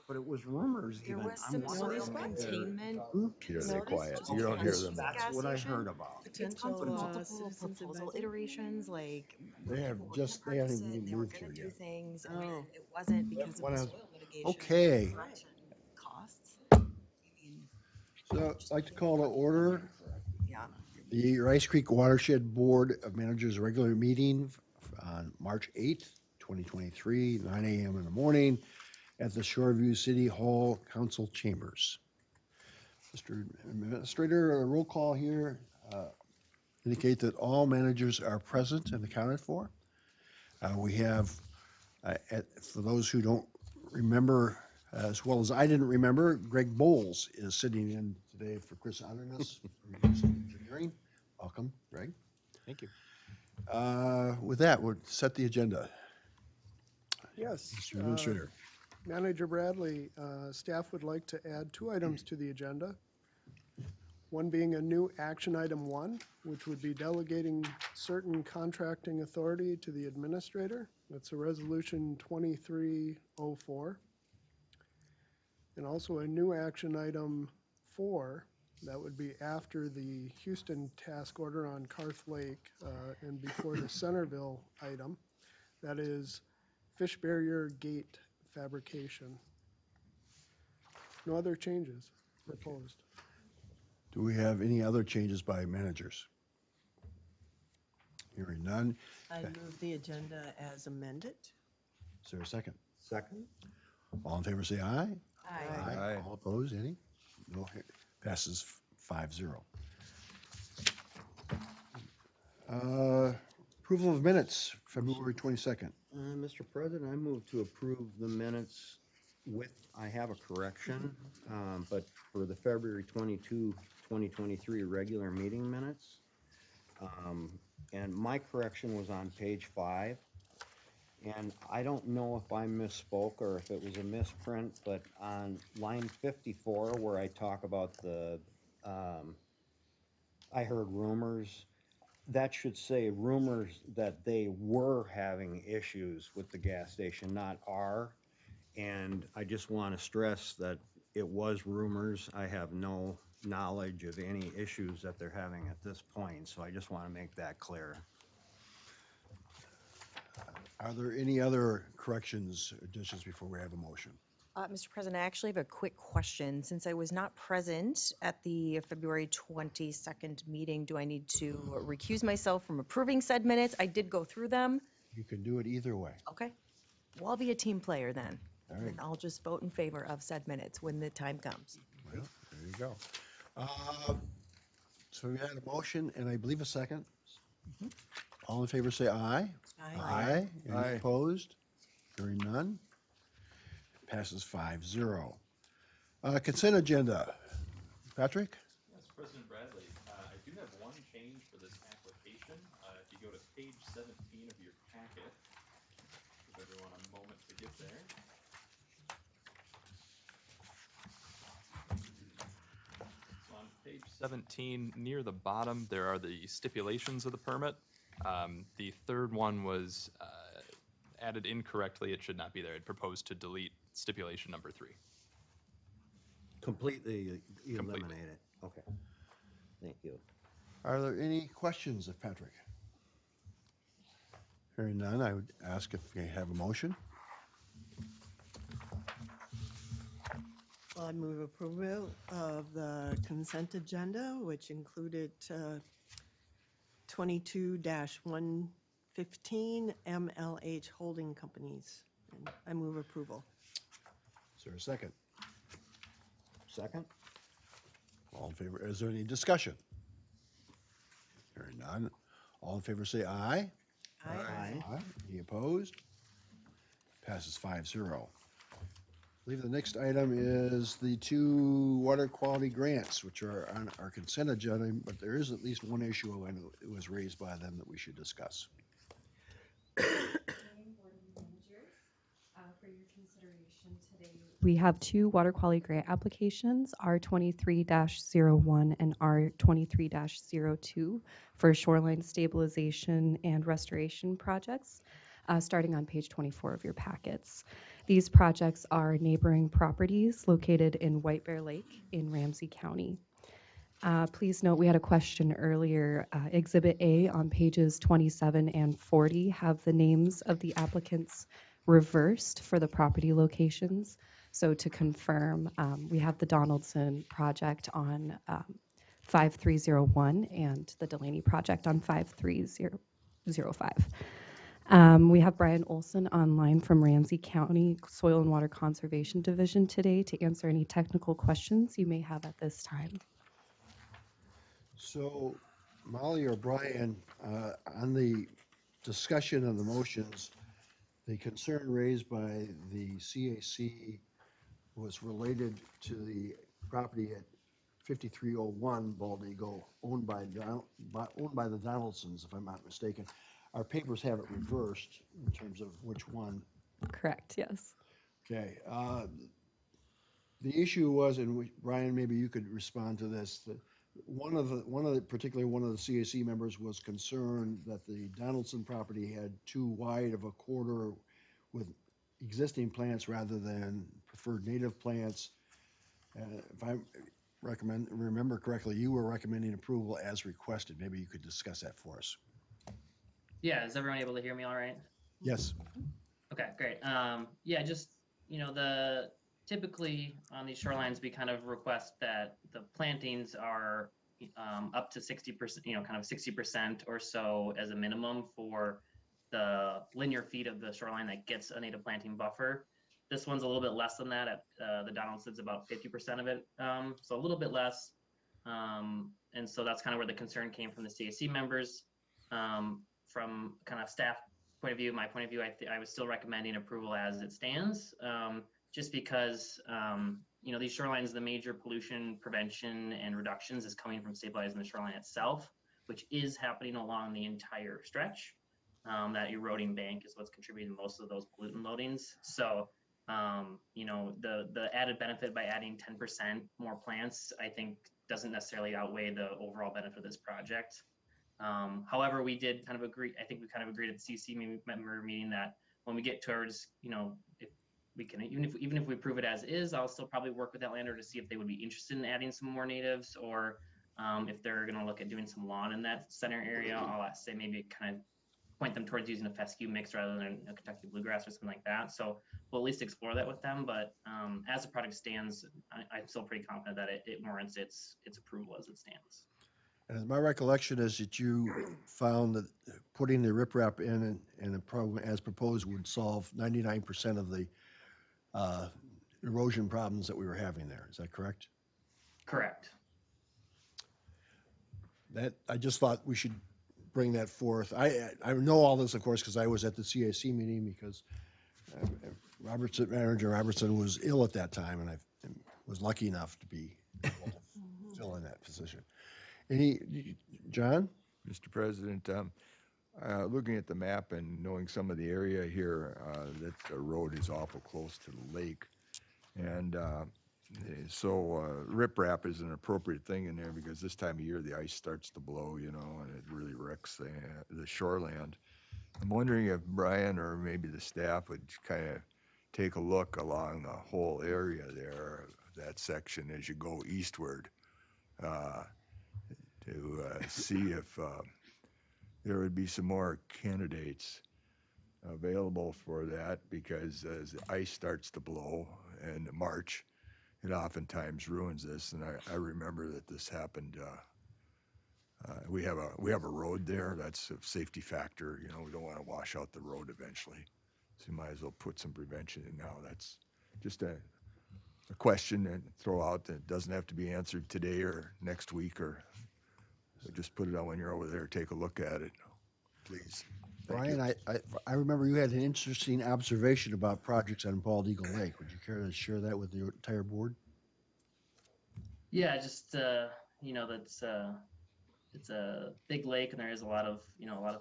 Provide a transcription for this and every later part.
But it was rumors. There even. was some sort of containment. Here they're quiet. You don't hear them. That's what I heard about. It's come from multiple proposal iterations, like They have people were just, gonna they purchase haven't it, even they were moved gonna here do yet. things, and then it wasn't because of One the has- soil mitigation. Okay. Costs. So I'd like to call to order Yeah. the Rice Creek Watershed Board of Managers regular meeting on March 8th, 2023, 9 a.m. in the morning at the Shoreview City Hall Council Chambers. Mr. Administrator, a roll call here indicate that all managers are present and accounted for. We have, for those who don't remember, as well as I didn't remember, Greg Bowles is sitting in today for Chris Honoriness from Engineering. Welcome, Greg. Thank you. With that, we'll set the agenda. Yes. Mr. Administrator. Manager Bradley, staff would like to add 2 items to the agenda. One being a new action item 1, which would be delegating certain contracting authority to the administrator. That's a resolution 2304. And also a new action item 4, that would be after the Houston task order on Carth Lake and before the Centerville item. That is fish barrier gate fabrication. No other changes proposed. Do we have any other changes by managers? Hearing none. I move the agenda as amended. Is there a second? Second? All in favor, say aye. Aye. Aye. All opposed, any? No, passes 5-0. Approval of minutes, February 22nd. Mr. President, I move to approve the minutes with, I have a correction, but for the February 22, 2023 regular meeting minutes. And my correction was on page 5. And I don't know if I misspoke or if it was a misprint, but on line 54, where I talk about the, I heard rumors, that should say rumors that they were having issues with the gas station, not are. And I just want to stress that it was rumors. I have no knowledge of any issues that they're having at this point, so I just want to make that clear. Are there any other corrections, additions before we have a motion? Mr. President, I actually have a quick question. Since I was not present at the February 22nd meeting, do I need to recuse myself from approving said minutes? I did go through them. You can do it either way. Okay. Well, I'll be a team player then. All right. And I'll just vote in favor of said minutes when the time comes. Well, there you go. So we had a motion and I believe a second. All in favor say aye. Aye. Any Aye. opposed? Hearing none. Passes 5-0. Consent agenda. Patrick? Yes, President Bradley, I do have one change for this application. If you go to page 17 of your packet, give everyone a moment to get there. So on page 17, near the bottom, there are the stipulations of the permit. The third one was added incorrectly. It should not be there. It proposed to delete stipulation number 3. Completely eliminate it. Okay. Thank you. Are there any questions of Patrick? Hearing none, I would ask if we have a motion. I move approval of the consent agenda, which included 22-115 MLH holding companies. And I move approval. Is there a second? Second? All in favor? Is there any discussion? Hearing none. All in favor say aye. Aye. Any opposed? Passes 5-0. I believe the next item is the 2 water quality grants, which are on our consent agenda, but there is at least one issue I know it was raised by them that we should discuss. For your We have two water quality grant applications, R23-01 and R23-02 for shoreline stabilization and restoration projects, starting on page 24 of your packets. These projects are neighboring properties located in White Bear Lake in Ramsey County. Please note we had a question earlier. Exhibit A on pages 27 and 40 have the names of the applicants reversed for the property locations. So to confirm, we have the Donaldson project on 5301 and the Delaney project on 5305. We have Brian Olson online from Ramsey County Soil and Water Conservation Division today to answer any technical questions you may have at this time. So Molly or Brian, on the discussion of the motions, the concern raised by the CAC was related to the property at 5301 Bald Eagle, owned by the Donaldsons, if I'm not mistaken. Our papers have it reversed in terms of which one. Correct, yes. Okay. The issue was, and Brian, maybe you could respond to this, that particularly one of the CAC members was concerned that the Donaldson property had too wide of a corridor with existing plants rather than preferred native plants. If I remember correctly, you were recommending approval as requested. Maybe you could discuss that for us. Yeah, is everyone able to hear me all right? Yes. Okay, great. Yeah, just, typically on these shorelines, we kind of request that the plantings are up to 60%, kind of 60% or so as a minimum for the linear feet of the shoreline that gets a native planting buffer. This one's a little bit less than that. At the Donaldson's about 50% of it, so a little bit less. And so that's kind of where the concern came from the CAC members. From kind of staff point of view, my point of view, I was still recommending approval as it stands, just because these shorelines, the major pollution prevention and reductions is coming from stabilizing the shoreline itself, which is happening along the entire stretch. That eroding bank is what's contributing most of those pollutant loadings. So the added benefit by adding 10% more plants, I think, doesn't necessarily outweigh the overall benefit of this project. However, we did kind of agree, I think we kind of agreed at the CC member meeting that when we get towards, if we can, even if we prove it as is, I'll still probably work with that landowner to see if they would be interested in adding some more natives, or if they're going to look at doing some lawn in that center area, I'll say maybe kind of point them towards using a fescue mix rather than a Kentucky bluegrass or something like that. So we'll at least explore that with them. But as the product stands, I'm still pretty confident that it warrants its approval as it stands. And my recollection is that you found that putting the riprap in the program as proposed would solve 99% of the erosion problems that we were having there. Is that correct? Correct. I just thought we should bring that forth. I know all this, of course, because I was at the CAC meeting because Manager Robertson was ill at that time, and I was lucky enough to be able to fill in that position. John? Mr. President, looking at the map and knowing some of the area here, that the road is awful close to the lake. And so riprap is an appropriate thing in there because this time of year the ice starts to blow, and it really wrecks the shoreland. I'm wondering if Brian or maybe the staff would kind of take a look along the whole area there, that section as you go eastward, to see if there would be some more candidates available for that, because as the ice starts to blow in March, it oftentimes ruins this. And I remember that this happened. We have a road there. That's a safety factor. We don't want to wash out the road eventually, so you might as well put some prevention in now. That's just a question and throw out that doesn't have to be answered today or next week, or so just put it on when you're over there. Take a look at it, please. Brian, I remember you had an interesting observation about projects on Bald Eagle Lake. Would you care to share that with the entire board? Yeah, just that's it's a big lake, and there is a lot of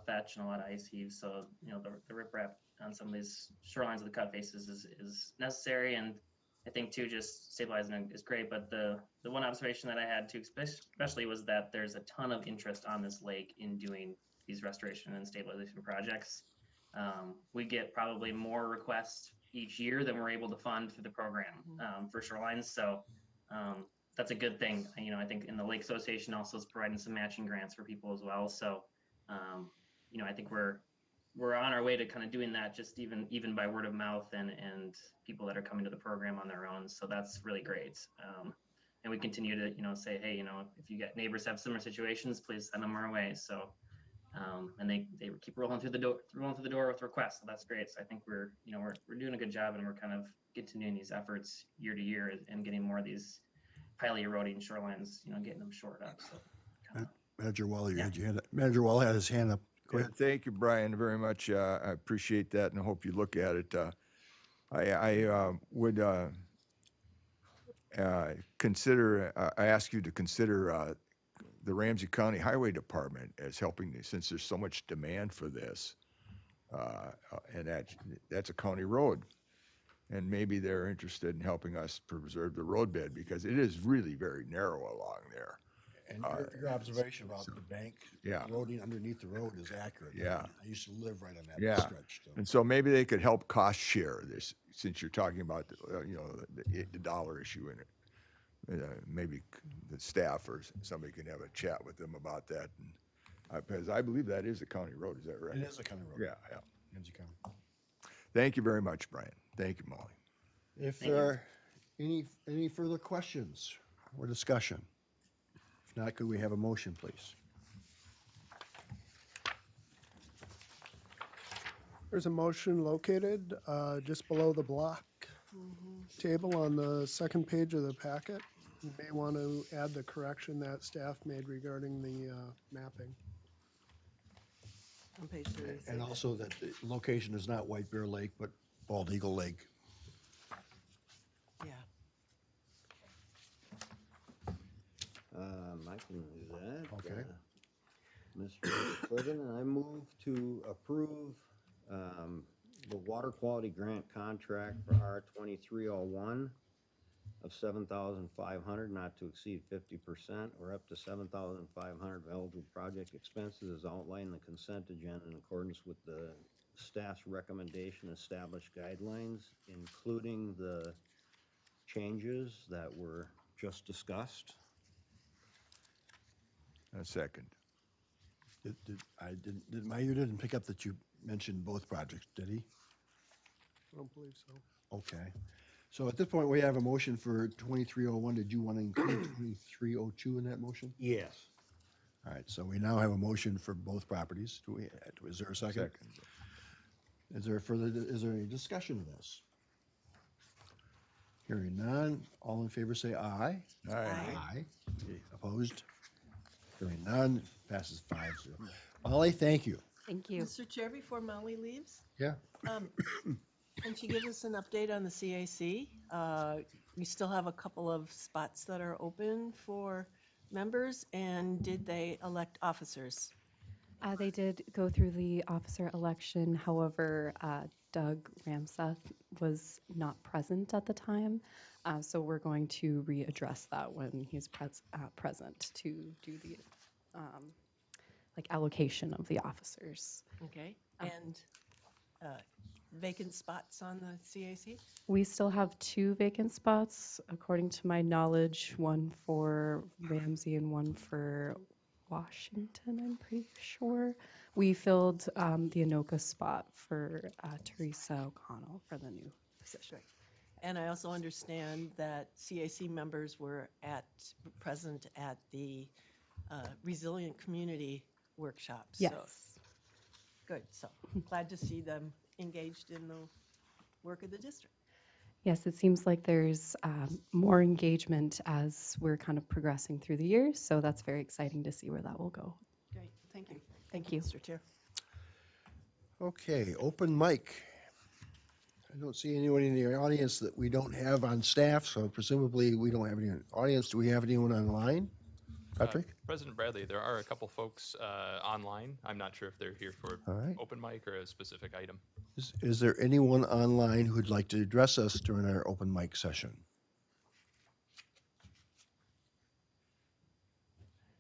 fetch and a lot of ice heaves. So the riprap on some of these shorelines of the cut faces is necessary. And I think too, just stabilizing is great. But the one observation that I had too, especially was that there's a ton of interest on this lake in doing these restoration and stabilization projects. We get probably more requests each year than we're able to fund through the program for shorelines. So that's a good thing. You know, I think in the Lake Association also is providing some matching grants for people as well. So, you know, I think we're on our way to kind of doing that just even by word of mouth and people that are coming to the program on their own. So that's really great. And we continue to, you know, say, hey, you know, if you get neighbors have similar situations, please send them our way. So, and they keep rolling through the door with requests. So that's great. So I think we're doing a good job, and we're kind of continuing these efforts year to year and getting more of these highly eroding shorelines, you know, getting them shored up. So Manager Waller, you Yeah. had your hand up. Manager Waller had his hand up. Go Yeah, ahead. thank you, Brian, very much. I appreciate that, and I hope you look at it. I would consider. I ask you to consider the Ramsey County Highway Department as helping, since there's so much demand for this, and that's a county road, and maybe they're interested in helping us preserve the roadbed because it is really very narrow along there. And your observation about the bank Yeah. eroding underneath the road is accurate. Yeah. I used to live right on that Yeah. stretch. So. And so maybe they could help cost share this, since you're talking about the dollar issue in it. Maybe the staff or somebody can have a chat with them about that, because I believe that is a county road. Is that right? It is a county road. Yeah. Ramsey County. Thank you very much, Brian. Thank you, Molly. If Thank there are any further questions or discussion? If not, could we have a motion, please? There's a motion located just below the block table on the second page of the packet. You may want to add the correction that staff made regarding the mapping. On page 36. And also that the location is not White Bear Lake, but Bald Eagle Lake. Yeah. I can do that. Okay. Mr. President, I move to approve the water quality grant contract for R2301 of $7,500, not to exceed 50%, or up to $7,500 of eligible project expenses as outlined in the consent agenda in accordance with the staff's recommendation established guidelines, including the changes that were just discussed. A second. Meyer didn't pick up that you mentioned both projects, did he? I don't believe so. Okay. So at this point, we have a motion for 2301. Did you want to include 2302 in that motion? Yes. All right, so we now have a motion for both properties. Is there a second? Is there any discussion of this? Hearing none, all in favor say aye. Aye. Aye. Opposed? Hearing none, passes 5-0. Molly, thank you. Thank you. Mr. Chair, before Molly leaves, Yeah. can she give us an update on the CAC? We still have a couple of spots that are open for members, and did they elect officers? They did go through the officer election. However, Doug Ramseth was not present at the time. So we're going to readdress that when he's present to do the allocation of the officers. Okay, and vacant spots on the CAC? We still have 2 vacant spots, according to my knowledge, one for Ramsey and one for Washington, I'm pretty sure. We filled the Anoka spot for Teresa O'Connell for the new position. And I also understand that CAC members were present at the Resilient Community Workshop. Yes. So, good, so glad to see them engaged in the work of the district. Yes, it seems like there's more engagement as we're kind of progressing through the years, so that's very exciting to see where that will go. Great, thank you. Thank you. Mr. Chair. Okay, open mic. I don't see anyone in the audience that we don't have on staff, so presumably we don't have any audience. Do we have anyone online? Patrick? President Bradley, there are a couple folks online. I'm not sure if they're here for All right. open mic or a specific item. Is there anyone online who'd like to address us during our open mic session?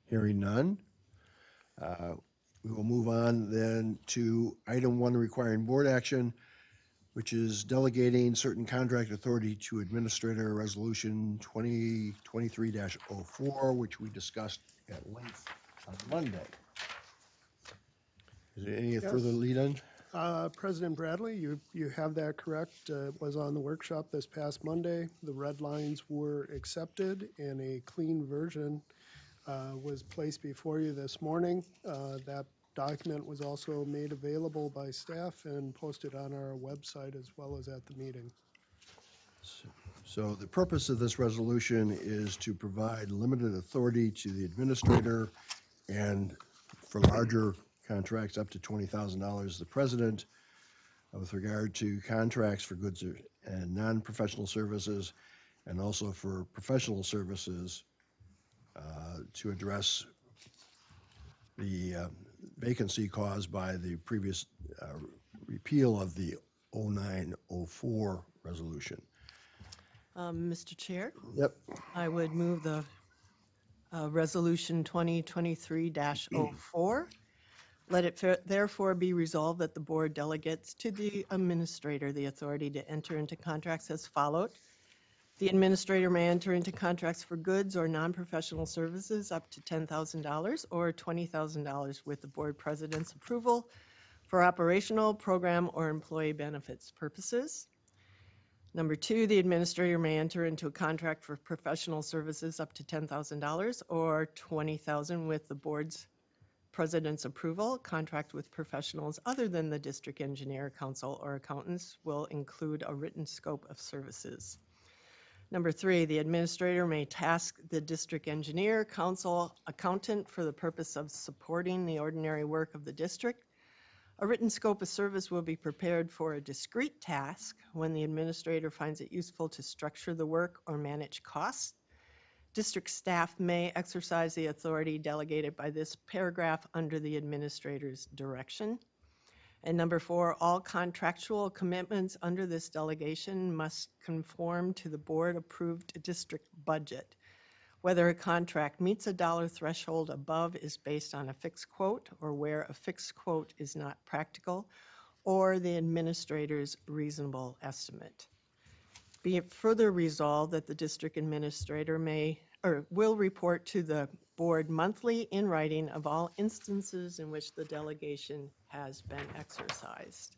Hearing none. We will move on then to item 1 requiring board action, which is delegating certain contract authority to Administrator Resolution 2023-04, which we discussed at length on Monday. Is there any Yes. further lead on? President Bradley, you have that correct. It was on the workshop this past Monday. The red lines were accepted and a clean version was placed before you this morning. That document was also made available by staff and posted on our website as well as at the meeting. So the purpose of this resolution is to provide limited authority to the administrator and for larger contracts up to $20,000, the president, with regard to contracts for goods and non-professional services, and also for professional services to address the vacancy caused by the previous repeal of the 0904 resolution. Mr. Chair, Yep. I would move the Resolution 2023-04. Let it therefore be resolved that the board delegates to the administrator the authority to enter into contracts as followed. The administrator may enter into contracts for goods or non-professional services up to $10,000 or $20,000 with the board president's approval for operational, program, or employee benefits purposes. Number 2, the administrator may enter into a contract for professional services up to $10,000 or $20,000 with the board's president's approval. Contract with professionals other than the district engineer, counsel, or accountants will include a written scope of services. Number 3, the administrator may task the district engineer, counsel, accountant for the purpose of supporting the ordinary work of the district. A written scope of service will be prepared for a discrete task when the administrator finds it useful to structure the work or manage costs. District staff may exercise the authority delegated by this paragraph under the administrator's direction. And number 4, all contractual commitments under this delegation must conform to the board-approved district budget. Whether a contract meets a dollar threshold above is based on a fixed quote, or where a fixed quote is not practical, or the administrator's reasonable estimate. Be it further resolved that the district administrator will report to the board monthly in writing of all instances in which the delegation has been exercised.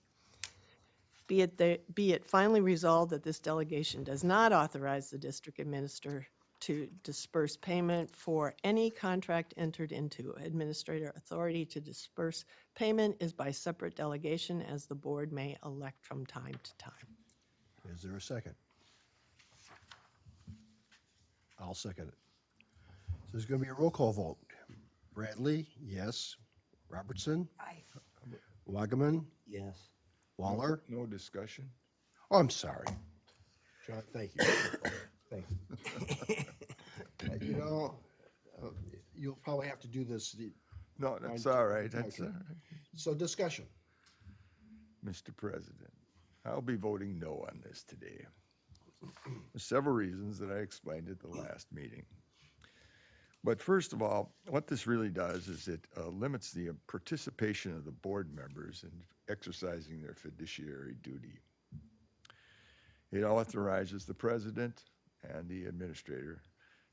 Be it finally resolved that this delegation does not authorize the district administrator to disperse payment for any contract entered into. Administrator authority to disperse payment is by separate delegation as the board may elect from time to time. Is there a second? I'll second it. So there's going to be a roll call vote. Bradley, yes. Robertson? Aye. Wagaman? Yes. Waller? No discussion? Oh, I'm sorry. John, thank you. Thank you. You know, you'll probably have to do this. No, that's all right. That's all right. So discussion. Mr. President, I'll be voting no on this today. For several reasons that I explained at the last meeting. But first of all, what this really does is it limits the participation of the board members in exercising their fiduciary duty. It authorizes the president and the administrator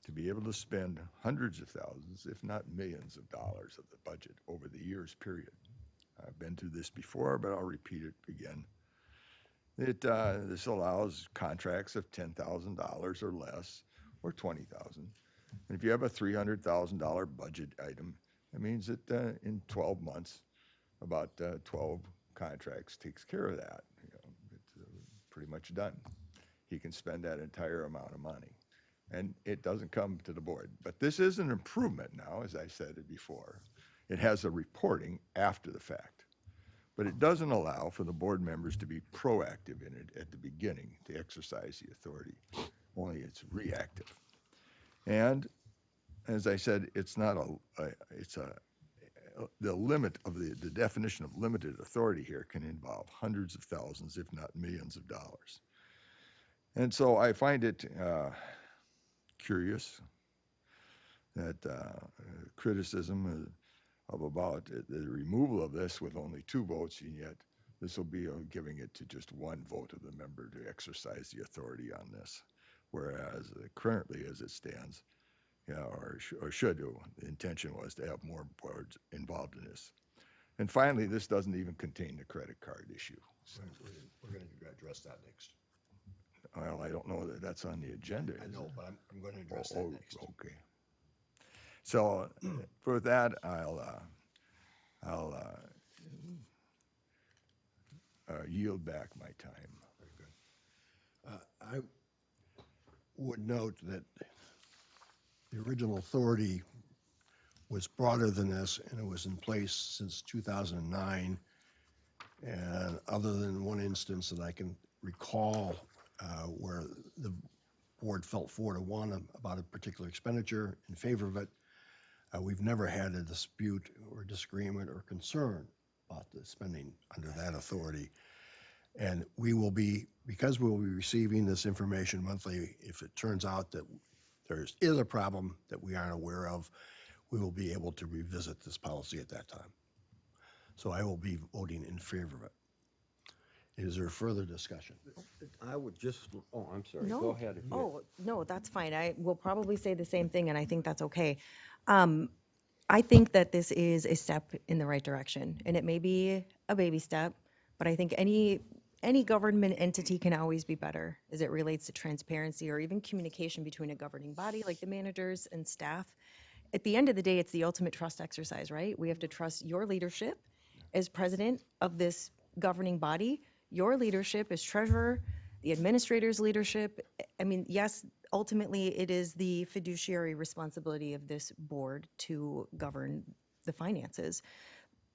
to be able to spend hundreds of thousands, if not millions of dollars of the budget over the year's period. I've been through this before, but I'll repeat it again. This allows contracts of $10,000 or less, or $20,000. And if you have a $300,000 budget item, that means that in 12 months, about 12 contracts takes care of that. You know, it's pretty much done. He can spend that entire amount of money. And it doesn't come to the board. But this is an improvement now, as I said it before. It has a reporting after the fact. But it doesn't allow for the board members to be proactive in it at the beginning to exercise the authority. Only it's reactive. And as I said, it's not it's the limit of the definition of limited authority here can involve hundreds of thousands, if not millions of dollars. And so I find it curious that criticism of about the removal of this with only 2 votes, and yet this will be giving it to just 1 vote of the member to exercise the authority on this, whereas currently as it stands, or should, the intention was to have more boards involved in this. And finally, this doesn't even contain the credit card issue. So, We're going to address that next. well, I don't know that that's on the agenda. I is know, it? but I'm going to address that next. Okay. So for that, I'll yield back my time. Very good. I would note that the original authority was broader than this, and it was in place since 2009. And other than one instance that I can recall where the board felt 4-1 about a particular expenditure in favor of it, we've never had a dispute or disagreement or concern about the spending under that authority. And we will be, because we'll be receiving this information monthly, if it turns out that there is a problem that we aren't aware of, we will be able to revisit this policy at that time. So I will be voting in favor of it. Is there further discussion? I would just, oh, I'm sorry, No. go ahead. if you- Oh, no, that's fine. I will probably say the same thing, and I think that's okay. I think that this is a step in the right direction, and it may be a baby step, but I think any government entity can always be better as it relates to transparency or even communication between a governing body like the managers and staff. At the end of the day, it's the ultimate trust exercise, right? We have to trust your leadership as president of this governing body, your leadership as treasurer, the administrator's leadership. I mean, yes, ultimately it is the fiduciary responsibility of this board to govern the finances.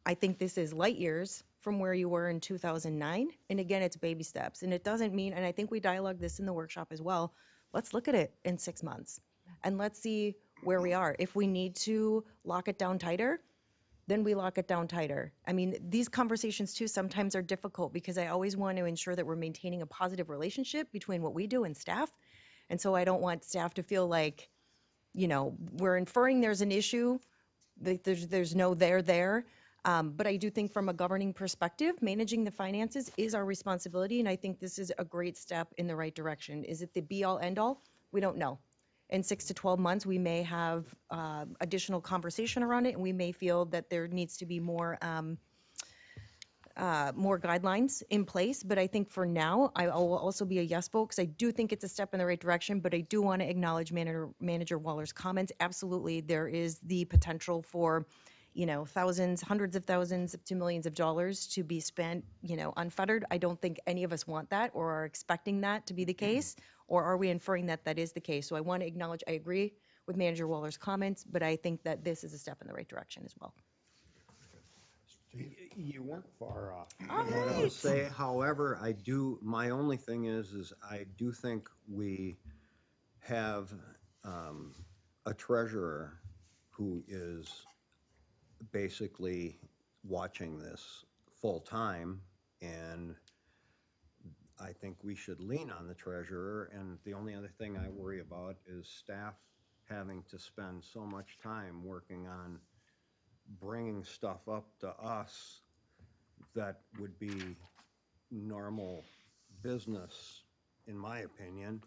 I think this is light years from where you were in 2009. And again, it's baby steps. And it doesn't mean, and I think we dialogued this in the workshop as well, let's look at it in 6 months and let's see where we are. If we need to lock it down tighter, then we lock it down tighter. I mean, these conversations too sometimes are difficult because I always want to ensure that we're maintaining a positive relationship between what we do and staff. And so I don't want staff to feel like, we're inferring there's an issue, that there's no there. But I do think from a governing perspective, managing the finances is our responsibility. And I think this is a great step in the right direction. Is it the be all end all? We don't know. In 6 to 12 months, we may have additional conversation around it, and we may feel that there needs to be more guidelines in place. But I think for now, I will also be a yes vote because I do think it's a step in the right direction. But I do want to acknowledge Manager Waller's comments. Absolutely, there is the potential for, thousands, hundreds of thousands to millions of dollars to be spent, unfettered. I don't think any of us want that or are expecting that to be the case. Or are we inferring that that is the case? So I want to acknowledge, I agree with Manager Waller's comments, but I think that this is a step in the right direction as well. You weren't far off. All What I'll right. say, however, my only thing is I do think we have a treasurer who is basically watching this full time, and I think we should lean on the treasurer. And the only other thing I worry about is staff having to spend so much time working on bringing stuff up to us that would be normal business, in my opinion.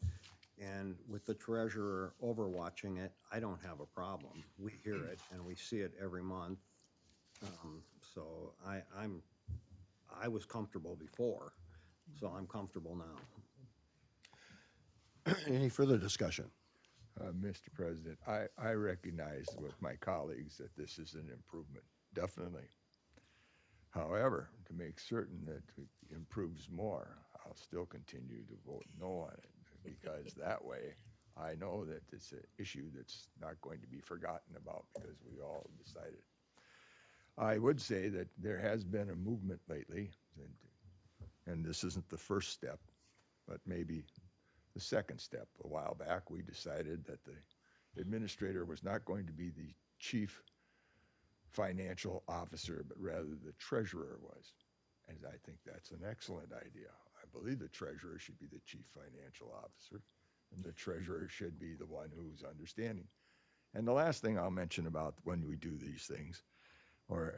And with the treasurer overwatching it, I don't have a problem. We hear it and we see it every month. So I was comfortable before, so I'm comfortable now. Any further discussion? Mr. President, I recognize with my colleagues that this is an improvement, definitely. However, to make certain that it improves more, I'll still continue to vote no on it because that way I know that it's an issue that's not going to be forgotten about because we all decided. I would say that there has been a movement lately, and this isn't the first step, but maybe the second step. A while back, we decided that the administrator was not going to be the chief financial officer, but rather the treasurer was. And I think that's an excellent idea. I believe the treasurer should be the chief financial officer, and the treasurer should be the one who's understanding. And the last thing I'll mention about when we do these things, or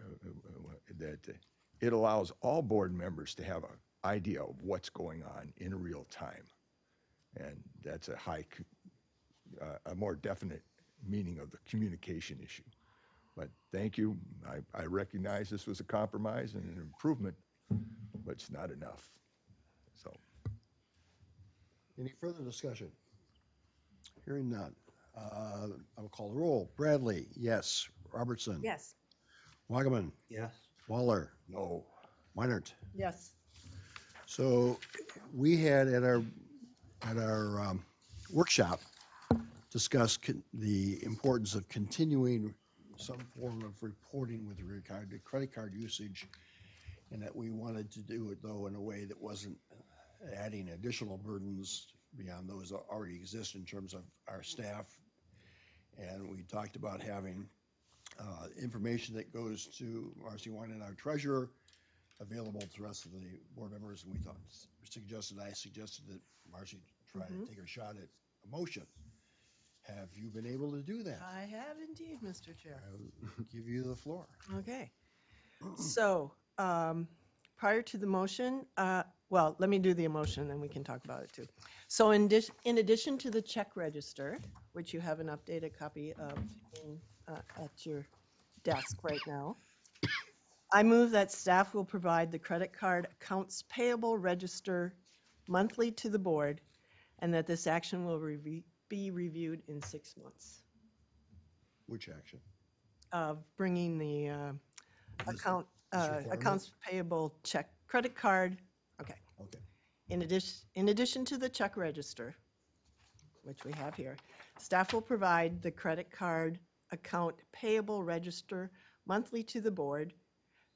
that it allows all board members to have an idea of what's going on in real time. And that's a more definite meaning of the communication issue. But thank you. I recognize this was a compromise and an improvement, but it's not enough. So, Any further discussion? Hearing none. I will call the roll. Bradley, yes. Robertson. Yes. Wagaman, Yes. Waller, no. Meinert. Yes. So we had at our workshop discussed the importance of continuing some form of reporting with regard to credit card usage, and that we wanted to do it though in a way that wasn't adding additional burdens beyond those that already exist in terms of our staff. And we talked about having information that goes to Marcy Wine and our treasurer available to the rest of the board members. And I suggested that Marcy try to take a shot at a motion. Have you been able to do that? I have indeed, Mr. Chair. I'll give you the floor. Okay. So, prior to the motion, well, let me do the motion, then we can talk about it too. So in addition to the check register, which you have an updated copy of at your desk right now, I move that staff will provide the credit card accounts payable register monthly to the board, and that this action will be reviewed in 6 months. Which action? Of bringing the requirement? accounts payable check credit card. Okay. Okay. In addition to the check register, which we have here, staff will provide the credit card account payable register monthly to the board.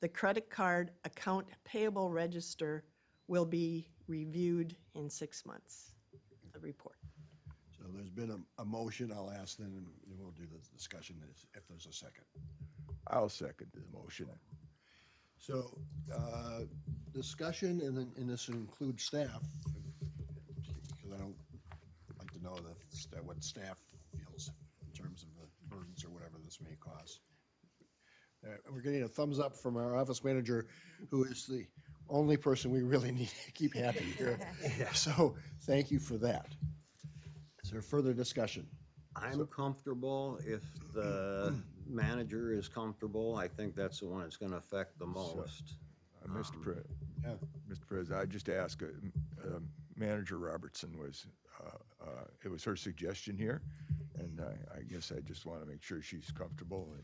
The credit card account payable register will be reviewed in 6 months. The report. So there's been a motion. I'll ask then, and we'll do the discussion if there's a second. I'll second the motion. So, discussion, and this includes staff, because I don't like to know what staff feels in terms of the burdens or whatever this may cause. We're getting a thumbs up from our office manager, who is the only person we really need to keep happy here. So, thank you for that. Is there further discussion? I'm comfortable. If the manager is comfortable, I think that's the one that's gonna affect the most. Mr. Yeah. President, I just ask, Manager Robertson it was her suggestion here, and I guess I just want to make sure she's comfortable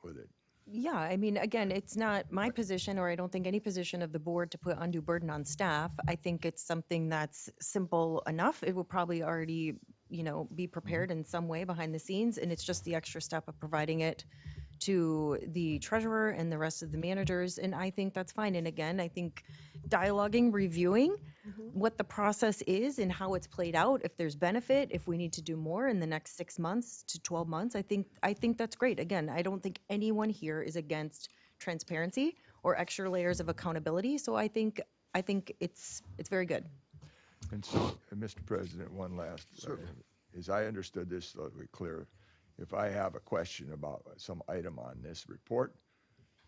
with it. Yeah, I mean, again, it's not my position, or I don't think any position of the board, to put undue burden on staff. I think it's something that's simple enough. It will probably already, be prepared in some way behind the scenes, and it's just the extra step of providing it to the treasurer and the rest of the managers, and I think that's fine. And again, I think dialoguing, reviewing what the process is and how it's played out, if there's benefit, if we need to do more in the next 6 months to 12 months, I think that's great. Again, I don't think anyone here is against transparency or extra layers of accountability, so I think it's very good. And so, Mr. President, one last, as I understood this, so to be clear, if I have a question about some item on this report,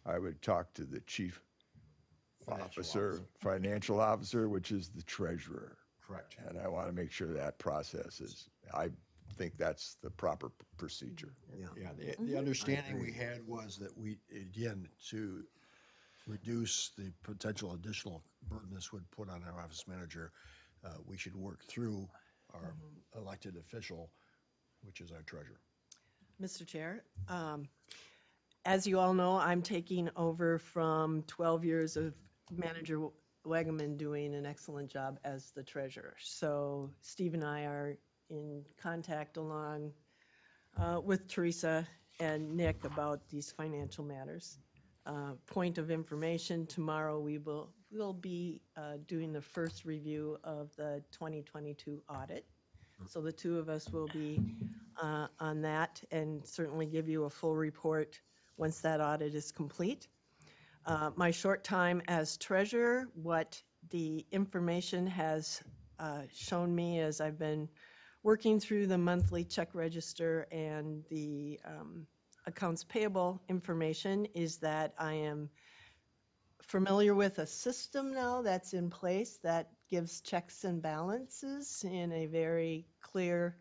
I would talk to the chief financial officer, which is the treasurer. Correct. And I want to make sure that process I think that's the proper procedure. Yeah, the understanding we had was that we, again, to reduce the potential additional burden this would put on our office manager, we should work through our elected official, which is our treasurer. Mr. Chair, as you all know, I'm taking over from 12 years of Manager Wagaman doing an excellent job as the treasurer. So Steve and I are in contact along with Teresa and Nick about these financial matters. Point of information, tomorrow we'll be doing the first review of the 2022 audit. So the two of us will be on that and certainly give you a full report once that audit is complete. My short time as treasurer, what the information has shown me as I've been working through the monthly check register and the accounts payable information is that I am familiar with a system now that's in place that gives checks and balances in a very clear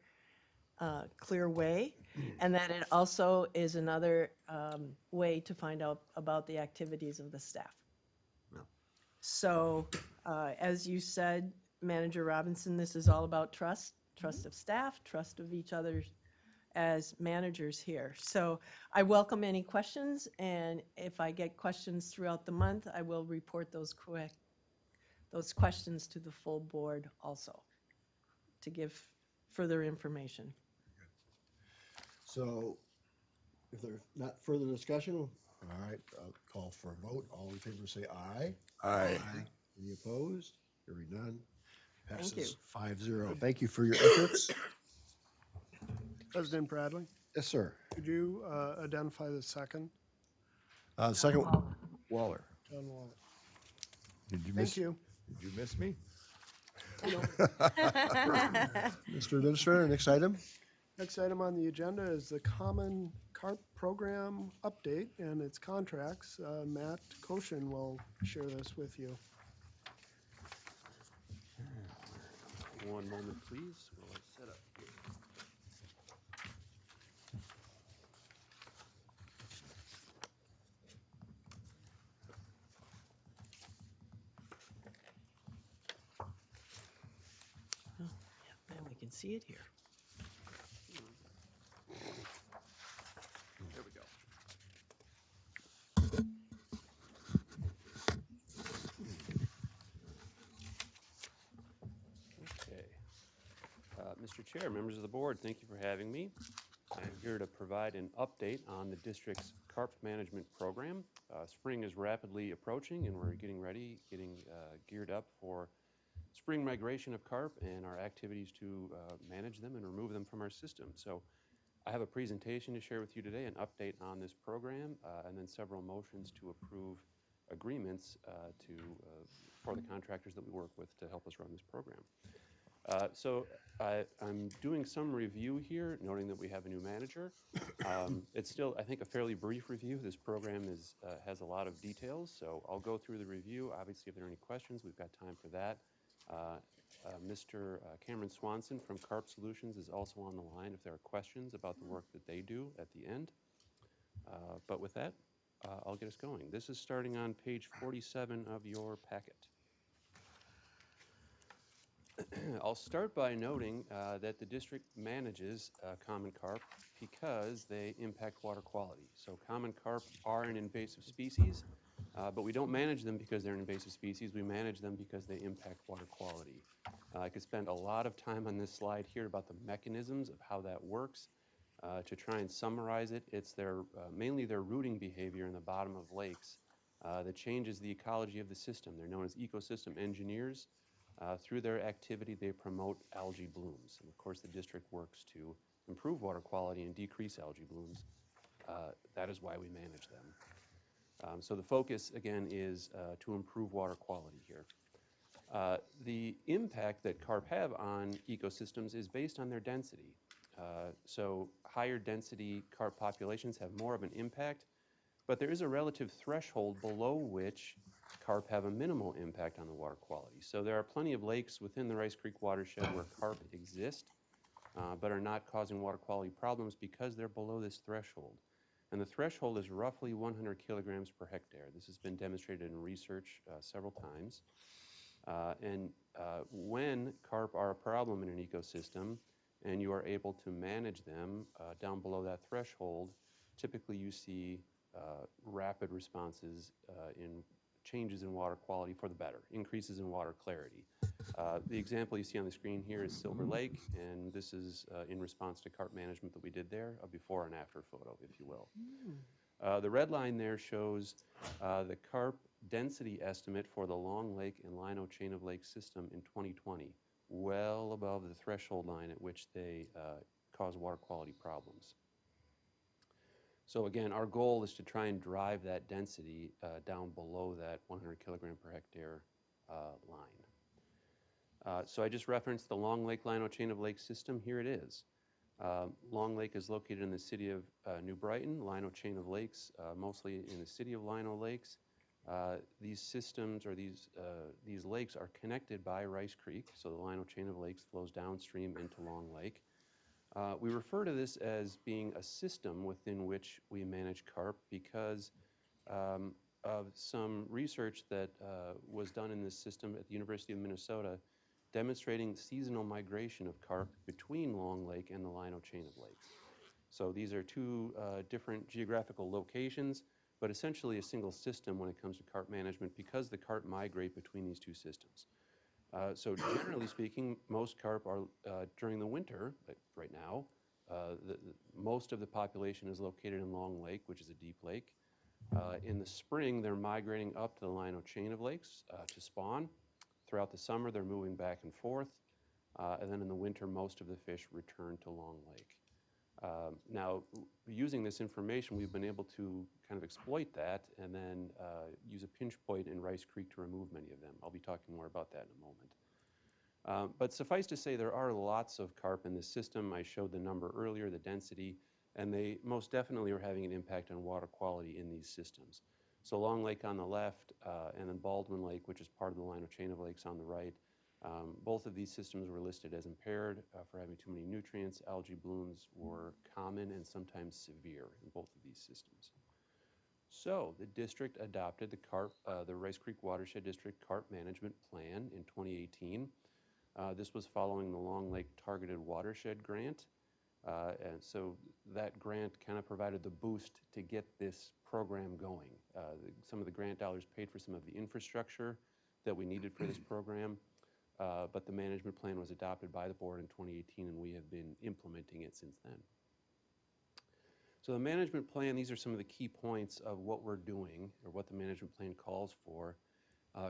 way, and that it also is another way to find out about the activities of the staff. Yeah. So, as you said, Manager Robinson, this is all about trust of staff, trust of each other as managers here. So I welcome any questions, and if I get questions throughout the month, I will report those questions to the full board also to give further information. So if there's not further discussion, all right, I'll call for a vote. All in favor say aye. Aye. Any opposed? Hearing none. Thank you. Passes 5-0. Thank you for your efforts. President Bradley, Yes, sir. could you identify the second? Second, Waller. John Waller. Did you Thank miss? you. Did you miss me? Mr. Administrator, next item. Next item on the agenda is the Common Carp Program update and its contracts. Matt Koshin will share this with you. One moment, please, while I set up here. And we can see it here. There we go. Okay. Mr. Chair, members of the board, thank you for having me. I'm here to provide an update on the district's carp management program. Spring is rapidly approaching and we're getting geared up for spring migration of carp and our activities to manage them and remove them from our system. So I have a presentation to share with you today, an update on this program, and then several motions to approve agreements for the contractors that we work with to help us run this program. So I'm doing some review here, noting that we have a new manager. It's still, I think, a fairly brief review. This program has a lot of details, so I'll go through the review. Obviously, if there are any questions, we've got time for that. Mr. Cameron Swanson from Carp Solutions is also on the line if there are questions about the work that they do at the end. But with that, I'll get us going. This is starting on page 47 of your packet. I'll start by noting that the district manages common carp because they impact water quality. So common carp are an invasive species, but we don't manage them because they're an invasive species. We manage them because they impact water quality. I could spend a lot of time on this slide here about the mechanisms of how that works. To try and summarize it, it's mainly their rooting behavior in the bottom of lakes that changes the ecology of the system. They're known as ecosystem engineers. Through their activity, they promote algae blooms. And of course, the district works to improve water quality and decrease algae blooms. That is why we manage them. So the focus, again, is to improve water quality here. The impact that carp have on ecosystems is based on their density. So higher density carp populations have more of an impact, but there is a relative threshold below which carp have a minimal impact on the water quality. So there are plenty of lakes within the Rice Creek watershed where carp exist, but are not causing water quality problems because they're below this threshold. And the threshold is roughly 100 kilograms per hectare. This has been demonstrated in research several times. When carp are a problem in an ecosystem and you are able to manage them down below that threshold, typically you see rapid responses in changes in water quality for the better, increases in water clarity. The example you see on the screen here is Silver Lake, and this is in response to carp management that we did there, a before and after photo, if you will. The red line there shows the carp density estimate for the Long Lake and Lino Chain of Lakes system in 2020. well above the threshold line at which they cause water quality problems. So again, our goal is to try and drive that density down below that 100 kilogram per hectare line. So I just referenced the Long Lake Lino Chain of Lakes system. Here it is. Long Lake is located in the city of New Brighton. Lino Chain of Lakes, mostly in the city of Lino Lakes. These systems, or these lakes, are connected by Rice Creek, so the Lino Chain of Lakes flows downstream into Long Lake. We refer to this as being a system within which we manage carp because of some research that was done in this system at the University of Minnesota demonstrating seasonal migration of carp between Long Lake and the Lino Chain of Lakes. So these are two different geographical locations, but essentially a single system when it comes to carp management because the carp migrate between these two systems. So generally speaking, most carp are during the winter, like right now, most of the population is located in Long Lake, which is a deep lake. In the spring, they're migrating up to the Lino Chain of Lakes to spawn. Throughout the summer, they're moving back and forth. And then in the winter, most of the fish return to Long Lake. Now, using this information, we've been able to kind of exploit that and then use a pinch point in Rice Creek to remove many of them. I'll be talking more about that in a moment. But suffice to say, there are lots of carp in this system. I showed the number earlier, the density, and they most definitely are having an impact on water quality in these systems. So Long Lake on the left, and then Baldwin Lake, which is part of the Lino Chain of Lakes on the right. Both of these systems were listed as impaired for having too many nutrients. Algae blooms were common and sometimes severe in both of these systems. So the district adopted the Rice Creek Watershed District Carp Management Plan in 2018. This was following the Long Lake Targeted Watershed Grant. And so that grant kind of provided the boost to get this program going. Some of the grant dollars paid for some of the infrastructure that we needed for this program. But the management plan was adopted by the board in 2018, and we have been implementing it since then. So the management plan, these are some of the key points of what we're doing, or what the management plan calls for.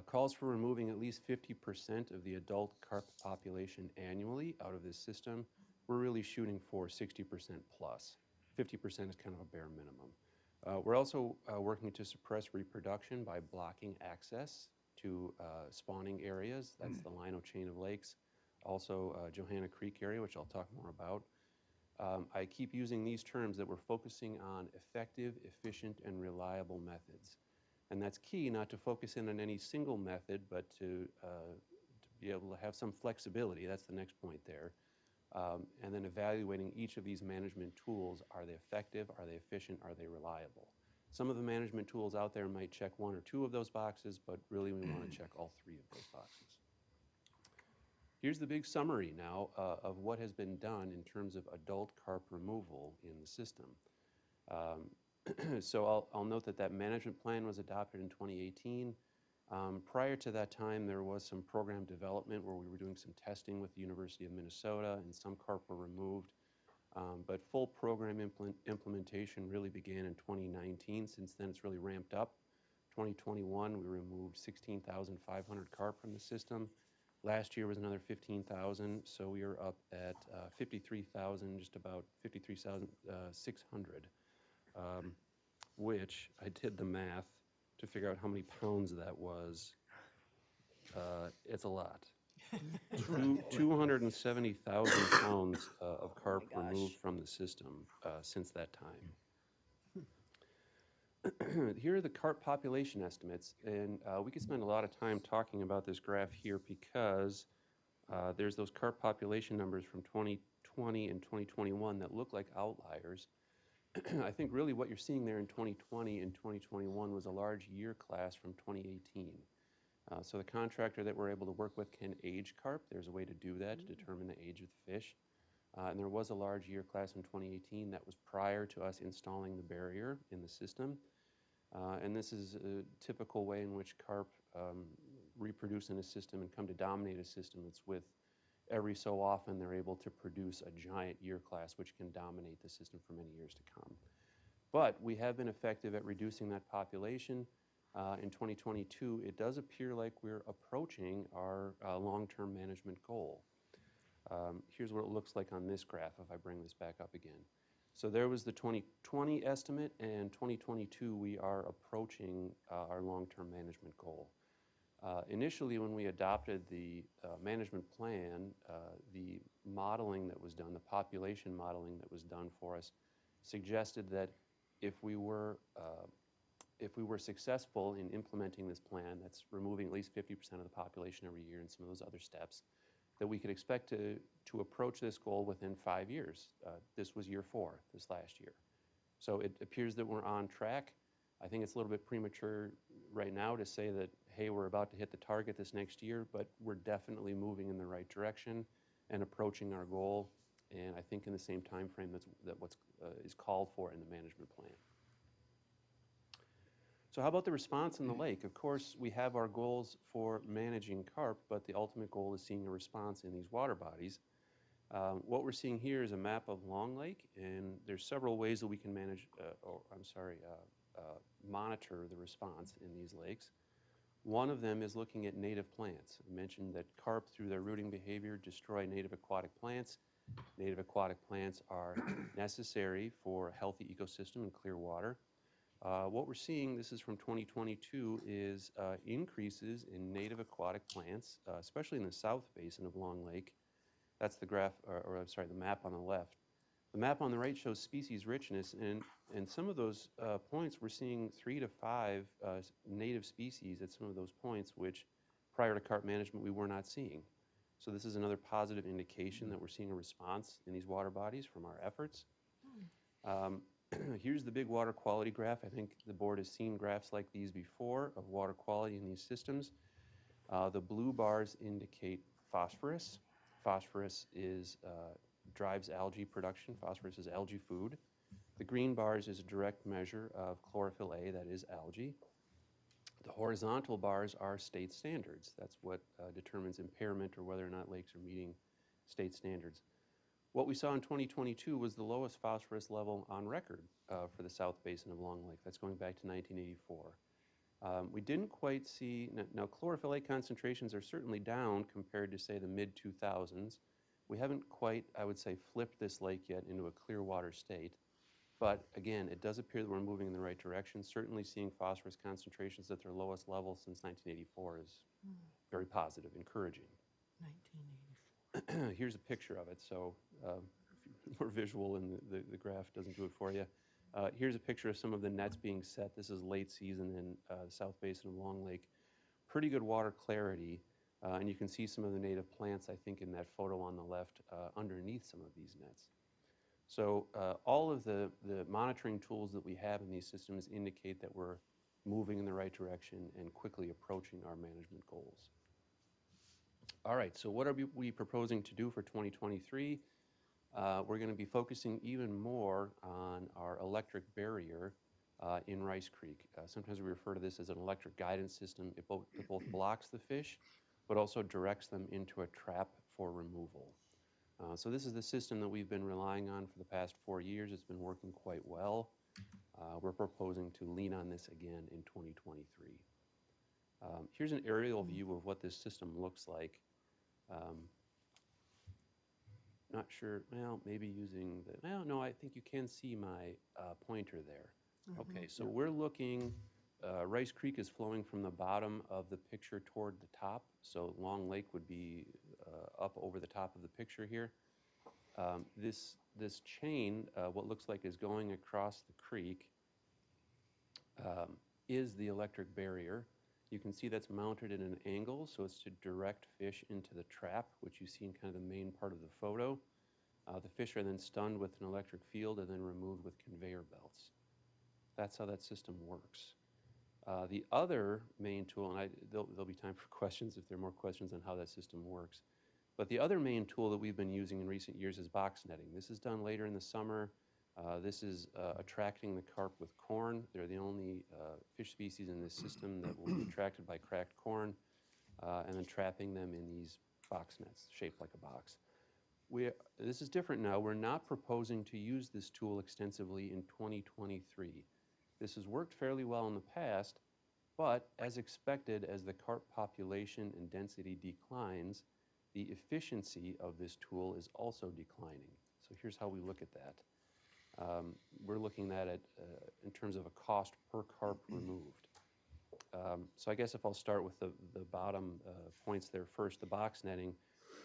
Calls for removing at least 50% of the adult carp population annually out of this system. We're really shooting for 60% plus. 50% is kind of a bare minimum. We're also working to suppress reproduction by blocking access to spawning areas. That's the Lino Chain of Lakes. Also Johanna Creek area, which I'll talk more about. I keep using these terms that we're focusing on effective, efficient, and reliable methods. And that's key, not to focus in on any single method, but to be able to have some flexibility. That's the next point there. And then evaluating each of these management tools. Are they effective? Are they efficient? Are they reliable? Some of the management tools out there might check one or two of those boxes, but really we want to check all three of those boxes. Here's the big summary now of what has been done in terms of adult carp removal in the system. So I'll note that management plan was adopted in 2018. Prior to that time, there was some program development where we were doing some testing with the University of Minnesota, and some carp were removed. But full program implementation really began in 2019. Since then, it's really ramped up. 2021, we removed 16,500 carp from the system. Last year was another 15,000, so we are up at 53,000, just about 53,600, which I did the math to figure out how many pounds that was. It's a lot. 270,000 pounds of carp removed from the system since that time. Here are the carp population estimates, and we could spend a lot of time talking about this graph here because there's those carp population numbers from 2020 and 2021 that look like outliers. I think really what you're seeing there in 2020 and 2021 was a large year class from 2018. So the contractor that we're able to work with can age carp. There's a way to do that, to determine the age of the fish. And there was a large year class in 2018 that was prior to us installing the barrier in the system. And this is a typical way in which carp reproduce in a system and come to dominate a system. It's with every so often they're able to produce a giant year class which can dominate the system for many years to come. But we have been effective at reducing that population. in 2022, it does appear like we're approaching our long-term management goal. Here's what it looks like on this graph if I bring this back up again. So there was the 2020 estimate, and 2022 we are approaching our long-term management goal. Initially, when we adopted the management plan, the modeling that was done, the population modeling that was done for us, suggested that if we were successful in implementing this plan, that's removing at least 50% of the population every year and some of those other steps, that we could expect to approach this goal within 5 years. This was year 4, this last year. So it appears that we're on track. I think it's a little bit premature right now to say that, hey, we're about to hit the target this next year, but we're definitely moving in the right direction and approaching our goal, and I think in the same time frame that what's is called for in the management plan. So how about the response in the lake? Of course, we have our goals for managing carp, but the ultimate goal is seeing a response in these water bodies. What we're seeing here is a map of Long Lake, and there's several ways that we can monitor the response in these lakes. One of them is looking at native plants. I mentioned that carp, through their rooting behavior, destroy native aquatic plants. Native aquatic plants are necessary for a healthy ecosystem and clear water. What we're seeing, this is from 2022, is increases in native aquatic plants, especially in the south basin of Long Lake. That's the graph, the map on the left. The map on the right shows species richness, and some of those points we're seeing 3 to 5 native species at some of those points, which prior to carp management we were not seeing. So this is another positive indication that we're seeing a response in these water bodies from our efforts. Here's the big water quality graph. I think the board has seen graphs like these before of water quality in these systems. The blue bars indicate phosphorus. Phosphorus drives algae production. Phosphorus is algae food. The green bars is a direct measure of chlorophyll A, that is algae. The horizontal bars are state standards. That's what determines impairment or whether or not lakes are meeting state standards. What we saw in 2022 was the lowest phosphorus level on record for the south basin of Long Lake. That's going back to 1984. We didn't quite see, now chlorophyll A concentrations are certainly down compared to, say, the mid-2000s. We haven't quite, I would say, flipped this lake yet into a clear water state. But again, it does appear that we're moving in the right direction. Certainly seeing phosphorus concentrations at their lowest level since 1984 is very positive, encouraging. 1984. Here's a picture of it, so more visual, and the graph doesn't do it for you. Here's a picture of some of the nets being set. This is late season in the south basin of Long Lake. Pretty good water clarity, and you can see some of the native plants, I think, in that photo on the left underneath some of these nets. So all of the monitoring tools that we have in these systems indicate that we're moving in the right direction and quickly approaching our management goals. All right, so what are we proposing to do for 2023? We're going to be focusing even more on our electric barrier in Rice Creek. Sometimes we refer to this as an electric guidance system. It both blocks the fish, but also directs them into a trap for removal. So this is the system that we've been relying on for the past 4 years. It's been working quite well. We're proposing to lean on this again in 2023. Here's an aerial view of what this system looks like. Not sure, well, maybe using the, well, no, I think you can see my pointer there. Okay, so we're looking, Rice Creek is flowing from the bottom of the picture toward the top, so Long Lake would be up over the top of the picture here. This chain, what looks like is going across the creek, is the electric barrier. You can see that's mounted at an angle, so it's to direct fish into the trap, which you see in kind of the main part of the photo. The fish are then stunned with an electric field and then removed with conveyor belts. That's how that system works. The other main tool, and there'll be time for questions if there are more questions on how that system works, but the other main tool that we've been using in recent years is box netting. This is done later in the summer. This is attracting the carp with corn. They're the only fish species in this system that will be attracted by cracked corn, and then trapping them in these box nets shaped like a box. This is different now. We're not proposing to use this tool extensively in 2023. This has worked fairly well in the past, But as expected, as the carp population and density declines, the efficiency of this tool is also declining. So here's how we look at that. We're looking at it in terms of a cost per carp removed. So I guess if I'll start with the bottom points there first, the box netting.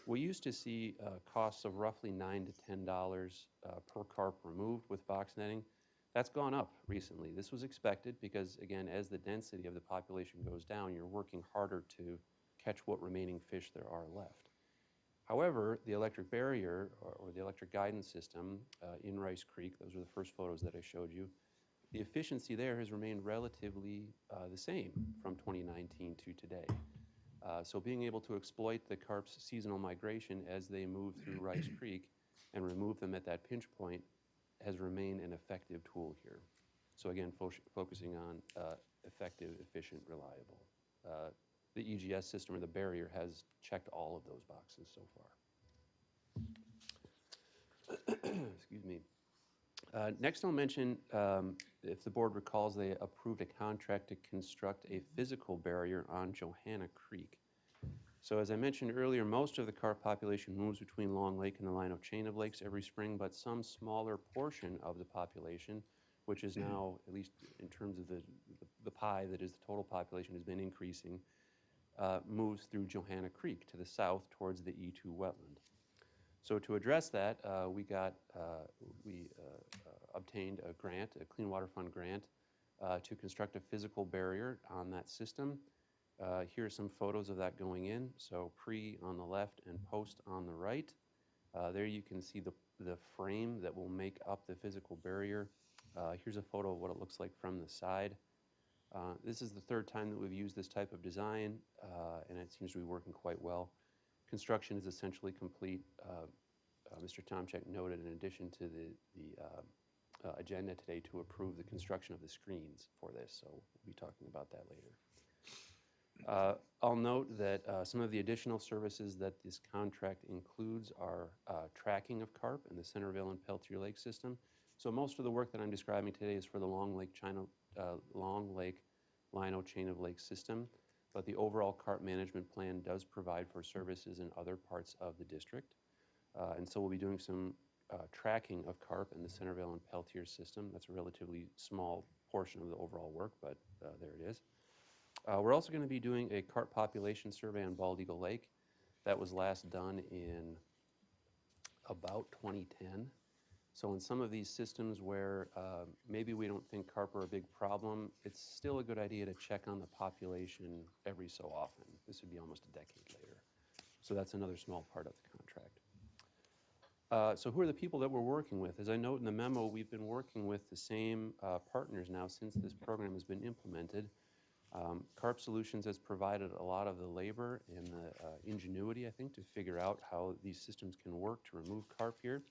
We used to see costs of roughly $9 to $10 per carp removed with box netting. That's gone up recently. This was expected because, again, as the density of the population goes down, you're working harder to catch what remaining fish there are left. However, the electric barrier or the electric guidance system in Rice Creek, those are the first photos that I showed you, the efficiency there has remained relatively the same from 2019 to today. So being able to exploit the carp's seasonal migration as they move through Rice Creek and remove them at that pinch point has remained an effective tool here. So again, focusing on effective, efficient, reliable. The EGS system or the barrier has checked all of those boxes so far. Excuse me. Next, I'll mention, if the board recalls, they approved a contract to construct a physical barrier on Johanna Creek. So as I mentioned earlier, most of the carp population moves between Long Lake and the Lino chain of lakes every spring, but some smaller portion of the population, which is now, at least in terms of the pie that is the total population, has been increasing, moves through Johanna Creek to the south towards the E2 wetland. So to address that, we obtained a grant, a Clean Water Fund grant, to construct a physical barrier on that system. Here are some photos of that going in. So pre on the left and post on the right. There you can see the frame that will make up the physical barrier. Here's a photo of what it looks like from the side. This is the third time that we've used this type of design, and it seems to be working quite well. Construction is essentially complete. Mr. Tomczyk noted, in addition to the agenda today, to approve the construction of the screens for this, so we'll be talking about that later. I'll note that some of the additional services that this contract includes are tracking of carp in the Centerville and Peltier Lake system. So most of the work that I'm describing today is for the Long Lake Lino chain of lake system, but the overall carp management plan does provide for services in other parts of the district. And so we'll be doing some tracking of carp in the Centerville and Peltier system. That's a relatively small portion of the overall work, but there it is. We're also going to be doing a carp population survey on Bald Eagle Lake. That was last done in about 2010. So in some of these systems where maybe we don't think carp are a big problem, it's still a good idea to check on the population every so often. This would be almost a decade later. So that's another small part of the contract. So who are the people that we're working with? As I note in the memo, we've been working with the same partners now since this program has been implemented. Carp Solutions has provided a lot of the labor and the ingenuity, I think, to figure out how these systems can work to remove carp here.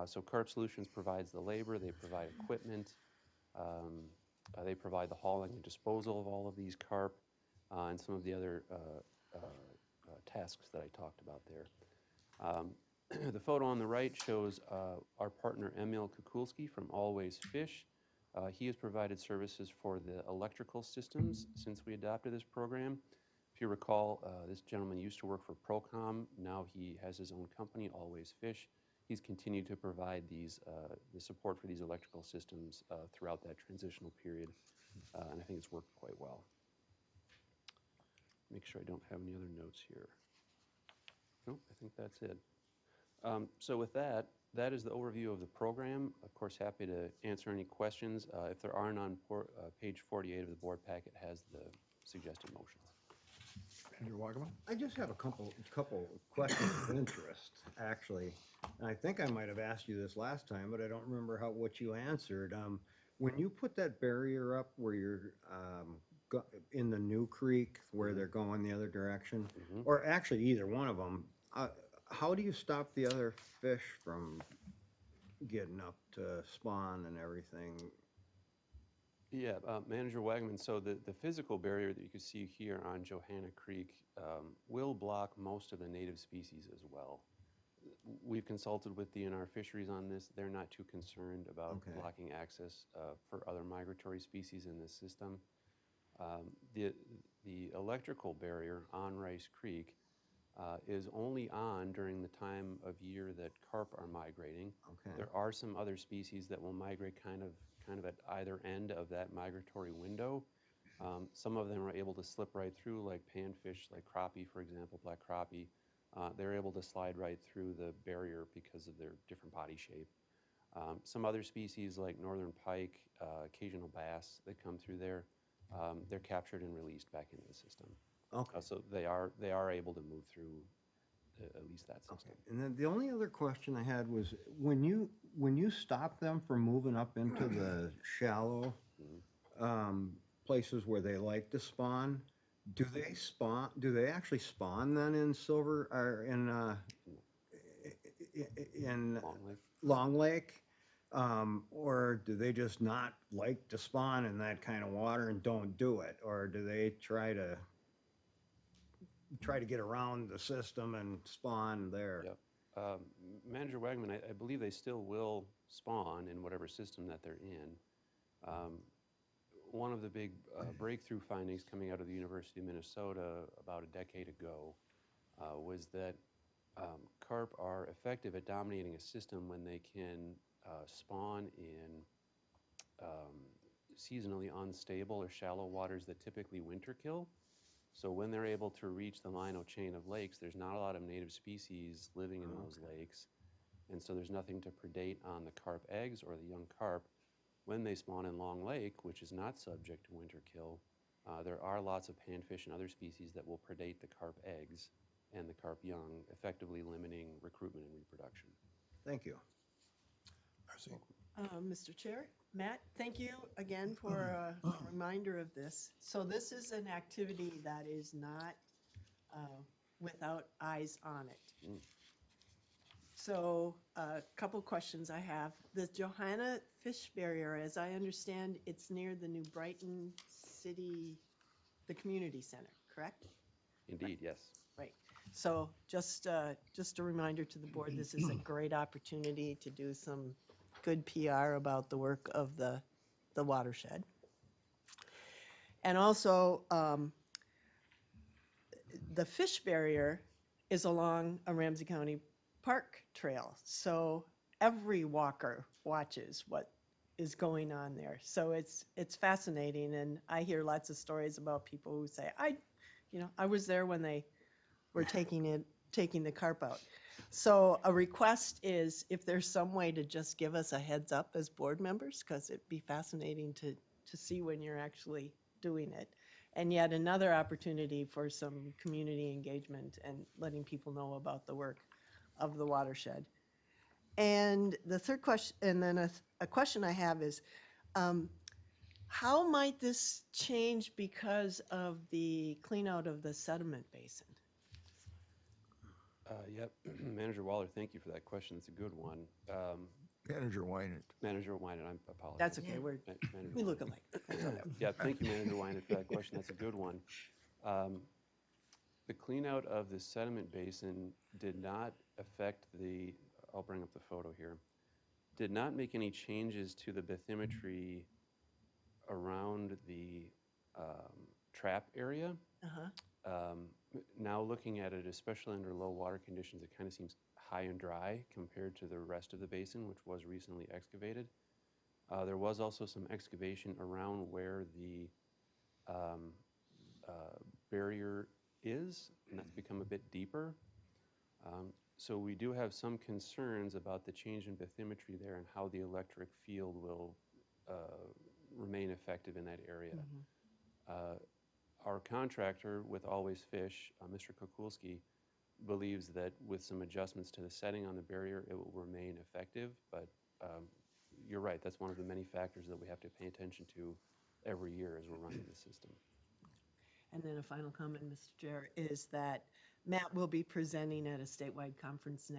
So Carp Solutions provides the labor, they provide equipment, they provide the hauling and disposal of all of these carp, and some of the other tasks that I talked about there. The photo on the right shows our partner Emil Kukulski from Always Fish. He has provided services for the electrical systems since we adopted this program. If you recall, this gentleman used to work for Procom. Now he has his own company, Always Fish. He's continued to provide the support for these electrical systems throughout that transitional period, and I think it's worked quite well. Make sure I don't have any other notes here. Nope, I think that's it. So with that, that is the overview of the program. Of course, happy to answer any questions. If there aren't, on page 48 of the board packet has the suggested motions. Andrew Wagaman? I just have a couple questions of interest, actually. And I think I might have asked you this last time, but I don't remember what you answered. When you put that barrier up where you're in the new creek where they're going the other direction, or actually either one of them, how do you stop the other fish from getting up to spawn and everything? Yeah, Manager Wagman, so the physical barrier that you can see here on Johanna Creek will block most of the native species as well. We've consulted with DNR Fisheries on this. They're not too concerned about blocking access for other migratory species in this system. The electrical barrier on Rice Creek is only on during the time of year that carp are migrating. Okay. There are some other species that will migrate kind of at either end of that migratory window. Some of them are able to slip right through, like panfish, like crappie, for example, black crappie. They're able to slide right through the barrier because of their different body shape. Some other species like northern pike, occasional bass that come through there, they're captured and released back into the system. Okay. So they are able to move through at least that system. Okay. And then the only other question I had was when you stop them from moving up into the shallow places where they like to spawn, do they actually spawn then in Silver or in Long Lake. Long Lake? Or do they just not like to spawn in that kind of water and don't do it? Or do they try to get around the system and spawn there? Yep. Manager Wagman, I believe they still will spawn in whatever system that they're in. One of the big breakthrough findings coming out of the University of Minnesota about a decade ago was that carp are effective at dominating a system when they can spawn in seasonally unstable or shallow waters that typically winter kill. So when they're able to reach the Lino chain of lakes, there's not a lot of native species living in those lakes. And so there's nothing to predate on the carp eggs or the young carp. When they spawn in Long Lake, which is not subject to winter kill, there are lots of panfish and other species that will predate the carp eggs and the carp young, effectively limiting recruitment and reproduction. Thank you. Mr. Chair, Matt, thank you again for a reminder of this. So this is an activity that is not without eyes on it. So a couple questions I have. The Johanna Fish Barrier, as I understand, it's near the New Brighton City, the community center, correct? Indeed, yes. Right. So just a reminder to the board, this is a great opportunity to do some good PR about the work of the watershed. And also, the fish barrier is along a Ramsey County Park trail. So every walker watches what is going on there. So it's fascinating. And I hear lots of stories about people who say, I was there when they were taking the carp out. So a request is if there's some way to just give us a heads up as board members, because it'd be fascinating to see when you're actually doing it. And yet another opportunity for some community engagement and letting people know about the work of the watershed. And the third question, and then a question I have is, how might this change because of the clean out of the sediment basin? Yep. Manager Waller, thank you for that question. It's a good one. Manager Wynant. Manager Wynant, I apologize. That's okay. We look alike. Yeah, thank you, Manager Wynant, for that question. That's a good one. The clean out of the sediment basin did not affect I'll bring up the photo here, did not make any changes to the bathymetry around the trap area. Now looking at it, especially under low water conditions, it kind of seems high and dry compared to the rest of the basin, which was recently excavated. There was also some excavation around where the barrier is, and that's become a bit deeper. So we do have some concerns about the change in bathymetry there and how the electric field will remain effective in that area. Our contractor with Always Fish, Mr. Kukulski, believes that with some adjustments to the setting on the barrier, it will remain effective. But you're right, that's one of the many factors that we have to pay attention to every year as we're running the system. And then a final comment, Mr. Chair, is that Matt will be presenting at a statewide conference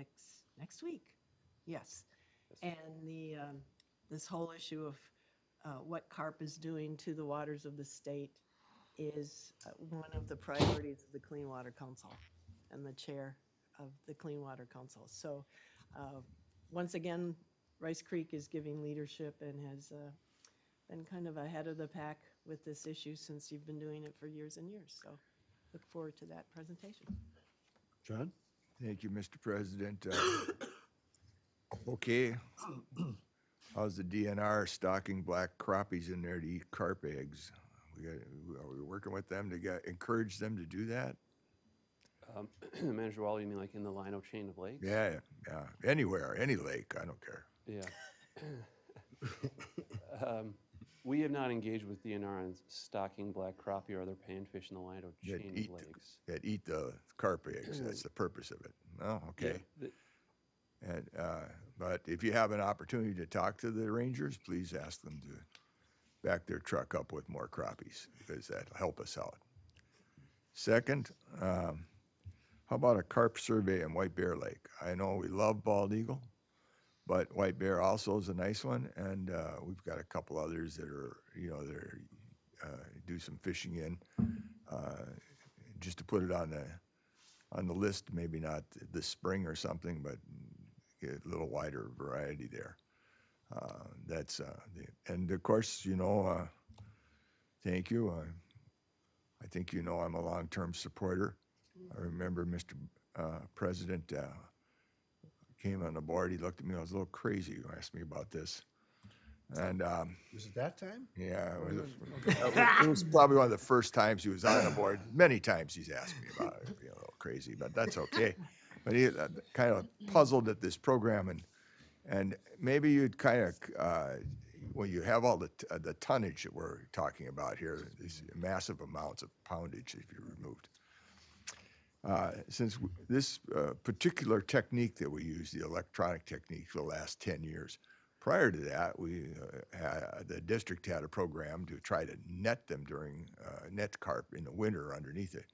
next week. Yes. And this whole issue of what carp is doing to the waters of the state is one of the priorities of the Clean Water Council and the chair of the Clean Water Council. So once again, Rice Creek is giving leadership and has been kind of ahead of the pack with this issue since you've been doing it for years and years. So look forward to that presentation. John? Thank you, Mr. President. Okay, how's the DNR stocking black crappies in there to eat carp eggs? Are we working with them to encourage them to do that? Manager Wall, you mean like in the Lino chain of lakes? Yeah, anywhere, any lake, I don't care. Yeah. We have not engaged with DNR on stocking black crappie or other panfish in the Lino chain of lakes. That eat the carp eggs, that's the purpose of it. Oh, okay. Yeah, And, but if you have an opportunity to talk to the rangers, please ask them to back their truck up with more crappies, because that'll help us out. Second, how about a carp survey in White Bear Lake? I know we love bald eagle, but White Bear also is a nice one, and we've got a couple others that are, do some fishing in, just to put it on the list, maybe not this spring or something, but get a little wider variety there. And of course, thank you. I think I'm a long-term supporter. I remember Mr. President came on the board. He looked at me. I was a little crazy. He asked me about this. And Was it that time? yeah, it was probably one of the first times he was on the board. Many times he's asked me about it. A little crazy, but that's okay. But he kind of puzzled at this program, and maybe you'd kind of when you have all the tonnage that we're talking about here, these massive amounts of poundage if you removed. Since this particular technique that we use, the electronic technique, for the last 10 years, prior to that, the district had a program to try to net them during net carp in the winter underneath it.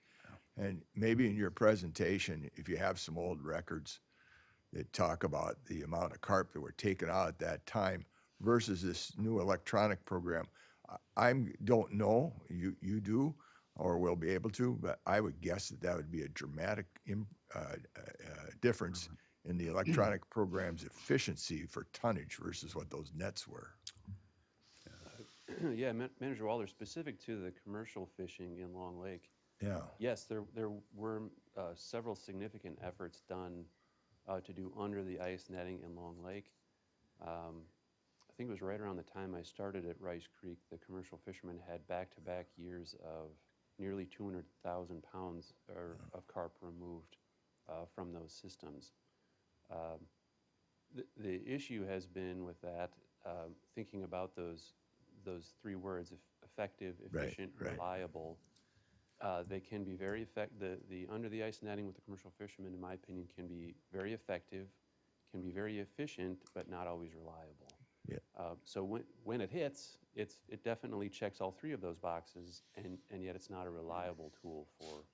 And maybe in your presentation, if you have some old records that talk about the amount of carp that were taken out at that time versus this new electronic program, I don't know, you do, or will be able to, but I would guess that would be a dramatic difference in the electronic program's efficiency for tonnage versus what those nets were. Yeah, Manager Waller, specific to the commercial fishing in Long Lake, Yeah. yes, there were several significant efforts done to do under the ice netting in Long Lake. I think it was right around the time I started at Rice Creek, the commercial fishermen had back-to-back years of nearly 200,000 pounds of carp removed from those systems. The issue has been with that, thinking about those three words: effective, efficient, right. reliable. They can be very effective. The under the ice netting with the commercial fishermen, in my opinion, can be very effective, can be very efficient, but not always reliable. Yeah. So when it hits, it definitely checks all three of those boxes, and yet it's not a reliable tool for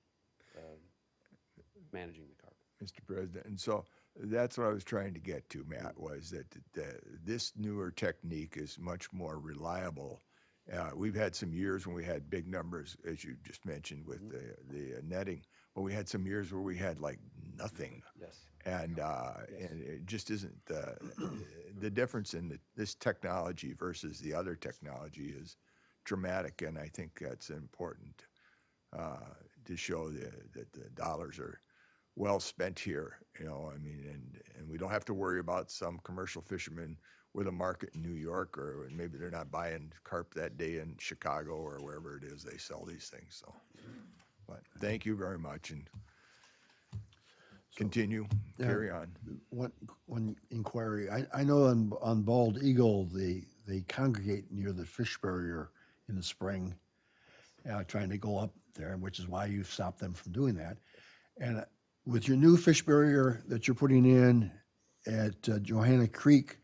managing the carp. Mr. President, and so that's what I was trying to get to, Matt, was that this newer technique is much more reliable. We've had some years when we had big numbers, as you just mentioned, with the netting, but we had some years where we had like nothing. Yes. And it just isn't the difference in this technology versus the other technology is dramatic, and I think that's important to show that the dollars are well spent here. And we don't have to worry about some commercial fishermen with a market in New York, or maybe they're not buying carp that day in Chicago or wherever it is they sell these things. So, but thank you very much, and continue, carry on. One inquiry. I know on Bald Eagle, they congregate near the fish barrier in the spring, trying to go up there, which is why you stopped them from doing that. And with your new fish barrier that you're putting in at Johanna Creek,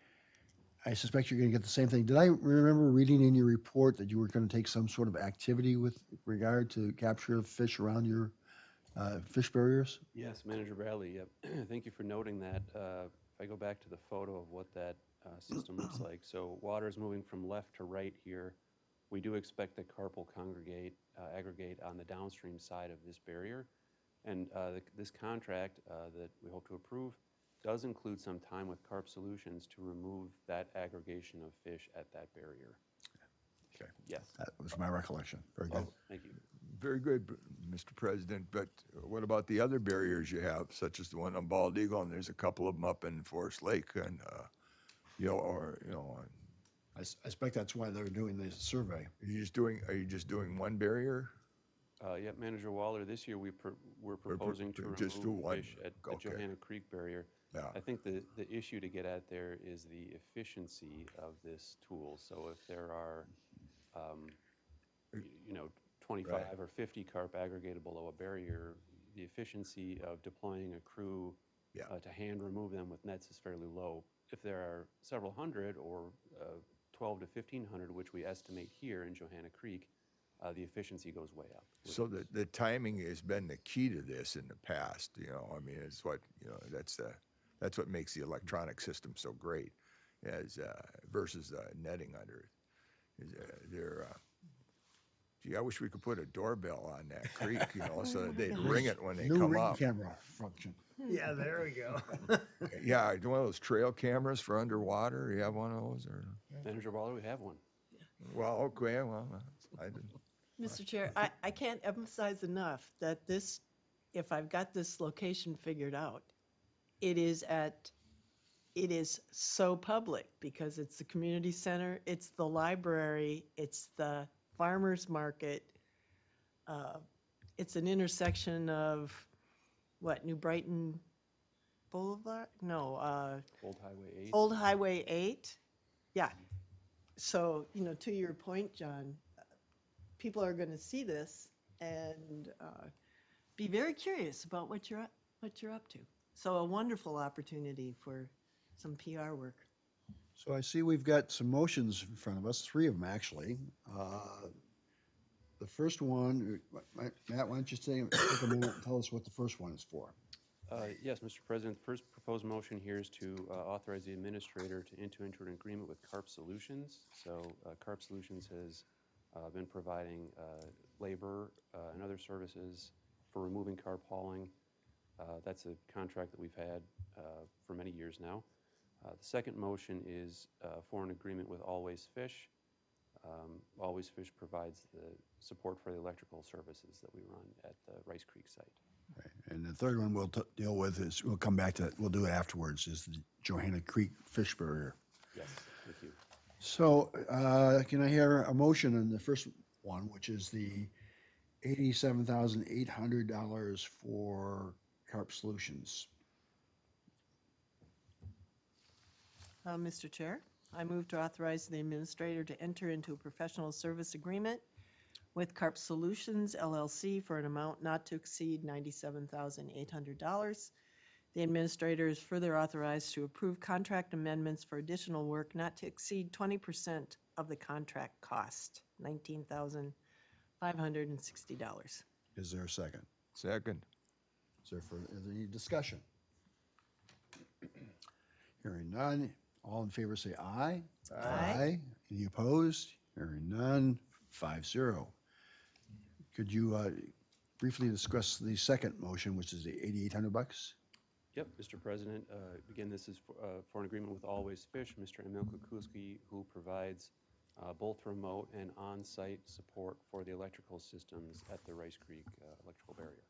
I suspect you're going to get the same thing. Did I remember reading in your report that you were going to take some sort of activity with regard to capture of fish around your fish barriers? Yes, Manager Bradley, yep. Thank you for noting that. If I go back to the photo of what that system looks like, so water is moving from left to right here. We do expect that carp will aggregate on the downstream side of this barrier. And this contract that we hope to approve does include some time with Carp Solutions to remove that aggregation of fish at that barrier. Yes. That was my recollection. Very good. Thank you. Very good, Mr. President, but what about the other barriers you have, such as the one on Bald Eagle, and there's a couple of them up in Forest Lake, and, I expect that's why they're doing the survey. are you just doing one barrier? Yeah, Manager Waller, this year we're proposing to just do remove one. fish at the Okay. Johanna Creek barrier. Yeah. I think the issue to get at there is the efficiency of this tool. So if there are, you know, 25 Right. or 50 carp aggregated below a barrier, the efficiency of deploying a crew Yeah. to hand remove them with nets is fairly low. If there are several hundred or 12 to 1,500, which we estimate here in Johanna Creek, the efficiency goes way up. So the timing has been the key to this in the past, I mean, it's what, that's what makes the electronic system so great as, versus netting under it. Gee, I wish we could put a doorbell on that creek, so that they'd ring it when they New come ring up. camera function. Yeah, there we go. Yeah, one of those trail cameras for underwater. You have one of those, or? Manager Waller, we have one. Well, okay, well, I didn't. Mr. Chair, I can't emphasize enough that this, if I've got this location figured out, it is so public because it's the community center, it's the library, it's the farmer's market. It's an intersection of, New Brighton Boulevard? No, Old Highway 8. Old Highway 8. Yeah. So, to your point, John, people are going to see this and be very curious about what you're up to. So a wonderful opportunity for some PR work. So I see we've got some motions in front of us, 3 of them actually. The first one, Matt, why don't you take a minute and tell us what the first one is for? Yes, Mr. President, the first proposed motion here is to authorize the administrator to enter into an agreement with CARP Solutions. So CARP Solutions has been providing labor and other services for removing carp hauling. That's a contract that we've had for many years now. The second motion is for an agreement with Always Fish. Always Fish provides the support for the electrical services that we run at the Rice Creek site. Right. And the third one we'll deal with is, we'll come back to it, we'll do it afterwards, is the Johanna Creek Fish Barrier. Yes, thank you. So can I hear a motion on the first one, which is the $87,800 for Carp Solutions? Mr. Chair, I move to authorize the administrator to enter into a professional service agreement with CARP Solutions LLC for an amount not to exceed $97,800. The administrator is further authorized to approve contract amendments for additional work not to exceed 20% of the contract cost, $19,560. Is there a second? Second. Is there any discussion? Hearing none, all in favor say aye. Aye. Any opposed? Hearing none, 5-0. Could you briefly discuss the second motion, which is the $8,800? Yep, Mr. President. Again, this is for an agreement with Always Fish, Mr. Emil Kukuski, who provides both remote and on-site support for the electrical systems at the Rice Creek electrical barrier.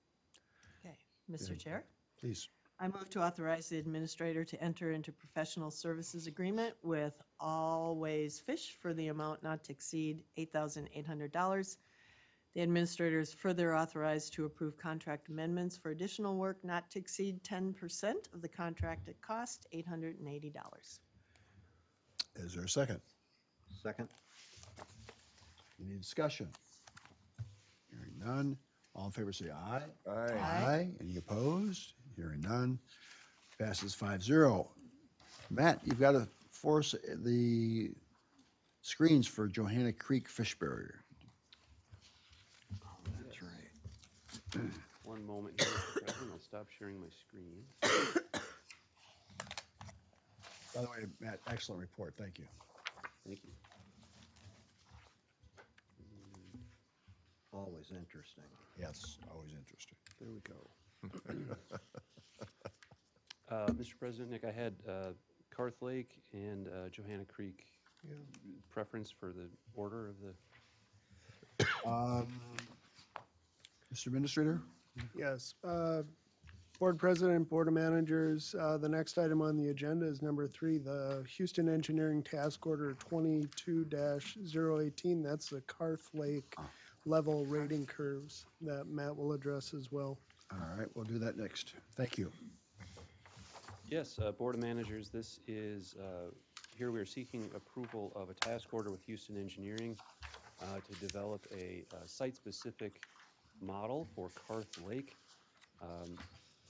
Okay, Mr. Chair, Please. I move to authorize the administrator to enter into professional services agreement with Always Fish for the amount not to exceed $8,800. The administrator is further authorized to approve contract amendments for additional work not to exceed 10% of the contracted cost, $880. Is there a second? Second? Any discussion? Hearing none, all in favor say aye. Aye. Any opposed? Hearing none, passes 5-0. Matt, you've got to force the screens for Johanna Creek Fish Barrier. That's right. One moment here, Mr. President. I'll stop sharing my screen. By the way, Matt, excellent report. Thank you. Thank you. Always interesting. Yes, always interesting. There we go. Mr. President, Nick, I had Carth Lake and Johanna Creek Yeah. preference for the order of the? Mr. Administrator? Yes. Board President, Board of Managers, the next item on the agenda is number 3, the Houston Engineering Task Order 22-018. That's the Karth Lake level rating curves that Matt will address as well. All right, we'll do that next. Thank you. Yes, Board of Managers, this is, here we are seeking approval of a task order with Houston Engineering to develop a site-specific model for Karth Lake.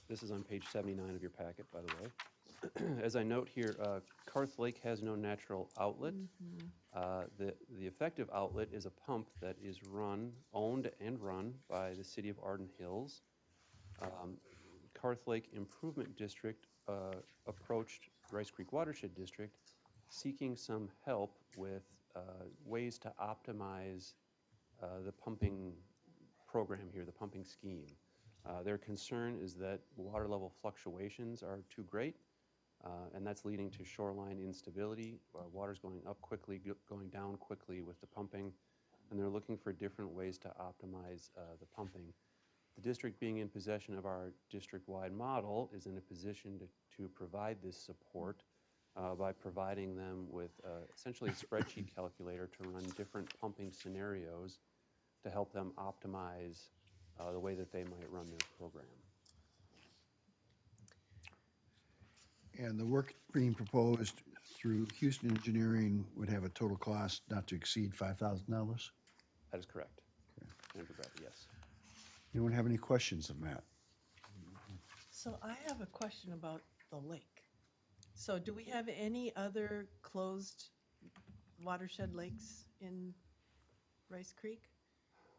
This is on page 79 of your packet, by the way. As I note here, Karth Lake has no natural outlet. The effective outlet is a pump that is owned and run by the City of Arden Hills. Karth Lake Improvement District approached Rice Creek Watershed District seeking some help with ways to optimize the pumping program here, the pumping scheme. Their concern is that water level fluctuations are too great, and that's leading to shoreline instability. Water's going up quickly, going down quickly with the pumping, and they're looking for different ways to optimize the pumping. The district, being in possession of our district-wide model, is in a position to provide this support by providing them with essentially a spreadsheet calculator to run different pumping scenarios to help them optimize the way that they might run their program. And the work being proposed through Houston Engineering would have a total cost not to exceed $5,000? That is correct. Andrew Bradley, yes. Anyone have any questions of Matt? So I have a question about the lake. So do we have any other closed watershed lakes in Rice Creek?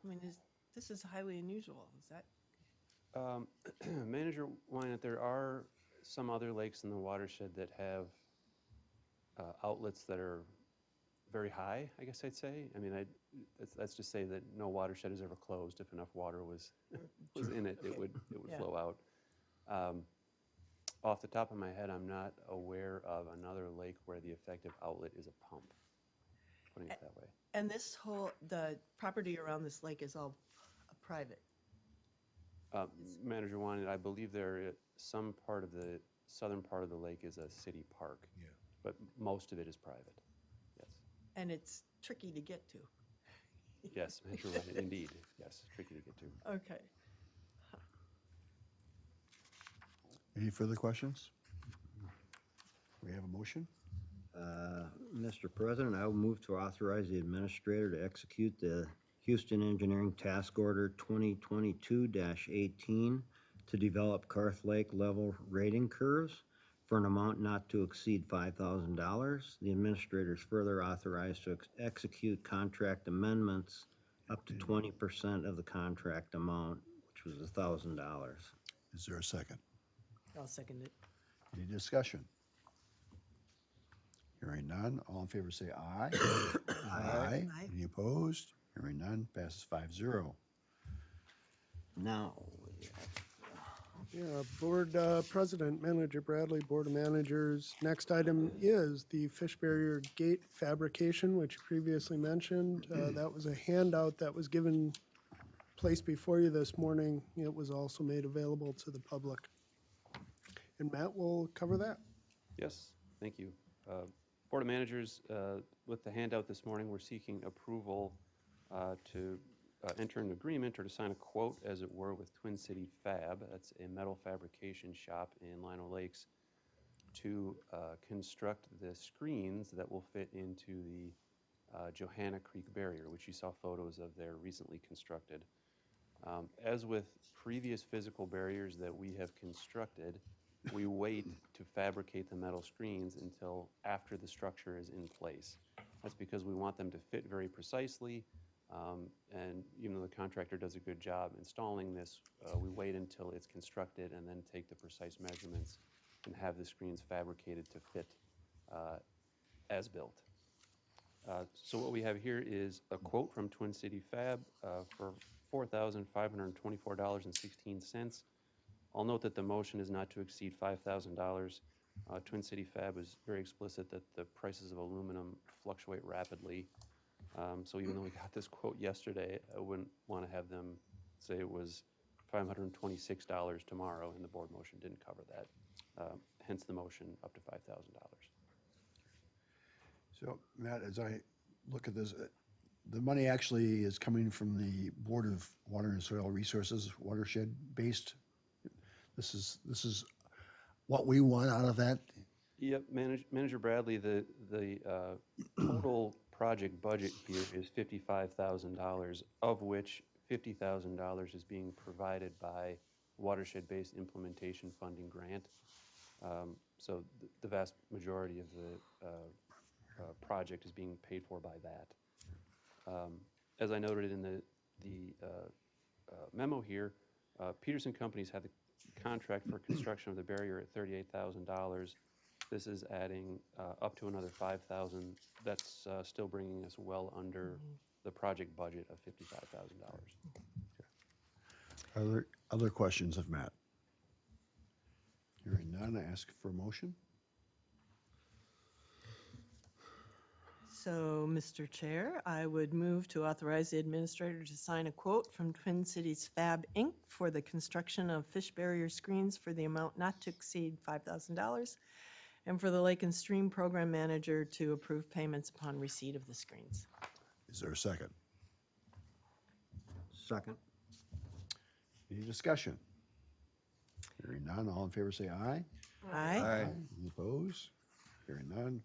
I mean, this is highly unusual. Is that? Manager Wynant, there are some other lakes in the watershed that have outlets that are very high, I guess I'd say. I mean, that's to say that no watershed is ever closed. If enough water was in it, it would Yeah. flow out. Off the top of my head, I'm not aware of another lake where the effective outlet is a pump, putting it that way. And the property around this lake is all private. Manager Wynant, I believe some part of the southern part of the lake is a city park. Yeah. But most of it is private. Yes. And it's tricky to get to. Yes, Manager Wynant, indeed. Yes, tricky to get to. Okay. Any further questions? We have a motion? Mr. President, I will move to authorize the administrator to execute the Houston Engineering Task Order 2022-18 to develop Karth Lake level rating curves for an amount not to exceed $5,000. The administrator is further authorized to execute contract amendments up to 20% of the contract amount, which was $1,000. Is there a second? I'll second it. Any discussion? Hearing none, all in favor say aye. Aye. Aye. Any opposed? Hearing none, passes 5-0. Now, Yeah, Board President, Manager Bradley, Board of Managers. Next item is the fish barrier gate fabrication, which previously mentioned. That was a handout that was placed before you this morning. It was also made available to the public. And Matt will cover that. Yes, thank you. Board of Managers, with the handout this morning, we're seeking approval to enter an agreement or to sign a quote, as it were, with Twin City Fab. That's a metal fabrication shop in Lino Lakes to construct the screens that will fit into the Johanna Creek barrier, which you saw photos of there recently constructed. As with previous physical barriers that we have constructed, we wait to fabricate the metal screens until after the structure is in place. That's because we want them to fit very precisely, and even though the contractor does a good job installing this, we wait until it's constructed and then take the precise measurements and have the screens fabricated to fit as built. So what we have here is a quote from Twin City Fab for $4,524.16. I'll note that the motion is not to exceed $5,000. Twin City Fab was very explicit that the prices of aluminum fluctuate rapidly. So even though we got this quote yesterday, I wouldn't want to have them say it was $526 tomorrow, and the board motion didn't cover that. Hence the motion up to $5,000. So Matt, as I look at this, the money actually is coming from the Board of Water and Soil Resources, watershed based. This is what we want out of that. Yep, Manager Bradley, the total project budget here is $55,000, of which $50,000 is being provided by watershed-based implementation funding grant. So the vast majority of the project is being paid for by that. As I noted in the memo here, Peterson Companies had the contract for construction of the barrier at $38,000. This is adding up to another $5,000. That's still bringing us well under the project budget of $55,000. Are there other questions of Matt? Hearing none, I ask for a motion. So, Mr. Chair, I would move to authorize the administrator to sign a quote from Twin Cities Fab Inc. for the construction of fish barrier screens for the amount not to exceed $5,000, and for the Lake and Stream Program Manager to approve payments upon receipt of the screens. Is there a second? Second. Any discussion? Hearing none, all in favor say aye. Aye. Any opposed? Hearing none,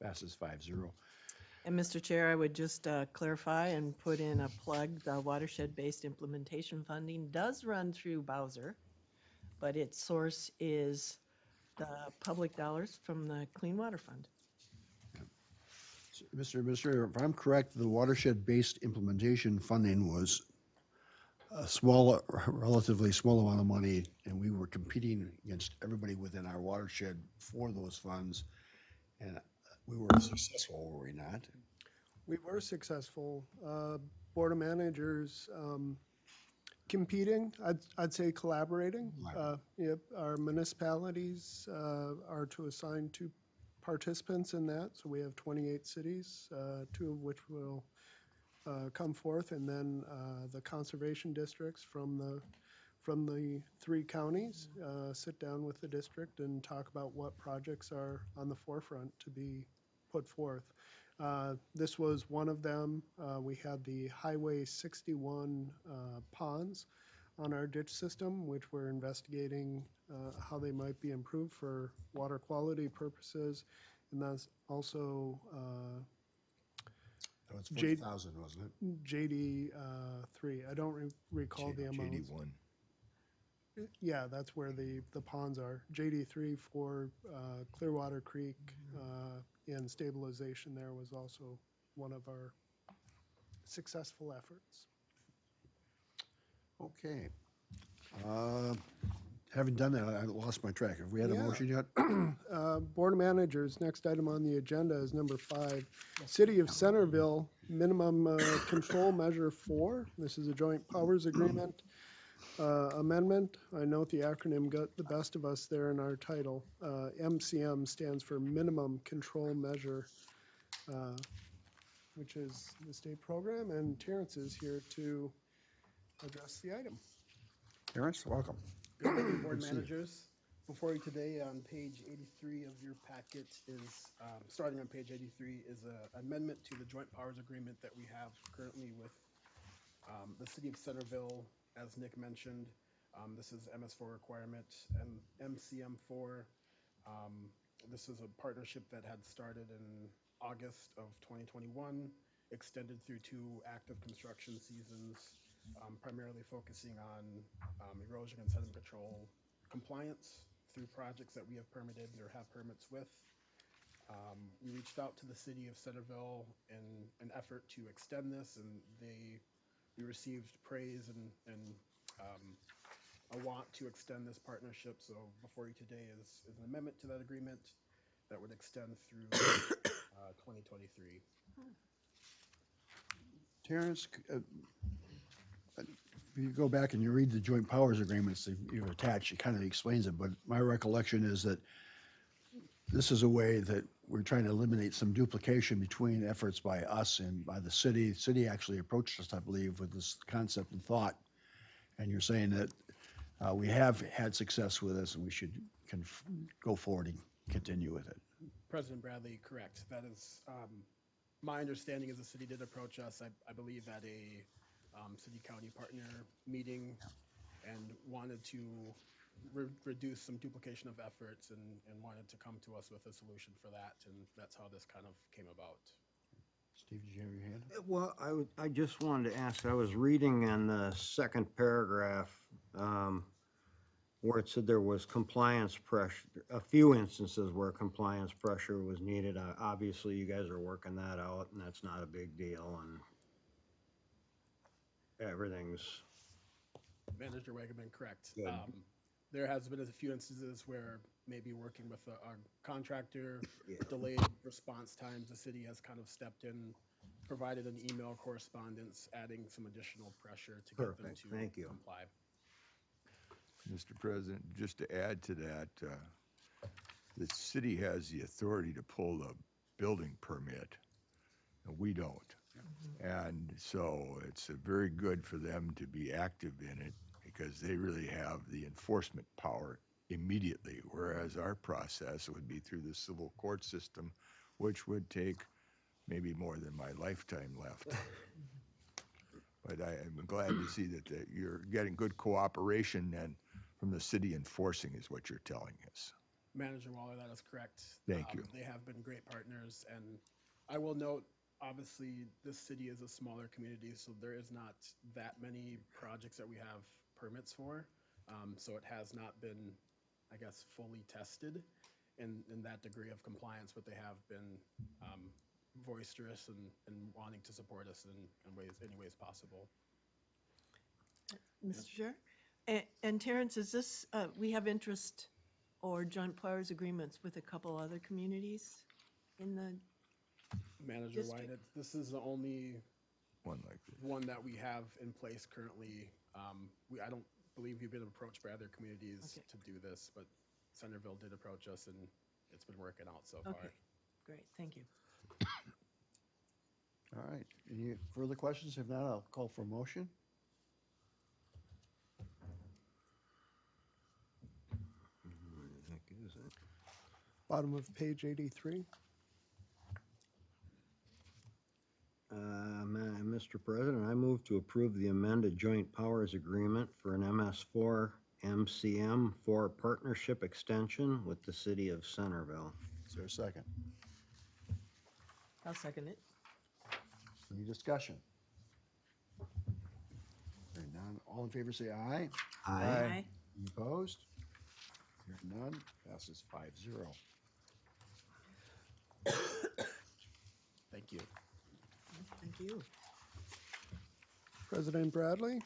passes 5-0. And Mr. Chair, I would just clarify and put in a plug. The watershed-based implementation funding does run through Bowser, but its source is the public dollars from the Clean Water Fund. Mr. Administrator, if I'm correct, the watershed-based implementation funding was a relatively small amount of money, and we were competing against everybody within our watershed for those funds, and we were successful, were we not? We were successful. Board of Managers competing, I'd say collaborating. Yep, our municipalities are to assign 2 participants in that, so we have 28 cities, 2 of which will come forth, and then the conservation districts from the 3 counties sit down with the district and talk about what projects are on the forefront to be put forth. This was one of them. We had the Highway 61 ponds on our ditch system, which we're investigating how they might be improved for water quality purposes. And that's also That was 40,000, wasn't it? JD 3. I don't recall the amount. JD1. Yeah, that's where the ponds are. JD 3 for Clearwater Creek and stabilization there was also one of our successful efforts. Okay. Having done that, I lost my track. Have we had a Yeah. motion yet? Board of Managers, next item on the agenda is number 5. City of Centerville Minimum Control Measure 4. This is a joint powers agreement amendment. I note the acronym got the best of us there in our title. MCM stands for Minimum Control Measure, which is the state program, and Terrence is here to address the item. Terrence, welcome. Good morning, board Good to see you. managers. Before you today, on page 83 of your packet is, starting on page 83, is an amendment to the joint powers agreement that we have currently with the city of Centerville. As Nick mentioned, this is MS4 requirement and MCM4. This is a partnership that had started in August of 2021, extended through 2 active construction seasons, primarily focusing on erosion and sediment control compliance through projects that we have permitted or have permits with. We reached out to the city of Centerville in an effort to extend this, and we received praise and a want to extend this partnership. So before you today is an amendment to that agreement that would extend through 2023. Terrence, if you go back and you read the joint powers agreements that you've attached, it kind of explains it, but my recollection is that This is a way that we're trying to eliminate some duplication between efforts by us and by the city. The city actually approached us, I believe, with this concept and thought. And you're saying that we have had success with this and we should go forward and continue with it. President Bradley, correct. That is, my understanding is the city did approach us, I believe, at a city-county partner meeting and wanted to reduce some duplication of efforts and wanted to come to us with a solution for that. And that's how this kind of came about. Steve, did you have your hand? Well, I just wanted to ask, I was reading in the second paragraph, where it said there was compliance pressure, a few instances where compliance pressure was needed. Obviously, you guys are working that out, and that's not a big deal, and everything's Manager Wagaman, correct. good. There has been a few instances where maybe working with our contractor, Yeah. delayed response times, the city has kind of stepped in, provided an email correspondence, adding some additional pressure to get them Perfect. to Thank you. comply. Mr. President, just to add to that, the city has the authority to pull the building permit, and we don't. And so it's very good for them to be active in it because they really have the enforcement power immediately, whereas our process would be through the civil court system, which would take maybe more than my lifetime left. But I am glad to see that you're getting good cooperation and from the city enforcing is what you're telling us. Manager Waller, that is correct. Thank you. They have been great partners, and I will note, obviously, this city is a smaller community, so there is not that many projects that we have permits for. So it has not been, I guess, fully tested in that degree of compliance, but they have been boisterous and wanting to support us in any ways possible. Mr. Chair? And Terrence, is this, we have interest or joint powers agreements with a couple other communities in the Manager district? White, this is the only One like this. one that we have in place currently. I don't believe we've been approached by other communities Okay. to do this, but Centerville did approach us and it's been working out so far. Okay, great, thank you. All right. Any further questions? If not, I'll call for a motion. Bottom of page 83. Mr. President, I move to approve the amended joint powers agreement for an MS4 MCM4 partnership extension with the city of Centerville. Is there a second? I'll second it. Any discussion? Hearing none. All in favor say aye. Aye. Any opposed? Hearing none. Passes 5-0. Thank you. Thank you. President Bradley?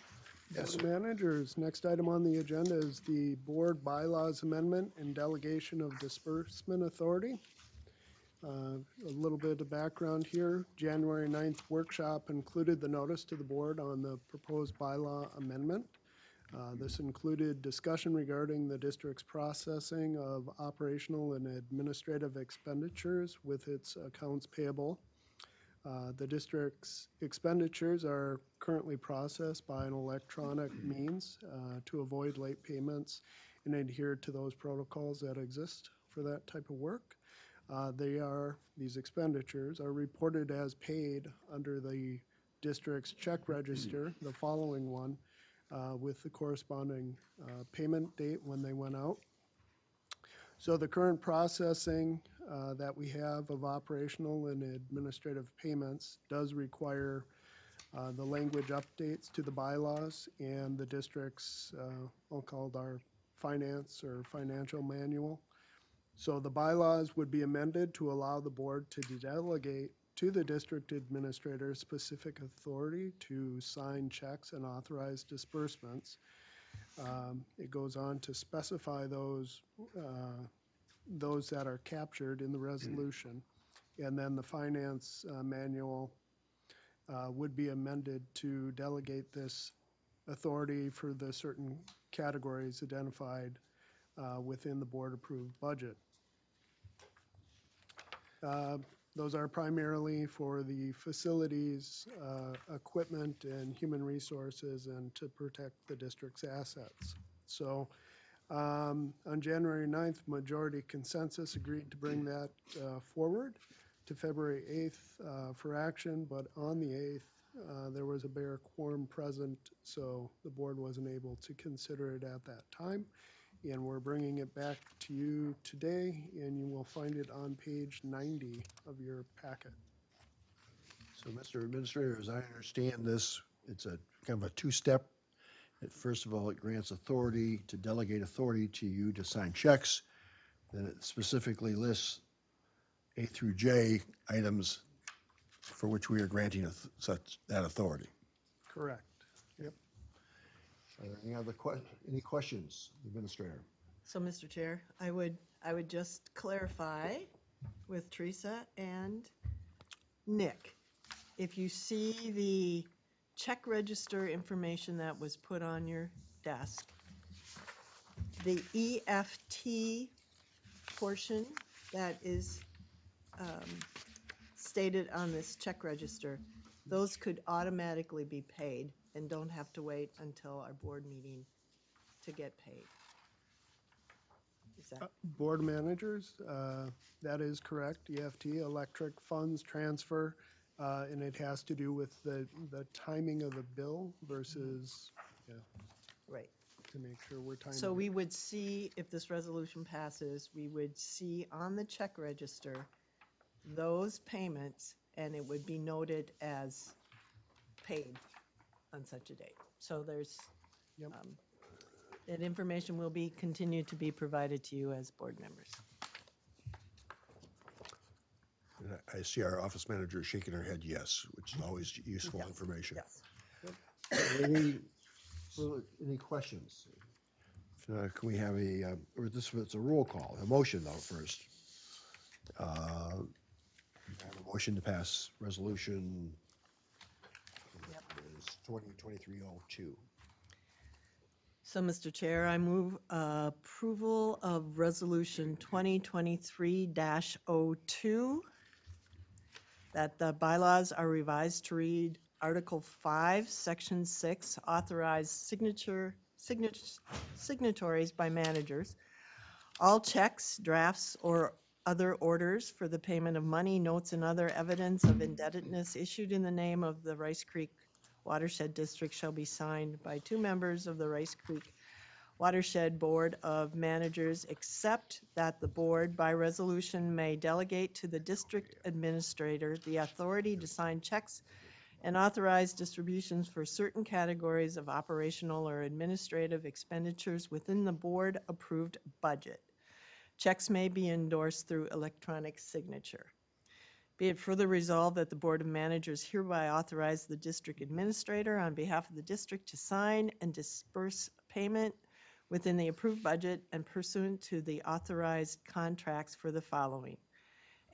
Yes, Board Managers, next item on the agenda is the board bylaws amendment and delegation of disbursement authority. A little bit of background here. January 9th workshop included the notice to the board on the proposed bylaw amendment. This included discussion regarding the district's processing of operational and administrative expenditures with its accounts payable. The district's expenditures are currently processed by an electronic means to avoid late payments and adhere to those protocols that exist for that type of work. These expenditures are reported as paid under the district's check register, the following one, with the corresponding payment date when they went out. So the current processing that we have of operational and administrative payments does require the language updates to the bylaws and the district's, I'll call it our finance or financial manual. So the bylaws would be amended to allow the board to delegate to the district administrator specific authority to sign checks and authorize disbursements. It goes on to specify those that are captured in the resolution. And then the finance manual would be amended to delegate this authority for the certain categories identified within the board approved budget. Those are primarily for the facilities, equipment, and human resources, and to protect the district's assets. So on January 9th, majority consensus agreed to bring that forward to February 8th for action, but on the 8th, there was a bare quorum present, so the board wasn't able to consider it at that time. And we're bringing it back to you today, and you will find it on page 90 of your packet. So, Mr. Administrator, as I understand this, it's a kind of a two-step. First of all, it grants authority to delegate authority to you to sign checks. Then it specifically lists A through J items for which we are granting such that authority. Correct. Yep. Are there any questions, Administrator? So, Mr. Chair, I would just clarify with Teresa and Nick. If you see the check register information that was put on your desk, the EFT portion that is stated on this check register, those could automatically be paid and don't have to wait until our board meeting to get paid. Is that Board managers, that is correct. EFT, electric funds transfer, and it has to do with the timing of the bill versus, right? to make sure we're timing. So we would see, if this resolution passes, we would see on the check register those payments, and it would be noted as paid on such a date. So there's, Yep. that information will be continued to be provided to you as board members. And I see our office manager shaking her head yes, which is always useful Yes. information. Yes. Any questions? Can we have it's a roll call, a motion though first. I have a motion to pass resolution 2023-02. So, Mr. Chair, I move approval of Resolution 2023-02, that the bylaws are revised to read Article 5, Section 6, authorized signatories by managers. All checks, drafts, or other orders for the payment of money, notes, and other evidence of indebtedness issued in the name of the Rice Creek Watershed District shall be signed by 2 members of the Rice Creek Watershed Board of Managers, except that the board by resolution may delegate to the district administrator the authority to sign checks and authorize distributions for certain categories of operational or administrative expenditures within the board-approved budget. Checks may be endorsed through electronic signature. Be it further resolved that the Board of Managers hereby authorize the district administrator on behalf of the district to sign and disperse payment within the approved budget and pursuant to the authorized contracts for the following: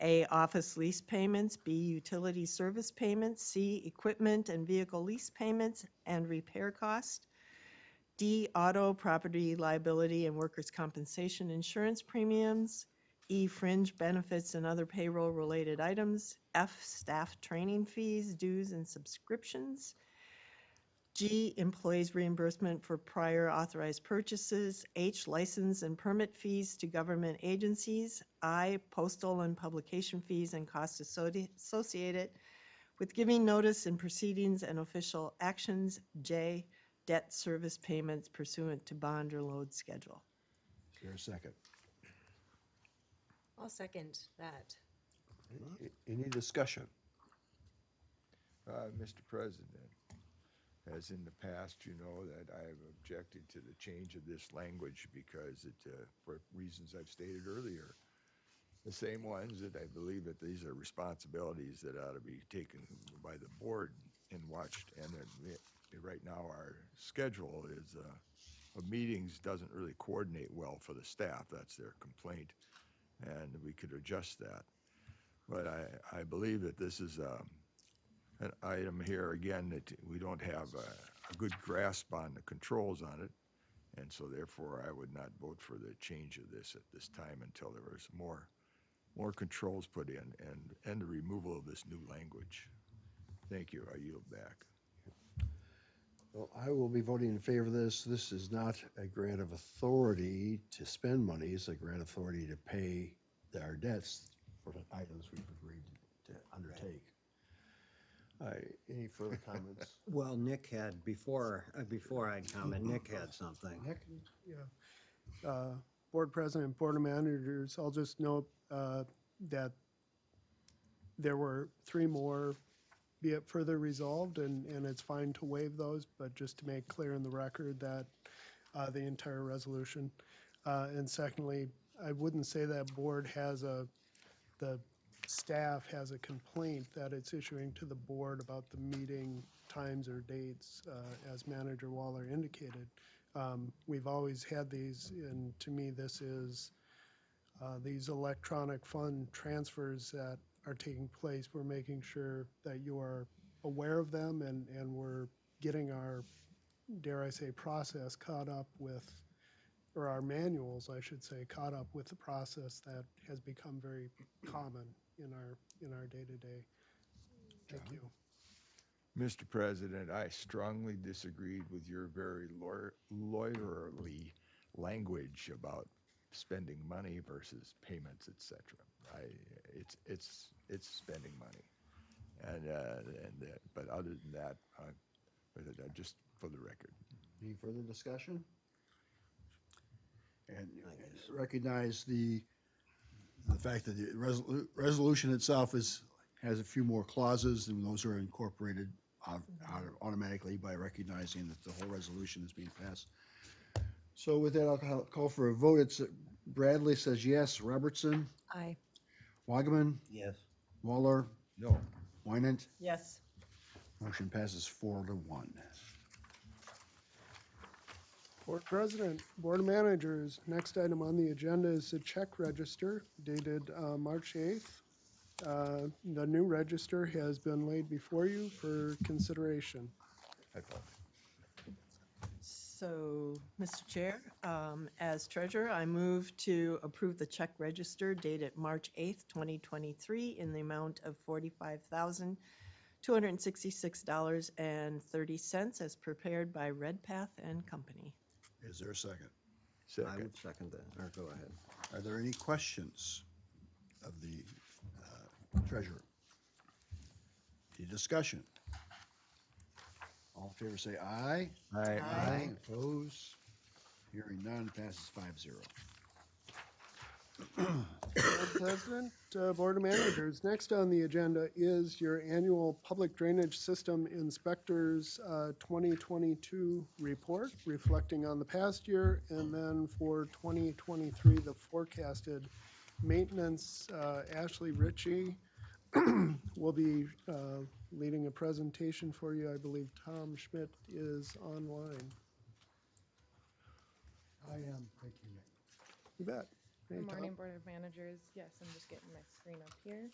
A, office lease payments; B, utility service payments; C, equipment and vehicle lease payments and repair costs; D, auto, property, liability, and workers' compensation insurance premiums; E, fringe benefits and other payroll-related items; F, staff training fees, dues, and subscriptions; G, employees' reimbursement for prior authorized purchases; H, license and permit fees to government agencies; I, postal and publication fees and costs associated with giving notice in proceedings and official actions; J, debt service payments pursuant to bond or load schedule. Is there a second? I'll second that. Any discussion? Mr. President, as in the past, you know that I have objected to the change of this language because for reasons I've stated earlier, the same ones that I believe that these are responsibilities that ought to be taken by the board and watched. And right now our schedule of meetings doesn't really coordinate well for the staff. That's their complaint, and we could adjust that. But I believe that this is an item here, again, that we don't have a good grasp on the controls on it, and so therefore I would not vote for the change of this at this time until there was more more controls put in and the removal of this new language. Thank you. I yield back. Well, I will be voting in favor of this. This is not a grant of authority to spend money. It's a grant of authority to pay our debts for the items we've agreed to undertake. Any further comments? Well, Nick had, before I comment, Nick had something. Nick? Yeah. Board President, Board of Managers, I'll just note that there were 3 more, be it further resolved, and it's fine to waive those, but just to make clear in the record that the entire resolution. And secondly, I wouldn't say that board has the staff has a complaint that it's issuing to the board about the meeting times or dates, as Manager Waller indicated. We've always had these, and to me, this is these electronic fund transfers that are taking place. We're making sure that you are aware of them, and we're getting our, dare I say, process caught up with, or our manuals, I should say, caught up with the process that has become very common in our day-to-day. Thank you. Mr. President, I strongly disagreed with your very lawyerly language about spending money versus payments, etc. It's spending money, but other than that, just for the record. Any further discussion? And recognize the fact that the resolution itself has a few more clauses, and those are incorporated automatically by recognizing that the whole resolution is being passed. So with that, I'll call for a vote. It's Bradley says yes. Robertson? Aye. Wagaman? Yes. Waller? No. Wynant? Yes. Motion passes 4-1. Board President, Board of Managers, next item on the agenda is the check register dated March 8th. The new register has been laid before you for consideration. I thought. So, Mr. Chair, as treasurer, I move to approve the check register dated March 8th, 2023 in the amount of $45,266.30 as prepared by Redpath and Company. Is there a second? I Second. would second that, or go ahead. Are there any questions of the treasurer? Any discussion? All in favor say aye. Aye. Aye. Oppose? Hearing none, passes 5-0. Board President, Board of Managers, next on the agenda is your annual Public Drainage System Inspectors 2022 report, reflecting on the past year, and then for 2023, the forecasted maintenance. Ashley Ritchie will be leading a presentation for you. I believe Tom Schmidt is online. I am. Thank you, Nick. You bet. Hey, Good Tom. morning, Board of Managers. Yes, I'm just getting my screen up here.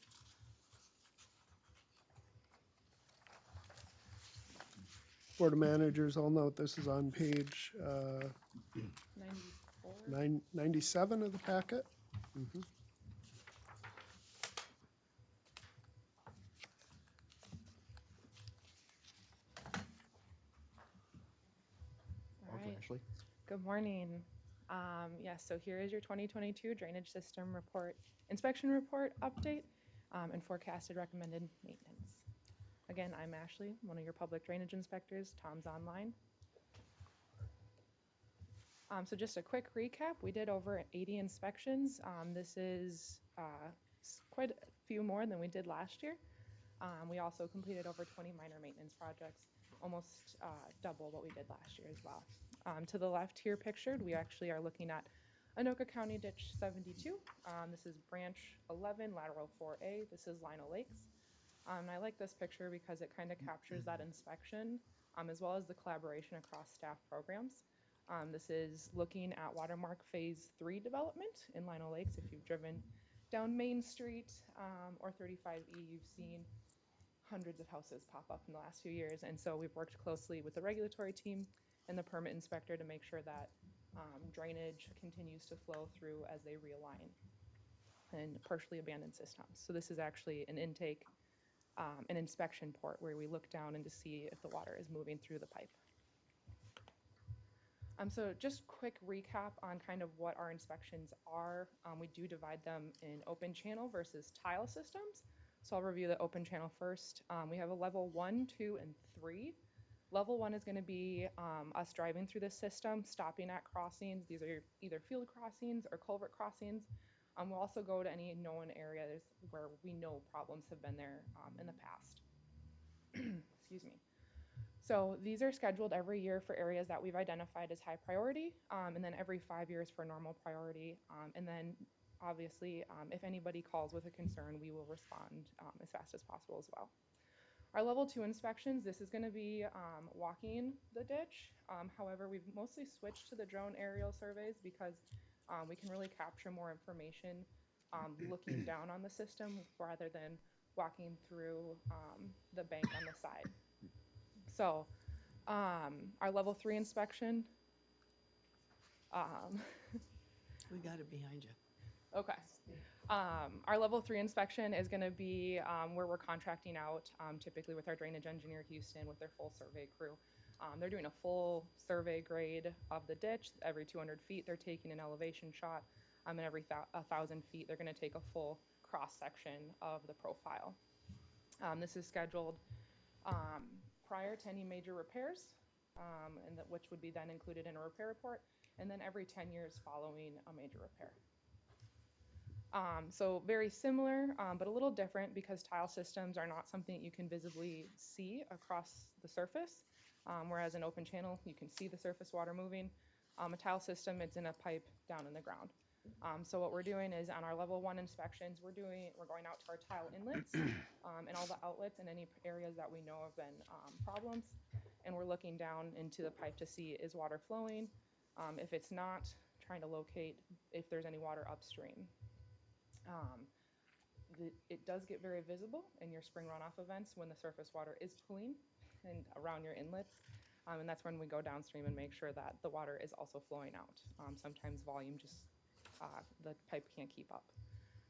Board of Managers, I'll note this is on page 94. 97 of the packet. All Welcome, right. Ashley. Good morning. Yes, so here is your 2022 drainage system report, inspection report update, and forecasted recommended maintenance. Again, I'm Ashley, one of your public drainage inspectors. Tom's online. So just a quick recap, we did over 80 inspections. This is quite a few more than we did last year. We also completed over 20 minor maintenance projects, almost double what we did last year as well. To the left here pictured, we actually are looking at Anoka County Ditch 72. This is branch 11, lateral 4A. This is Lino Lakes. I like this picture because it kind of captures that inspection as well as the collaboration across staff programs. This is looking at Watermark Phase 3 development in Lino Lakes. If you've driven down Main Street or 35E, you've seen hundreds of houses pop up in the last few years. And so we've worked closely with the regulatory team and the permit inspector to make sure that drainage continues to flow through as they realign. and partially abandoned systems. So this is actually an intake, an inspection port where we look down and to see if the water is moving through the pipe. So just quick recap on kind of what our inspections are. We do divide them in open channel versus tile systems. So I'll review the open channel first. We have a level 1, 2, and 3. Level 1 is going to be us driving through the system, stopping at crossings. These are either field crossings or culvert crossings. We'll also go to any known areas where we know problems have been there in the past. Excuse me. So these are scheduled every year for areas that we've identified as high priority, and then every 5 years for normal priority. And then obviously, if anybody calls with a concern, we will respond as fast as possible as well. Our level 2 inspections, this is going to be walking the ditch. However, we've mostly switched to the drone aerial surveys because we can really capture more information looking down on the system rather than walking through the bank on the side. So our level 3 inspection. We got it behind you. Okay. Our level 3 inspection is going to be where we're contracting out, typically with our drainage engineer Houston with their full survey crew. They're doing a full survey grade of the ditch. Every 200 feet, they're taking an elevation shot. And every 1,000 feet, they're going to take a full cross section of the profile. This is scheduled prior to any major repairs, which would be then included in a repair report, and then every 10 years following a major repair. So very similar, but a little different because tile systems are not something that you can visibly see across the surface, whereas in open channel, you can see the surface water moving. A tile system, it's in a pipe down in the ground. So what we're doing is on our level 1 inspections, we're going out to our tile inlets and all the outlets in any areas that we know have been problems. And we're looking down into the pipe to see is water flowing. If it's not, trying to locate if there's any water upstream. It does get very visible in your spring runoff events when the surface water is pooling and around your inlets. And that's when we go downstream and make sure that the water is also flowing out. Sometimes volume just the pipe can't keep up.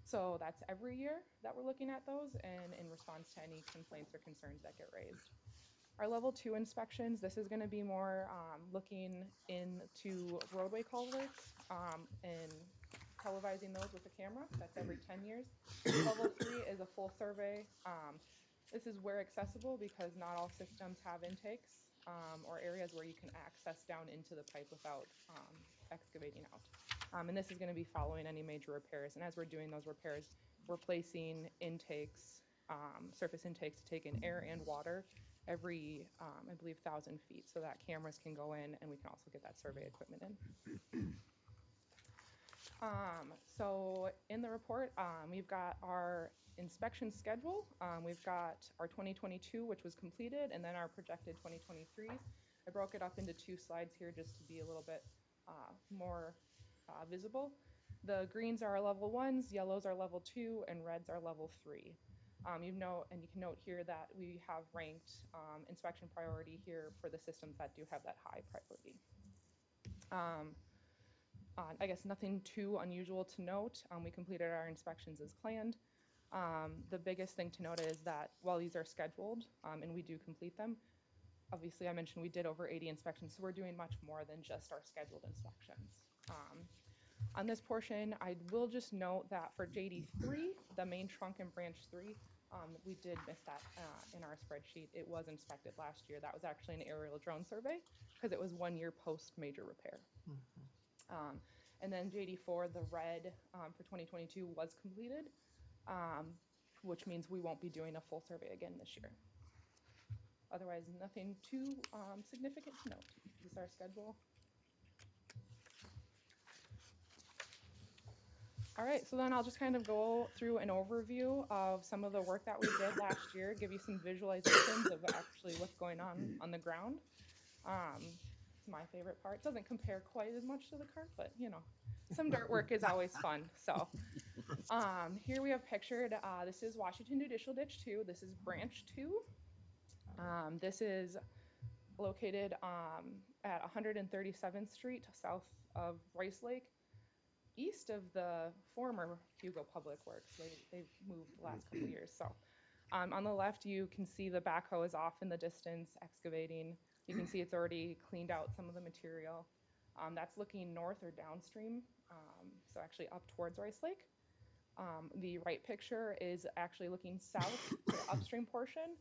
So that's every year that we're looking at those and in response to any complaints or concerns that get raised. Our level 2 inspections, this is going to be more looking into roadway culverts and televising those with a camera. That's every 10 years. Level 3 is a full survey. This is where accessible because not all systems have intakes or areas where you can access down into the pipe without excavating out. And this is going to be following any major repairs. And as we're doing those repairs, we're placing intakes, surface intakes to take in air and water every, I believe, 1,000 feet so that cameras can go in and we can also get that survey equipment in. So in the report, we've got our inspection schedule. We've got our 2022, which was completed, and then our projected 2023s. I broke it up into 2 slides here just to be a little bit more visible. The greens are our level 1s, yellows are level 2, and reds are level 3. You can note here that we have ranked inspection priority here for the systems that do have that high priority. I guess nothing too unusual to note. We completed our inspections as planned. The biggest thing to note is that while these are scheduled and we do complete them, obviously I mentioned we did over 80 inspections, so we're doing much more than just our scheduled inspections. On this portion, I will just note that for JD3, the main trunk and branch 3, we did miss that in our spreadsheet. It was inspected last year. That was actually an aerial drone survey because it was 1 year post major repair. And then JD4, the red for 2022 was completed, which means we won't be doing a full survey again this year. Otherwise, nothing too significant to note. This is our schedule. All right, so then I'll just kind of go through an overview of some of the work that we did last year, give you some visualizations of actually what's going on the ground. It's my favorite part. It doesn't compare quite as much to the cart, but you know, some dirt work is always fun. So here we have pictured, this is Washington Judicial Ditch 2. This is branch 2. This is located at 137th Street south of Rice Lake. east of the former Hugo Public Works. They moved the last couple years. So on the left, you can see the backhoe is off in the distance excavating. You can see it's already cleaned out some of the material. That's looking north or downstream, so actually up towards Rice Lake. The right picture is actually looking south to the upstream portion.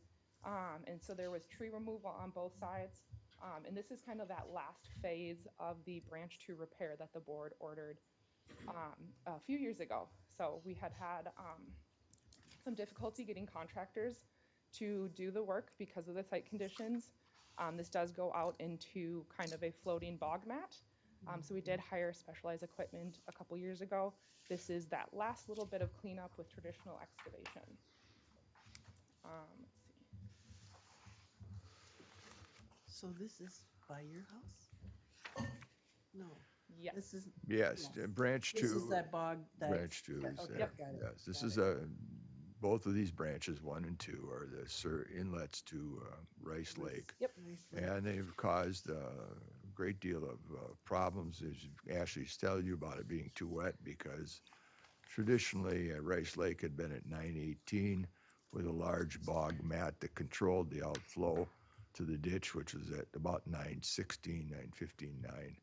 And so there was tree removal on both sides. And this is kind of that last phase of the branch 2 repair that the board ordered a few years ago. So we had some difficulty getting contractors to do the work because of the site conditions. This does go out into kind of a floating bog mat. So we did hire specialized equipment a couple years ago. This is that last little bit of cleanup with traditional excavation. Let's see. So this is by your house? No. Yes. This is, Yes, Yes. branch this is two. that bog. Branch two is Okay, there. got it. Yes, this got is it. both of these branches, 1 and 2, are the inlets to Rice Lake. Yep. And they've caused a great deal of problems, as Ashley's telling you about it being too wet, because traditionally Rice Lake had been at 918 with a large bog mat that controlled the outflow to the ditch, which was at about 916, 915, 9.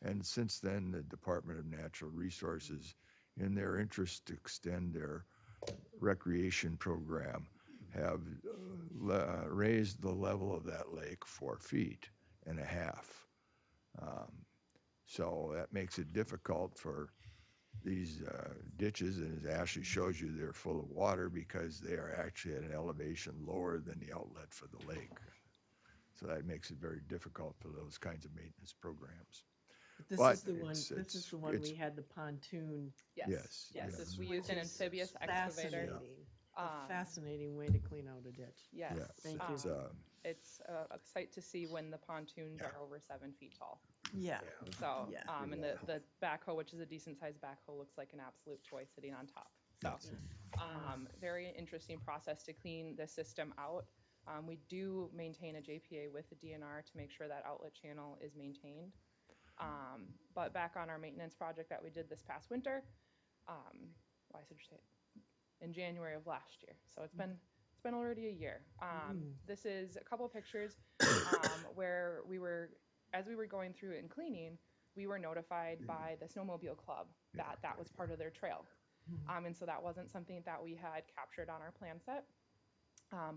And since then, the Department of Natural Resources, in their interest to extend their recreation program, have raised the level of that lake 4.5 feet. So that makes it difficult for these ditches, and as Ashley shows you, they're full of water because they are actually at an elevation lower than the outlet for the lake. So that makes it very difficult for those kinds of maintenance programs. This But is the one. it's- This is the one it's- we had the pontoon. Yes. Yes, Yes. yes. We used an Which is amphibious excavator. Fascinating. A Um, fascinating way to clean out a ditch. Yes. Yeah, Thank you. it's, It's a sight to see when the pontoons are over 7 feet tall. Yeah. So, Yeah. and the backhoe, which is a decent sized backhoe, looks like an absolute toy sitting on top. So, very interesting process to clean the system out. We do maintain a JPA with the DNR to make sure that outlet channel is maintained. But back on our maintenance project that we did this past winter, well, I should say in January of last year. So it's been already a year. This is a couple of pictures where as we were going through and cleaning, we were notified by the snowmobile club that that was part of their trail. And so that wasn't something that we had captured on our plan set.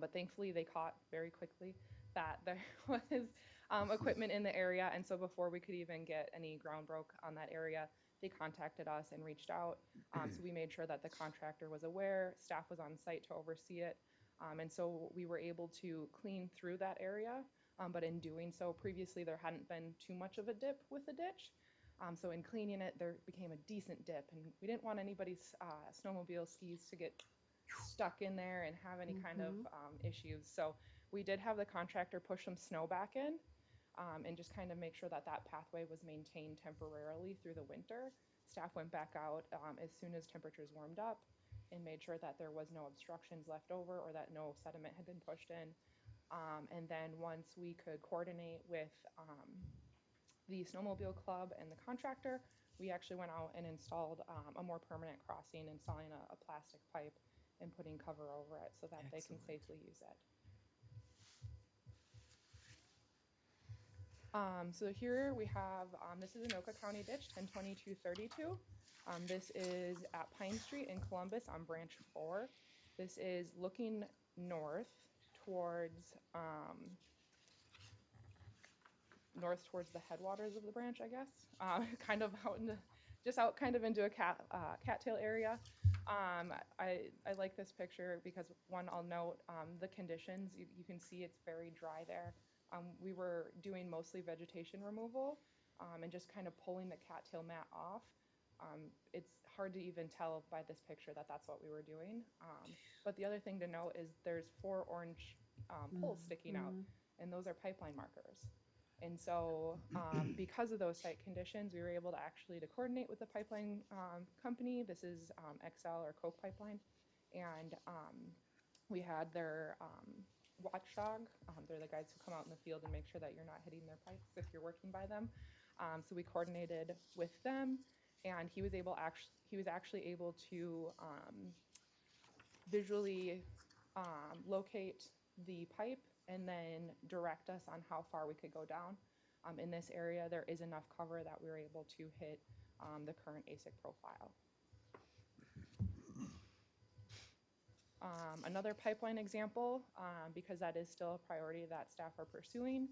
But thankfully they caught very quickly that there was equipment in the area. And so before we could even get any ground broke on that area, they contacted us and reached out. So we made sure that the contractor was aware, staff was on site to oversee it. And so we were able to clean through that area. But in doing so, previously there hadn't been too much of a dip with the ditch. So in cleaning it, there became a decent dip. And we didn't want anybody's snowmobile skis to get stuck in there and have any kind of issues. So we did have the contractor push some snow back in. And just kind of make sure that that pathway was maintained temporarily through the winter. Staff went back out as soon as temperatures warmed up and made sure that there was no obstructions left over or that no sediment had been pushed in. And then once we could coordinate with the snowmobile club and the contractor, we actually went out and installed a more permanent crossing, installing a plastic pipe and putting cover over it so that they can safely use it. So here we have, this is Anoka County Ditch, 102232. This is at Pine Street in Columbus on branch 4. This is looking north towards the headwaters of the branch, I guess. Kind of out into, just out kind of into a cattail area. I like this picture because one, I'll note the conditions. You can see it's very dry there. We were doing mostly vegetation removal and just kind of pulling the cattail mat off. It's hard to even tell by this picture that that's what we were doing. But the other thing to note is there's 4 orange poles sticking out, and those are pipeline markers. And so because of those site conditions, we were able to actually to coordinate with the pipeline company. This is XL or Coke Pipeline. And we had their watchdog. They're the guys who come out in the field and make sure that you're not hitting their pipes if you're working by them. So we coordinated with them and he was actually able to visually locate the pipe and then direct us on how far we could go down. In this area, there is enough cover that we were able to hit the current ASIC profile. Another pipeline example, because that is still a priority that staff are pursuing.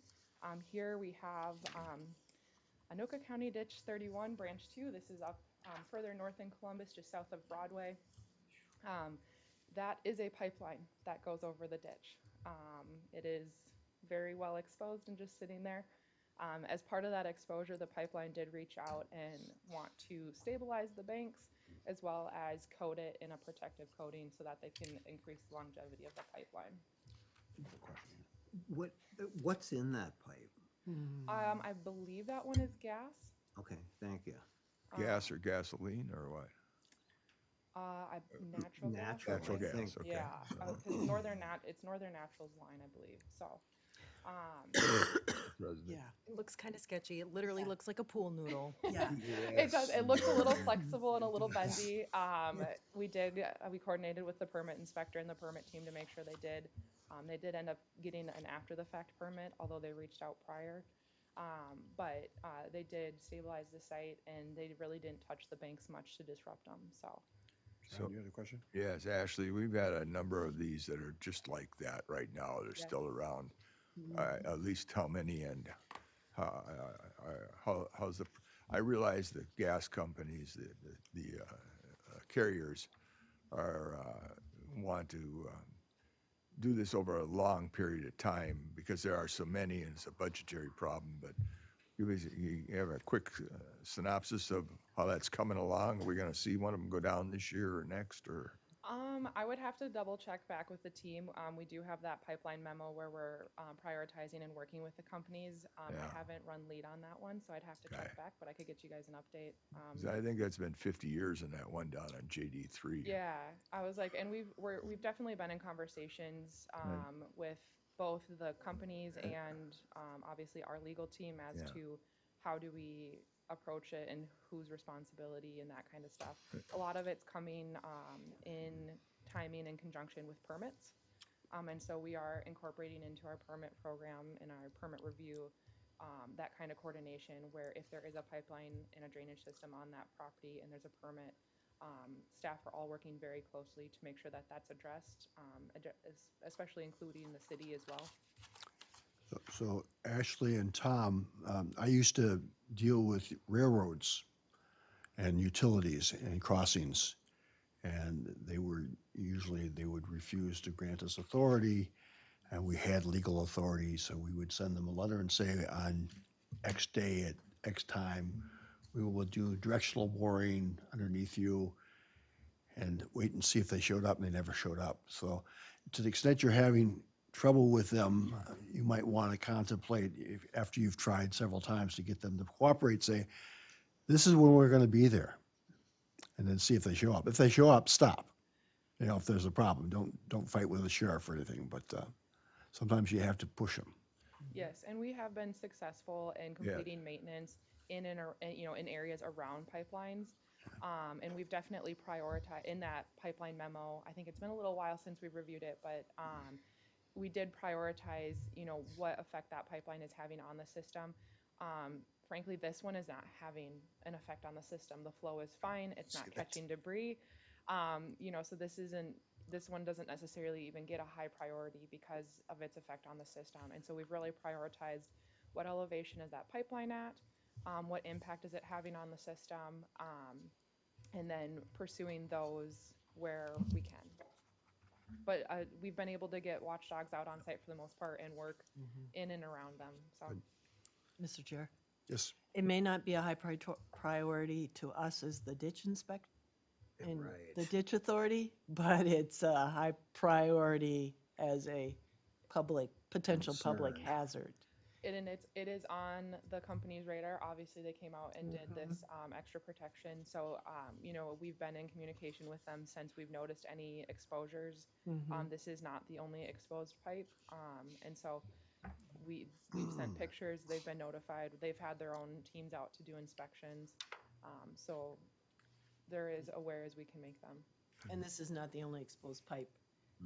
Here we have Anoka County Ditch 31, Branch 2. This is up further north in Columbus, just south of Broadway. That is a pipeline that goes over the ditch. It is very well exposed and just sitting there. As part of that exposure, the pipeline did reach out and want to stabilize the banks as well as coat it in a protective coating so that they can increase the longevity of the pipeline. What's in that pipe? I believe that one is gas. Okay, thank you. Gas or gasoline or what? Natural gas. Natural gas, okay. Yeah, because it's Northern Natural's line, I believe. So, Yeah. It looks kind of sketchy. It literally looks like a pool noodle. Yeah. it does. It looks a little flexible and a little bendy. We coordinated with the permit inspector and the permit team to make sure they did. They did end up getting an after-the-fact permit, although they reached out prior. But they did stabilize the site, and they really didn't touch the banks much to disrupt them. So. So, you had a question? Yes, Ashley, we've had a number of these that are just like that right now. They're still around. At least how many, and how's the? I realize the gas companies, the carriers, are want to do this over a long period of time because there are so many, and it's a budgetary problem. But you have a quick synopsis of how that's coming along. Are we going to see one of them go down this year or next, or? I would have to double check back with the team. We do have that pipeline memo where we're prioritizing and working with the companies. I haven't run lead on that one, so I'd have to check back, but I could get you guys an update. I think that's been 50 years in that one down on JD3. Yeah, I was like, and we've definitely been in conversations with both the companies and obviously our legal team as to how do we approach it and whose responsibility and that kind of stuff. A lot of it's coming in timing in conjunction with permits. And so we are incorporating into our permit program and our permit review that kind of coordination where if there is a pipeline and a drainage system on that property and there's a permit, staff are all working very closely to make sure that that's addressed, especially including the city as well. So Ashley and Tom, I used to deal with railroads and utilities and crossings, and they would refuse to grant us authority, and we had legal authority, so we would send them a letter and say on X day at X time, we will do directional boring underneath you and wait and see if they showed up, and they never showed up. So to the extent you're having trouble with them, you might want to contemplate after you've tried several times to get them to cooperate, say, this is when we're going to be there, and then see if they show up. If they show up, stop. If there's a problem, don't fight with the sheriff or anything, but sometimes you have to push them. Yes, and we have been successful in completing maintenance in areas around pipelines. And we've definitely prioritized in that pipeline memo. I think it's been a little while since we've reviewed it, but we did prioritize, what effect that pipeline is having on the system. Frankly, this one is not having an effect on the system. The flow is fine. It's not catching debris. So this one doesn't necessarily even get a high priority because of its effect on the system. And so we've really prioritized what elevation is that pipeline at, what impact is it having on the system, and then pursuing those where we can. But we've been able to get watchdogs out on site for the most part and work in and around them. So, Mr. Chair? Yes. It may not be a high priority to us as the ditch inspector and the ditch authority, but it's a high priority as a potential public hazard. It is on the company's radar. Obviously, they came out and did this extra protection. So, we've been in communication with them since we've noticed any exposures. This is not the only exposed pipe. And so we've sent pictures, they've been notified, they've had their own teams out to do inspections. So they're as aware as we can make them. And this is not the only exposed pipe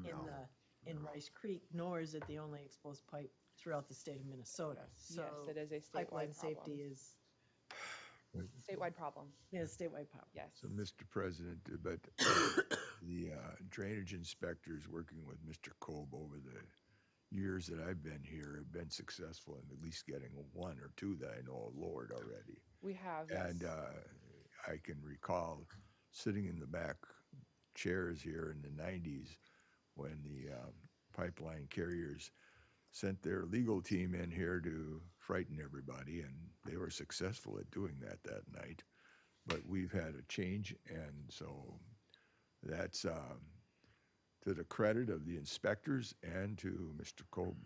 in No. in Rice Creek, nor is it the only exposed pipe throughout the state of Minnesota. So Yes, it is a pipeline statewide safety problem. is, Statewide problem, yeah, statewide problem. yes. So, Mr. President, but the drainage inspectors working with Mr. Kolb over the years that I've been here have been successful in at least getting one or two that I know of lowered already. We have, yes. And I can recall sitting in the back chairs here in the 90s when the pipeline carriers sent their legal team in here to frighten everybody, and they were successful at doing that night. But we've had a change, and so that's to the credit of the inspectors and to Mr. Kolb.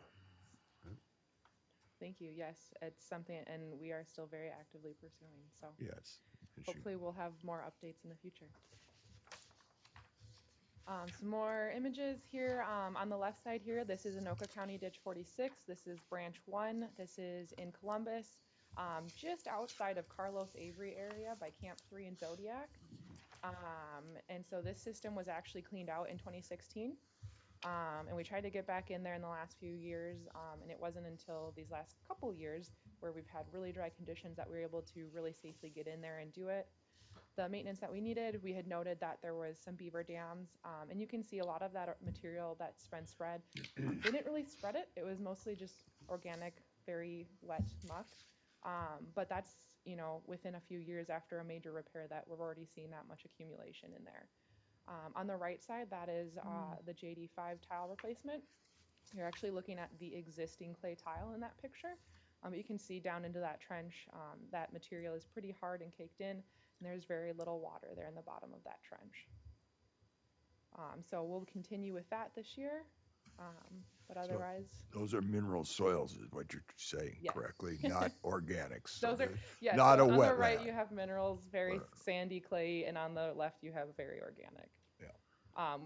Thank you, yes, it's something, and we are still very actively pursuing, so Yes. hopefully we'll have more updates in the future. Some more images here. On the left side here, this is Anoka County Ditch 46. This is Branch 1. This is in Columbus, just outside of Carlos Avery area by Camp 3 in Zodiac. And so this system was actually cleaned out in 2016. And we tried to get back in there in the last few years, and it wasn't until these last couple years where we've had really dry conditions that we were able to really safely get in there and do it. The maintenance that we needed, we had noted that there was some beaver dams, and you can see a lot of that material that's been spread. They didn't really spread it. It was mostly just organic, very wet muck. But that's, you know, within a few years after a major repair that we're already seeing that much accumulation in there. On the right side, that is the JD5 tile replacement. You're actually looking at the existing clay tile in that picture. But you can see down into that trench, that material is pretty hard and caked in, and there's very little water there in the bottom of that trench. So we'll continue with that this year, but otherwise. So those are mineral soils is what you're saying, Yes. correctly, not organics. Those are, yes, not so a on wetland. the right you have minerals, very sandy clay, and on the left you have very organic. Yeah.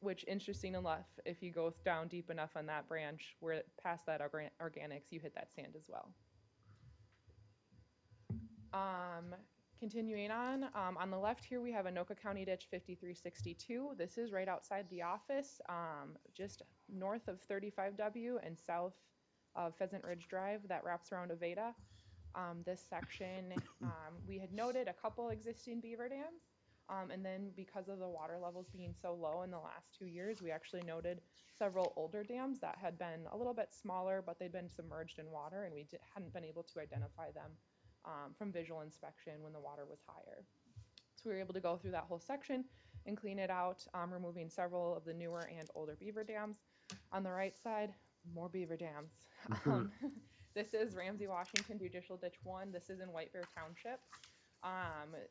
Which, interesting enough, if you go down deep enough on that branch, where past that organics, you hit that sand as well. Continuing on the left here we have Anoka County Ditch 5362. This is right outside the office, just north of 35W and south of Pheasant Ridge Drive that wraps around Aveda. This section, we had noted a couple existing beaver dams. And then because of the water levels being so low in the last 2 years, we actually noted several older dams that had been a little bit smaller, but they'd been submerged in water, and we hadn't been able to identify them from visual inspection when the water was higher. So we were able to go through that whole section and clean it out, removing several of the newer and older beaver dams. On the right side, more beaver dams. This is Ramsey Washington Judicial Ditch 1. This is in White Bear Township.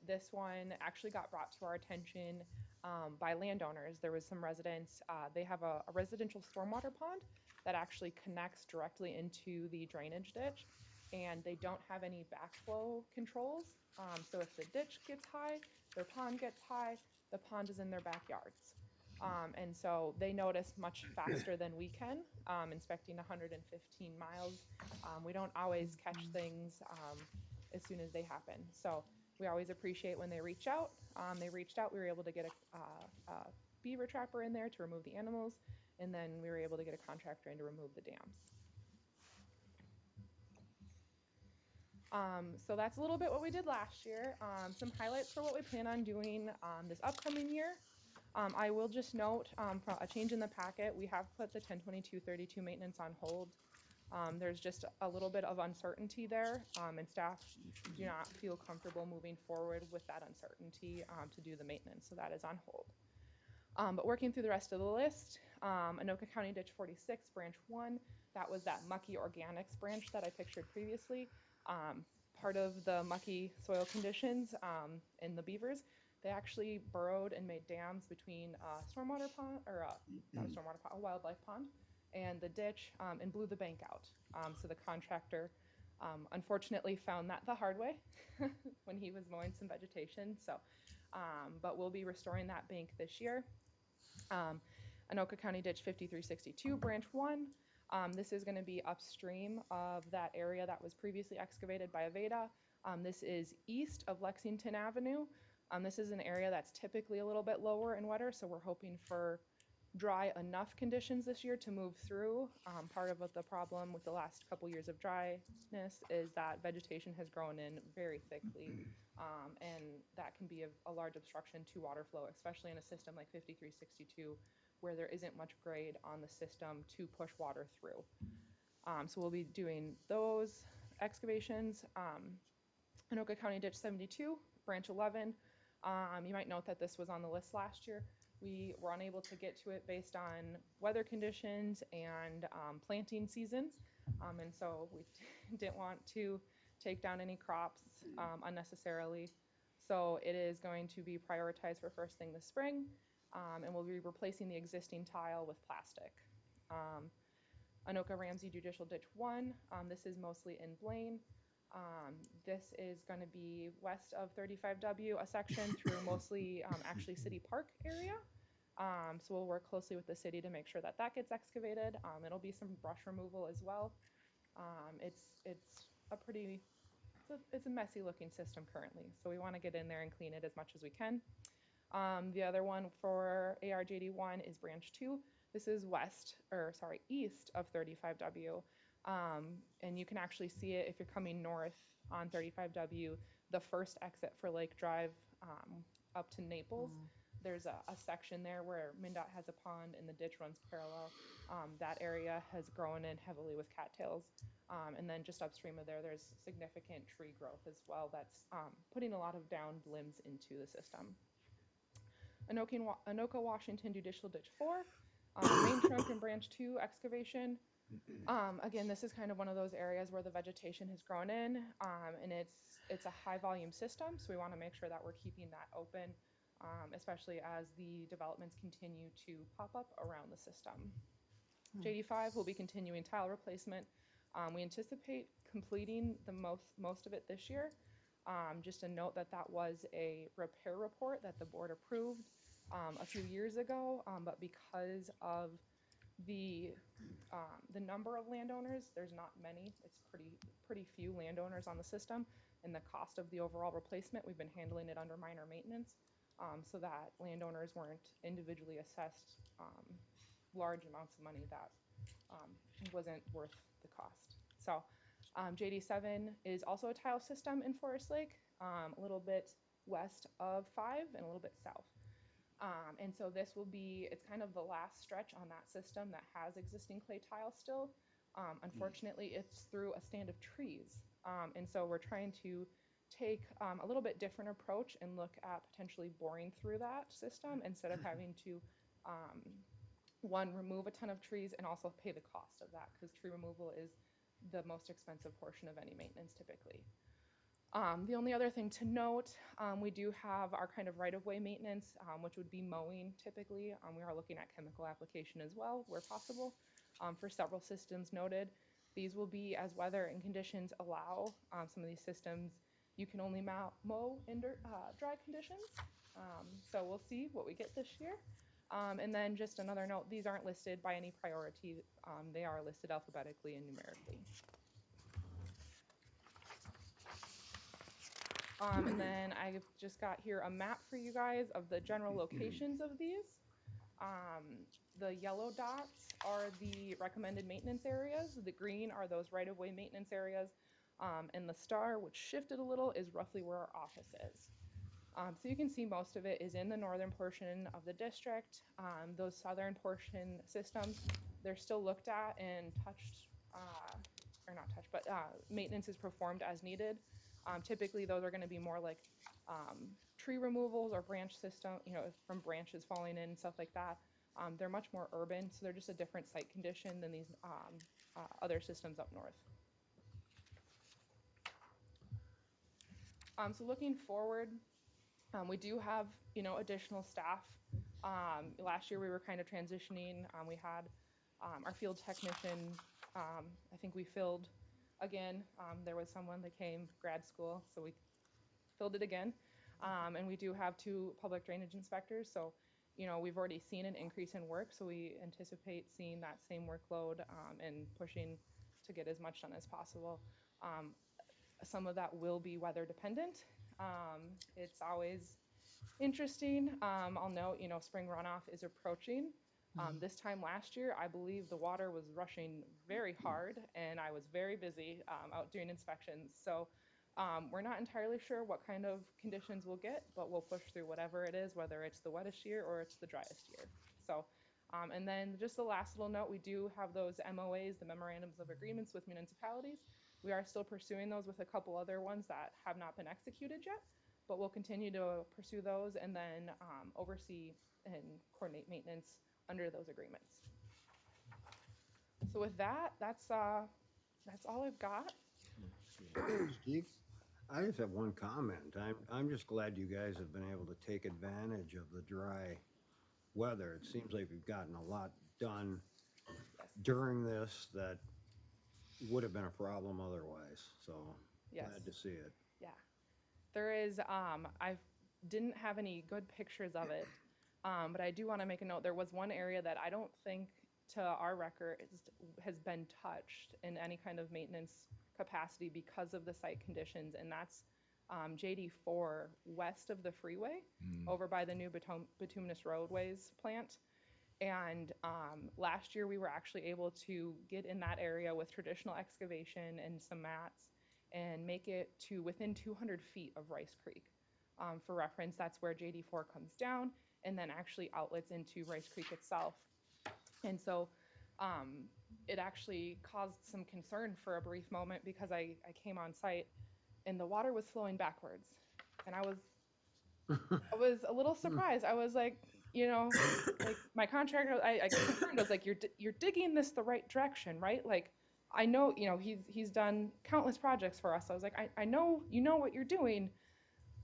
This one actually got brought to our attention by landowners. There was some residents, they have a residential stormwater pond that actually connects directly into the drainage ditch, and they don't have any backflow controls. So if the ditch gets high, their pond gets high, the pond is in their backyards. And so they notice much faster than we can, inspecting 115 miles. We don't always catch things as soon as they happen. So we always appreciate when they reach out. They reached out, we were able to get a beaver trapper in there to remove the animals, and then we were able to get a contractor in to remove the dams. So that's a little bit what we did last year. Some highlights for what we plan on doing this upcoming year. I will just note a change in the packet. We have put the 10/22/32 maintenance on hold. There's just a little bit of uncertainty there, and staff do not feel comfortable moving forward with that uncertainty to do the maintenance, so that is on hold. But working through the rest of the list, Anoka County Ditch 46, Branch 1, that was that mucky organics branch that I pictured previously. Part of the mucky soil conditions in the beavers, they actually burrowed and made dams between a stormwater pond, or not a stormwater pond, a wildlife pond, and the ditch, and blew the bank out. So the contractor unfortunately found that the hard way when he was mowing some vegetation. So, but we'll be restoring that bank this year. Anoka County Ditch 5362, Branch 1. This is going to be upstream of that area that was previously excavated by Aveda. This is east of Lexington Avenue. This is an area that's typically a little bit lower and wetter, so we're hoping for dry enough conditions this year to move through. Part of what the problem with the last couple years of dryness is that vegetation has grown in very thickly, and that can be a large obstruction to water flow, especially in a system like 5362, where there isn't much grade on the system to push water through. So we'll be doing those excavations. Anoka County Ditch 72, Branch 11. You might note that this was on the list last year. We were unable to get to it based on weather conditions and planting seasons. And so we didn't want to take down any crops unnecessarily. So it is going to be prioritized for first thing this spring. And we'll be replacing the existing tile with plastic. Anoka Ramsey Judicial Ditch 1. This is mostly in Blaine. This is going to be west of 35W, a section through mostly actually City Park area. So we'll work closely with the city to make sure that that gets excavated. It'll be some brush removal as well. It's a messy looking system currently, so we want to get in there and clean it as much as we can. The other one for ARJD1 is Branch 2. This is east of 35W. And you can actually see it if you're coming north on 35W, the first exit for Lake Drive up to Naples. There's a section there where MnDOT has a pond and the ditch runs parallel. That area has grown in heavily with cattails. And then just upstream of there, there's significant tree growth as well that's putting a lot of downed limbs into the system. Anoka Washington Judicial Ditch 4, main trunk and branch 2 excavation. Again, this is kind of one of those areas where the vegetation has grown in, and it's a high volume system, so we want to make sure that we're keeping that open, especially as the developments continue to pop up around the system. JD5 will be continuing tile replacement. We anticipate completing the most of it this year. Just a note that was a repair report that the board approved a few years ago, but because of the number of landowners, there's not many. It's pretty few landowners on the system, and the cost of the overall replacement, we've been handling it under minor maintenance, so that landowners weren't individually assessed large amounts of money that wasn't worth the cost. So JD7 is also a tile system in Forest Lake, a little bit west of 5 and a little bit south. And so this will be, it's kind of the last stretch on that system that has existing clay tile still. Unfortunately, it's through a stand of trees. And so we're trying to take a little bit different approach and look at potentially boring through that system instead of having to, one, remove a ton of trees and also pay the cost of that, because tree removal is the most expensive portion of any maintenance typically. The only other thing to note, we do have our kind of right-of-way maintenance, which would be mowing typically. We are looking at chemical application as well, where possible, for several systems noted. These will be as weather and conditions allow. Some of these systems, you can only mow in dry conditions. So we'll see what we get this year. And then just another note, these aren't listed by any priority. They are listed alphabetically and numerically. And then I've just got here a map for you guys of the general locations of these. The yellow dots are the recommended maintenance areas. The green are those right-of-way maintenance areas. And the star, which shifted a little, is roughly where our office is. So you can see most of it is in the northern portion of the district. Those southern portion systems, they're still looked at and touched, or not touched, but maintenance is performed as needed. Typically, those are going to be more like tree removals or branch system, from branches falling in and stuff like that. They're much more urban, so they're just a different site condition than these other systems up north. So looking forward, we do have, additional staff. Last year we were kind of transitioning. We had our field technician, I think we filled again. There was someone that came grad school, so we filled it again. And we do have 2 public drainage inspectors, so we've already seen an increase in work, so we anticipate seeing that same workload and pushing to get as much done as possible. Some of that will be weather dependent. It's always interesting. I'll note, spring runoff is approaching. This time last year, I believe the water was rushing very hard, and I was very busy out doing inspections. So we're not entirely sure what kind of conditions we'll get, but we'll push through whatever it is, whether it's the wettest year or it's the driest year. So, and then just the last little note, we do have those MOAs, the memorandums of agreements with municipalities. We are still pursuing those with a couple other ones that have not been executed yet, but we'll continue to pursue those and then oversee and coordinate maintenance under those agreements. So with that, that's all I've got. Steve? I just have one comment. I'm just glad you guys have been able to take advantage of the dry weather. It seems like we've gotten a lot done Yes. during this that would have been a problem otherwise. So Yes. glad to see it. Yeah. There is, I didn't have any good pictures of it, but I do want to make a note. There was one area that I don't think to our record has been touched in any kind of maintenance capacity because of the site conditions, and that's JD4 west of the freeway over by the new bituminous roadways plant. And last year we were actually able to get in that area with traditional excavation and some mats and make it to within 200 feet of Rice Creek. For reference, that's where JD4 comes down and then actually outlets into Rice Creek itself. And so it actually caused some concern for a brief moment because I came on site and the water was flowing backwards. And I was a little surprised. I was like, like my contractor, I confirmed, I was like, you're digging this the right direction, right? Like, I know, he's done countless projects for us. I was like, I know you know what you're doing,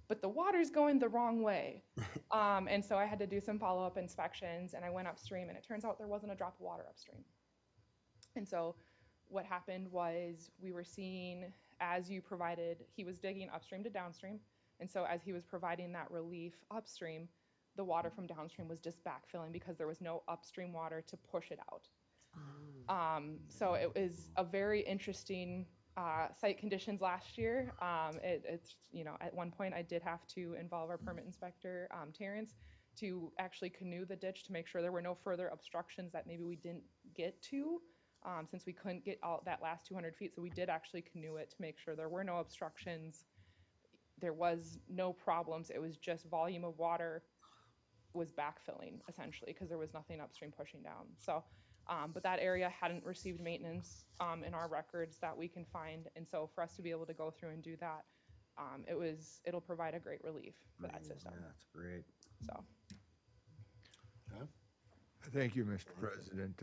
but the water's going the wrong way. And so I had to do some follow-up inspections, and I went upstream, and it turns out there wasn't a drop of water upstream. And so what happened was we were seeing, he was digging upstream to downstream, and so as he was providing that relief upstream, the water from downstream was just backfilling because there was no upstream water to push it out. So it was a very interesting site conditions last year. It's, at one point I did have to involve our permit inspector, Terrence, to actually canoe the ditch to make sure there were no further obstructions that maybe we didn't get to, since we couldn't get out that last 200 feet. So we did actually canoe it to make sure there were no obstructions. There was no problems. It was just volume of water was backfilling essentially because there was nothing upstream pushing down. So, but that area hadn't received maintenance in our records that we can find. And so for us to be able to go through and do that, it'll provide a great relief for that system. Yeah, that's great. So. Thank you, Mr. President.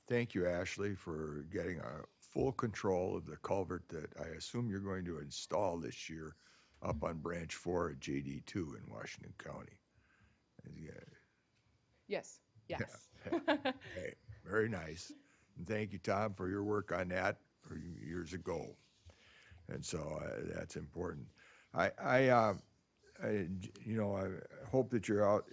Thank you, Ashley, for getting a full control of the culvert that I assume you're going to install this year up on Branch 4 at JD2 in Washington County. Yes. Yes. Okay. Very nice. And thank you, Tom, for your work on that for years ago. And so that's important. I hope that you're out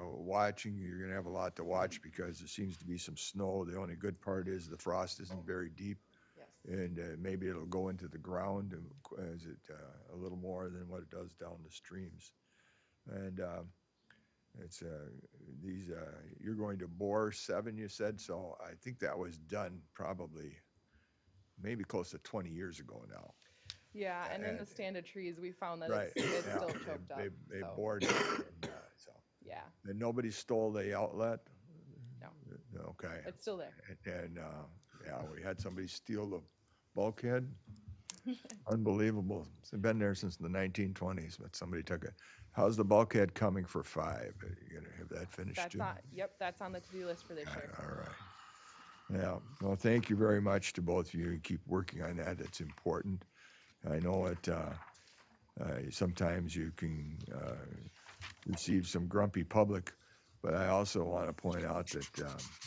watching. You're going to have a lot to watch because there seems to be some snow. The only good part is the frost isn't very deep. Yes. And maybe it'll go into the ground as it a little more than what it does down the streams. And it's you're going to bore 7, you said. So I think that was done probably maybe close to 20 years ago now. Yeah, and in the stand of trees, we found that Right. it's still choked up. They so. bored it. So. Yeah. And nobody stole the outlet? No. Okay. It's still there. And yeah, we had somebody steal the bulkhead. Unbelievable. It's been there since the 1920s, but somebody took it. How's the bulkhead coming for 5? Are you going to have that finished too? That's on the to-do list for this year. All right. Yeah. Well, thank you very much to both of you. Keep working on that. It's important. I know it. Sometimes you can receive some grumpy public, but I also want to point out that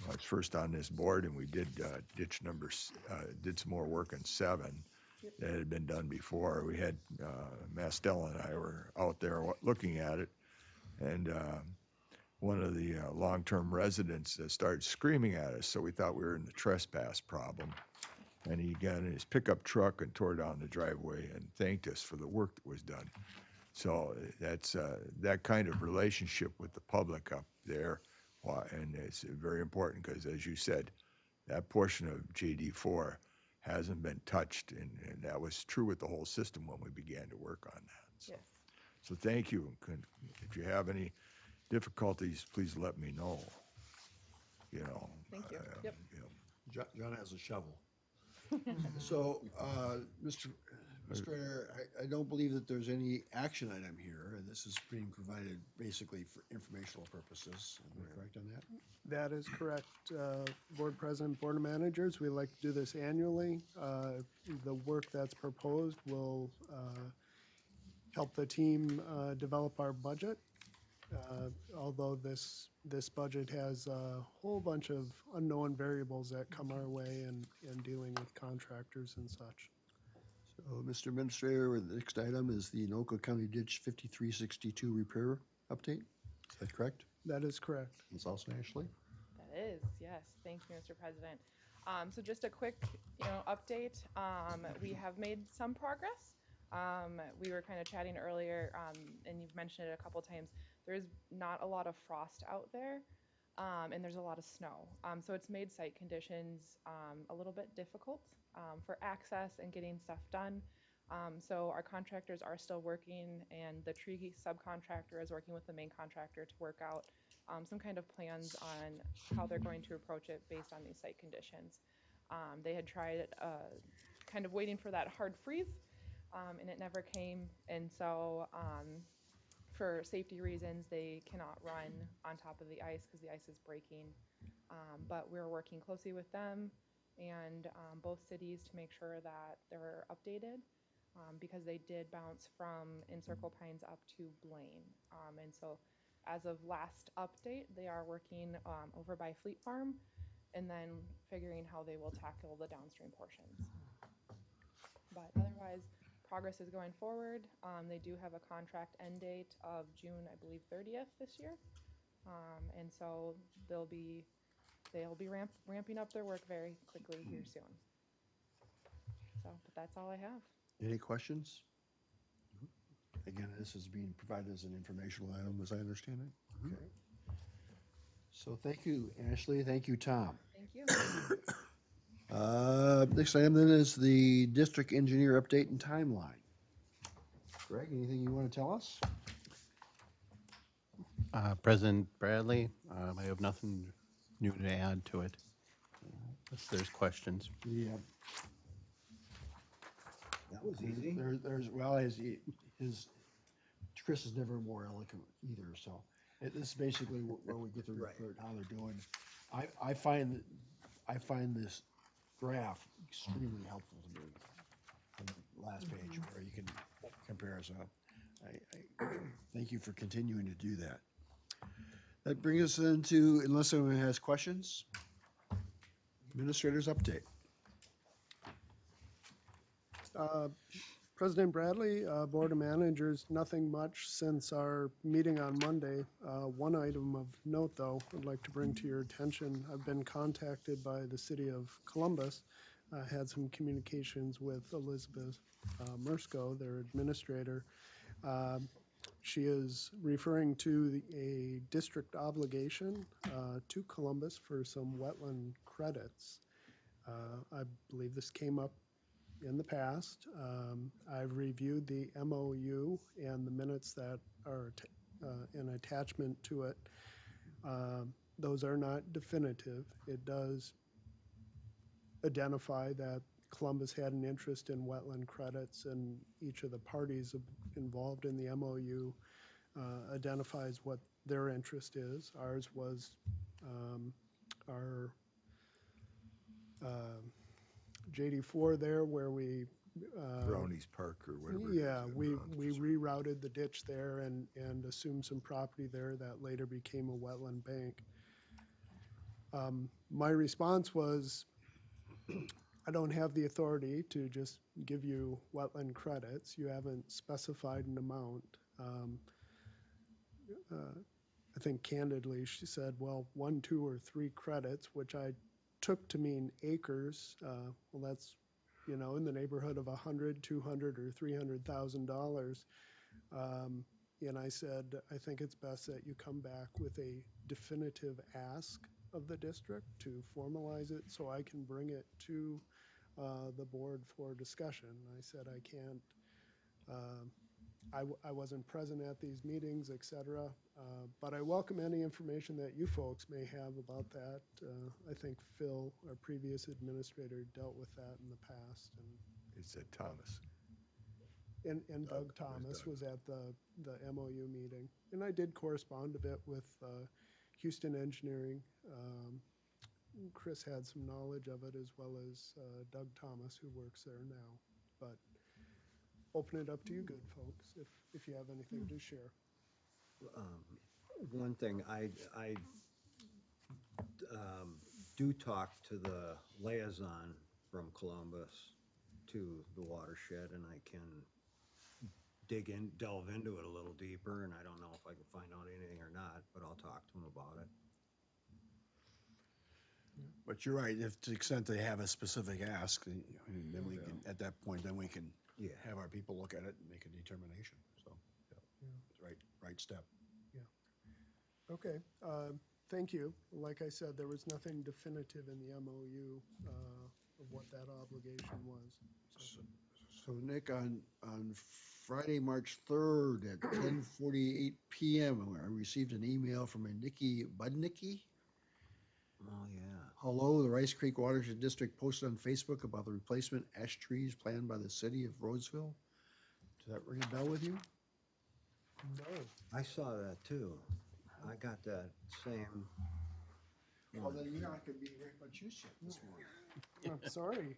I was first on this board, and we did did some more work on 7 that had been done before. We had Mastel and I were out there looking at it, and one of the long-term residents started screaming at us, so we thought we were in the trespass problem. And he got in his pickup truck and tore down the driveway and thanked us for the work that was done. So that's that kind of relationship with the public up there, and it's very important because, as you said, that portion of JD4 hasn't been touched, and that was true with the whole system when we began to work on that. So, Yes. so thank you. If you have any difficulties, please let me know. You know. Thank you. Yep. You know, John has a shovel. So, Mr. Administrator, I don't believe that there's any action item here, and this is being provided basically for informational purposes. Am I correct on that? That is correct. Board President, Board of Managers, we like to do this annually. The work that's proposed will help the team develop our budget. Although this budget has a whole bunch of unknown variables that come our way in dealing with contractors and such. So, Mr. Administrator, the next item is the Anoka County Ditch 5362 repair update. Is that correct? That is correct. Ms. also Ashley? That is, yes. Thank you, Mr. President. So just a quick, update. We have made some progress. We were kind of chatting earlier, and you've mentioned it a couple times. There's not a lot of frost out there, and there's a lot of snow. So it's made site conditions a little bit difficult for access and getting stuff done. So our contractors are still working, and the tree subcontractor is working with the main contractor to work out some kind of plans on how they're going to approach it based on these site conditions. They had tried kind of waiting for that hard freeze, and it never came. And so for safety reasons, they cannot run on top of the ice because the ice is breaking. But we're working closely with them and both cities to make sure that they're updated because they did bounce from Encircle Pines up to Blaine. And so as of last update, they are working over by Fleet Farm and then figuring how they will tackle the downstream portions. But otherwise, progress is going forward. They do have a contract end date of June, I believe, 30th this year. And so they'll be ramping up their work very quickly here soon. So, but that's all I have. Any questions? Again, this is being provided as an informational item, as I understand it. Okay. So thank you, Ashley. Thank you, Tom. Thank you. Next item then is the district engineer update and timeline. Greg, anything you want to tell us? President Bradley, I have nothing new to add to it, unless there's questions. Yeah. That was easy. Well, his Chris is never more eloquent either. So this is basically where we get the report, how they're doing. I find this graph extremely helpful to me on the last page where you can compare us up. I thank you for continuing to do that. That brings us into, unless anyone has questions, administrator's update. President Bradley, Board of Managers, nothing much since our meeting on Monday. One item of note, though, I'd like to bring to your attention. I've been contacted by the city of Columbus. Had some communications with Elizabeth Mersko, their administrator. She is referring to a district obligation to Columbus for some wetland credits. I believe this came up in the past. I've reviewed the MOU and the minutes that are an attachment to it. Those are not definitive. It does identify that Columbus had an interest in wetland credits, and each of the parties involved in the MOU identifies what their interest is. Ours was our JD4 there, where we Brownies Park or whatever. Yeah, we rerouted the ditch there and assumed some property there that later became a wetland bank. My response was, I don't have the authority to just give you wetland credits. You haven't specified an amount. I think candidly, she said, well, 1, 2, or 3 credits, which I took to mean acres. Well, that's, in the neighborhood of 100, 200, or $300,000. And I said, I think it's best that you come back with a definitive ask of the district to formalize it so I can bring it to the board for discussion. I said I can't, I wasn't present at these meetings, et cetera, but I welcome any information that you folks may have about that. I think Phil, our previous administrator, dealt with that in the past. And It said Thomas. And Doug Thomas was at the MOU meeting. And I did correspond a bit with Houston Engineering. Chris had some knowledge of it, as well as Doug Thomas, who works there now. But open it up to you good folks, if you have anything to share. One thing, I do talk to the liaison from Columbus to the watershed, and I can delve into it a little deeper, and I don't know if I can find out anything or not, but I'll talk to them about it. But you're right, if to the extent they have a specific ask, then we can, at that point, then we can have our people look at it and make a determination, so. It's right step. Okay, thank you. Like I said, there was nothing definitive in the MOU of what that obligation was. So Nick, on Friday, March 3rd at 10:48 PM, I received an email from a Nikki Budnicki. Oh, yeah. Hello, the Rice Creek Watershed District posted on Facebook about the replacement ash trees planned by the city of Roseville. Does that ring a bell with you? No. I saw that too. I got that same. Well, then you're not gonna be very much use yet this morning. I'm sorry.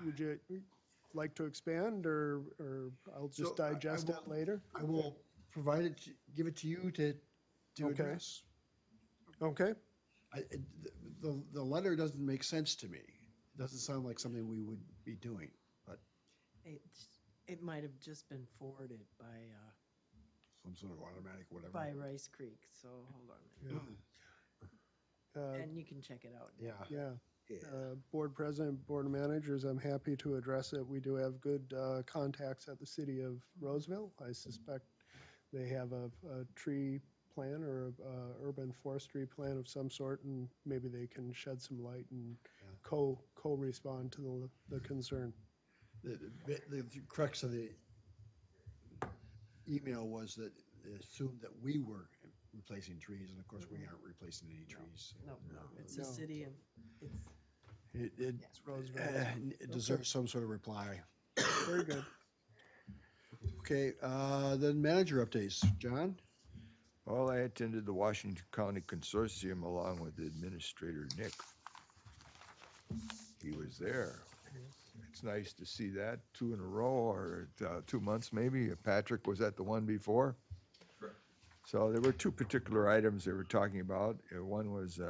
Would you like to expand, or I'll just digest it later? I will provide it, give it to you to address. Okay. The letter doesn't make sense to me. It doesn't sound like something we would be doing, but. It might have just been forwarded by, Some sort of automatic whatever. by Rice Creek, so hold on a minute. And you can check it out. Yeah. Board president, board managers, I'm happy to address it. We do have good contacts at the city of Roseville. I suspect they have a tree plan or a urban forestry plan of some sort, and maybe they can shed some light and co-respond to the concern. The crux of the email was that they assumed that we were replacing trees, and of course we aren't replacing any trees. No, it's a city, and It's Roseville. it deserves some sort of reply. Very good. Okay, then manager updates. John? Well, I attended the Washington County Consortium along with Administrator Nick. He was there. It's nice to see that 2 in a row, or 2 months maybe. Patrick was at the one before. Correct. So there were 2 particular items they were talking about. One was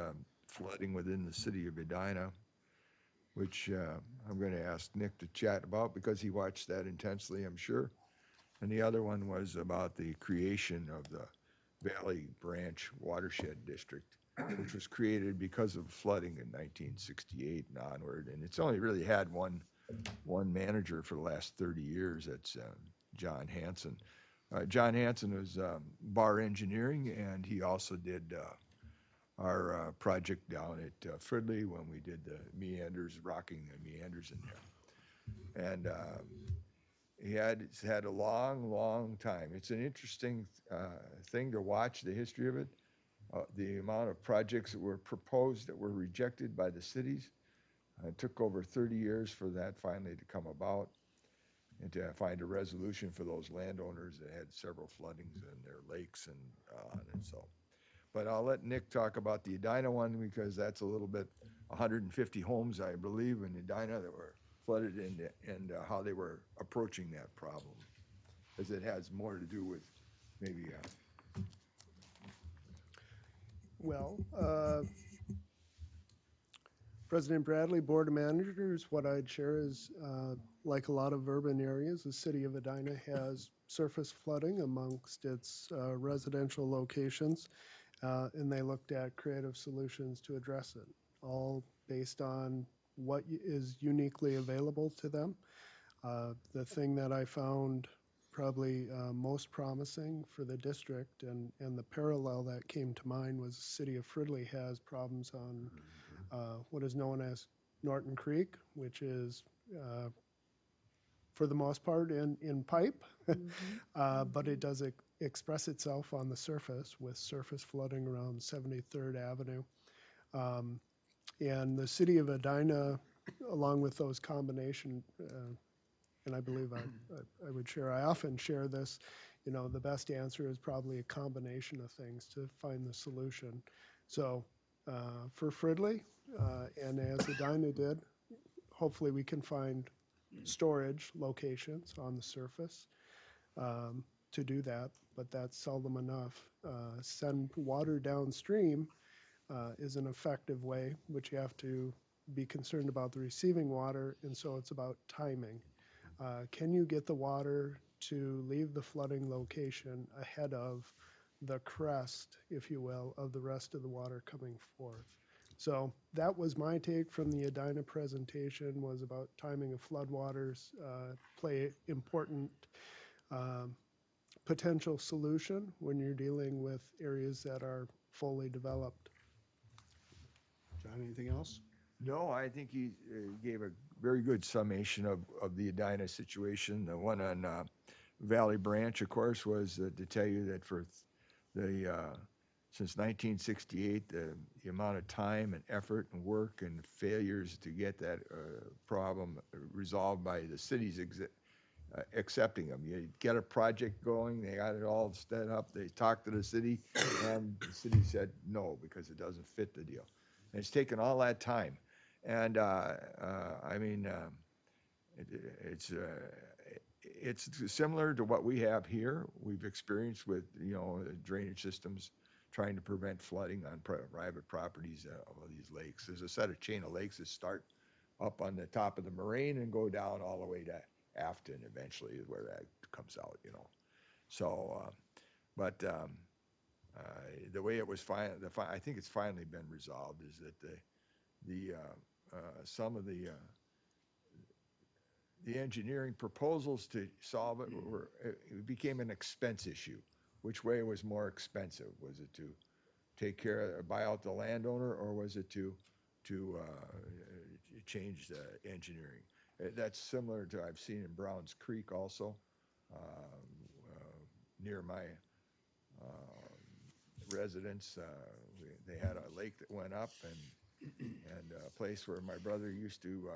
flooding within the city of Edina, which I'm going to ask Nick to chat about because he watched that intensely, I'm sure. And the other one was about the creation of the Valley Branch Watershed District, which was created because of flooding in 1968 and onward. And it's only really had one manager for the last 30 years. That's John Hanson. John Hanson was Bar Engineering, and he also did our project down at Fridley when we did the meanders, rocking the meanders in there. And it's had a long time. It's an interesting thing to watch, the history of it. The amount of projects that were proposed that were rejected by the cities. It took over 30 years for that finally to come about and to find a resolution for those landowners that had several floodings in their lakes and on and so. But I'll let Nick talk about the Edina one because that's a little bit, 150 homes, I believe, in Edina that were flooded and how they were approaching that problem, as it has more to do with maybe Well, President Bradley, Board of Managers, what I'd share is, like a lot of urban areas, the city of Edina has surface flooding amongst its residential locations, and they looked at creative solutions to address it, all based on what is uniquely available to them. The thing that I found probably most promising for the district and the parallel that came to mind was the city of Fridley has problems on what is known as Norton Creek, which is for the most part in pipe, but it does express itself on the surface with surface flooding around 73rd Avenue. And the city of Edina, along with those combination, and I believe I would share, I often share this, you know, the best answer is probably a combination of things to find the solution. So for Fridley, and as Edina did, hopefully we can find storage locations on the surface to do that, but that's seldom enough. Send water downstream is an effective way, but you have to be concerned about the receiving water, and so it's about timing. Can you get the water to leave the flooding location ahead of the crest, if you will, of the rest of the water coming forth? So that was my take from the Edina presentation, was about timing of floodwaters play important potential solution when you're dealing with areas that are fully developed. John, anything else? No, I think he gave a very good summation of the Edina situation. The one on Valley Branch, of course, was to tell you that for the since 1968, the amount of time and effort and work and failures to get that problem resolved by the cities accepting them. You get a project going, they got it all set up, they talked to the city, and the city said no because it doesn't fit the deal. And it's taken all that time. And I mean, it's similar to what we have here. We've experienced with, you know, drainage systems trying to prevent flooding on private properties of these lakes. There's a set of chain of lakes that start up on the top of the moraine and go down all the way to Afton eventually is where that comes out, you know. So, but the way it was I think it's finally been resolved is that some of the engineering proposals to solve it it became an expense issue. Which way was more expensive? Was it to take care of, buy out the landowner, or was it to change the engineering? That's similar to I've seen in Browns Creek also, near my residence. They had a lake that went up and a place where my brother used to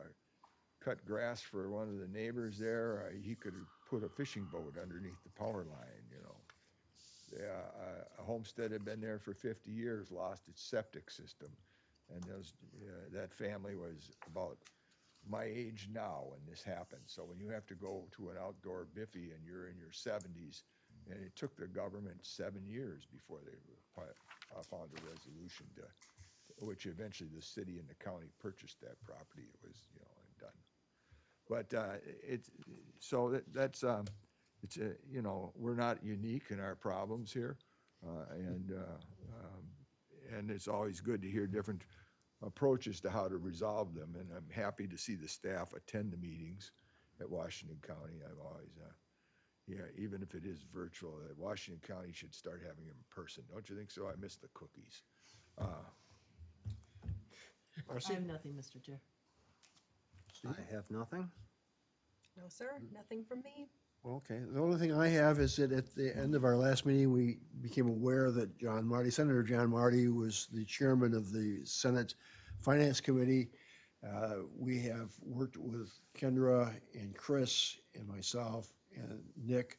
cut grass for one of the neighbors there. He could put a fishing boat underneath the power line, you know. A homestead had been there for 50 years, lost its septic system. And that family was about my age now when this happened. So when you have to go to an outdoor biffy and you're in your 70s, and it took the government 7 years before they found a resolution which eventually the city and the county purchased that property. It was, you know, and done. But that's you know, we're not unique in our problems here, and it's always good to hear different approaches to how to resolve them. And I'm happy to see the staff attend the meetings at Washington County. I've always, yeah, even if it is virtual, Washington County should start having them in person. Don't you think so? I miss the cookies. I have nothing, Mr. Chair. I have nothing. No, sir, nothing from me. Okay, the only thing I have is that at the end of our last meeting, we became aware that Senator John Marty was the chairman of the Senate Finance Committee. We have worked with Kendra and Chris and myself and Nick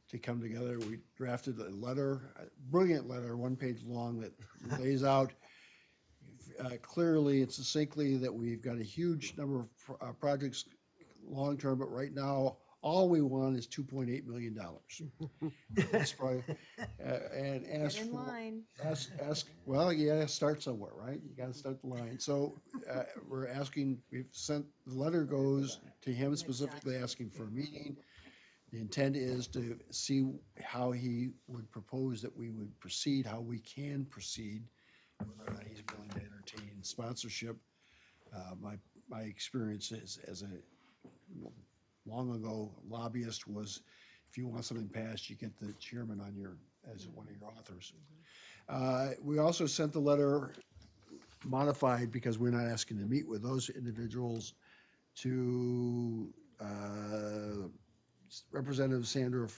to come together. We drafted a letter, a brilliant letter, 1 page long, that lays out clearly and succinctly that we've got a huge number of projects long-term, but right now All we want is $2.8 million. That's probably, and ask Get in for, line. well, you gotta start somewhere, right? You gotta start the line. So, we're asking, the letter goes to him specifically asking for a meeting. The intent is to see how he would propose that we would proceed, how we can proceed, whether or not he's willing to entertain sponsorship. My experience as a long ago lobbyist was, if you want something passed, you get the chairman as one of your authors. We also sent the letter modified because we're not asking to meet with those individuals to Representative Sandra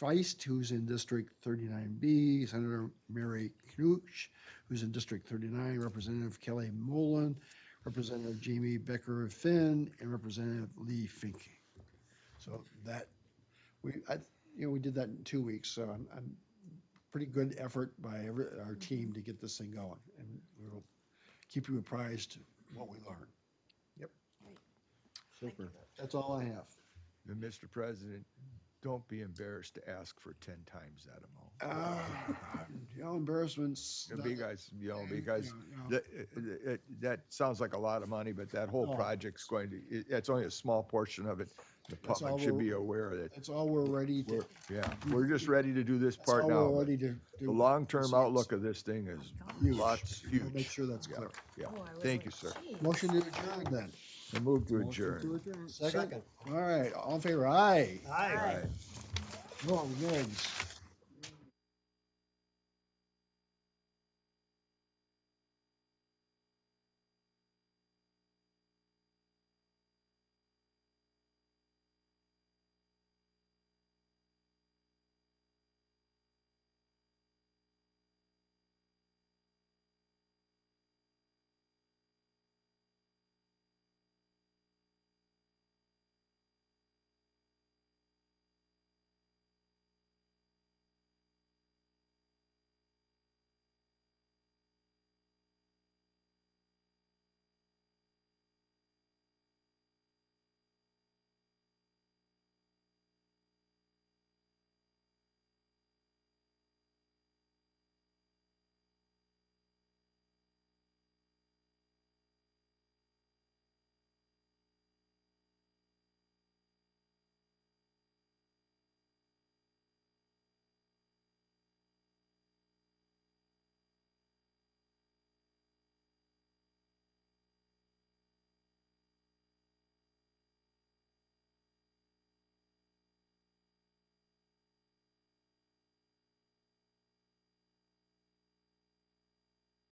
Feist, who's in District 39B, Senator Mary Knuch, who's in District 39, Representative Kelly Mullen, Representative Jamie Becker-Finn, and Representative Lee Finke. So that, we did that in 2 weeks, so I'm pretty good effort by our team to get this thing going, and we'll keep you apprised what we learn. Yep. Super. That's all I have. And Mr. President, don't be embarrassed to ask for 10 times that amount. Embarrassments. Because that sounds like a lot of money, but that whole project's it's only a small portion of it. The That's public all should be aware of it. That's all we're ready to. We're just ready to do this That's part all now. we're ready to do. The long-term outlook of this thing is Huge. huge. We'll make sure that's clear. Yeah, Oh, I was thank like, you, sir. "Geez." Motion to adjourn then. I move to adjourn. Second? All right, all in favor, aye. Aye. No, good.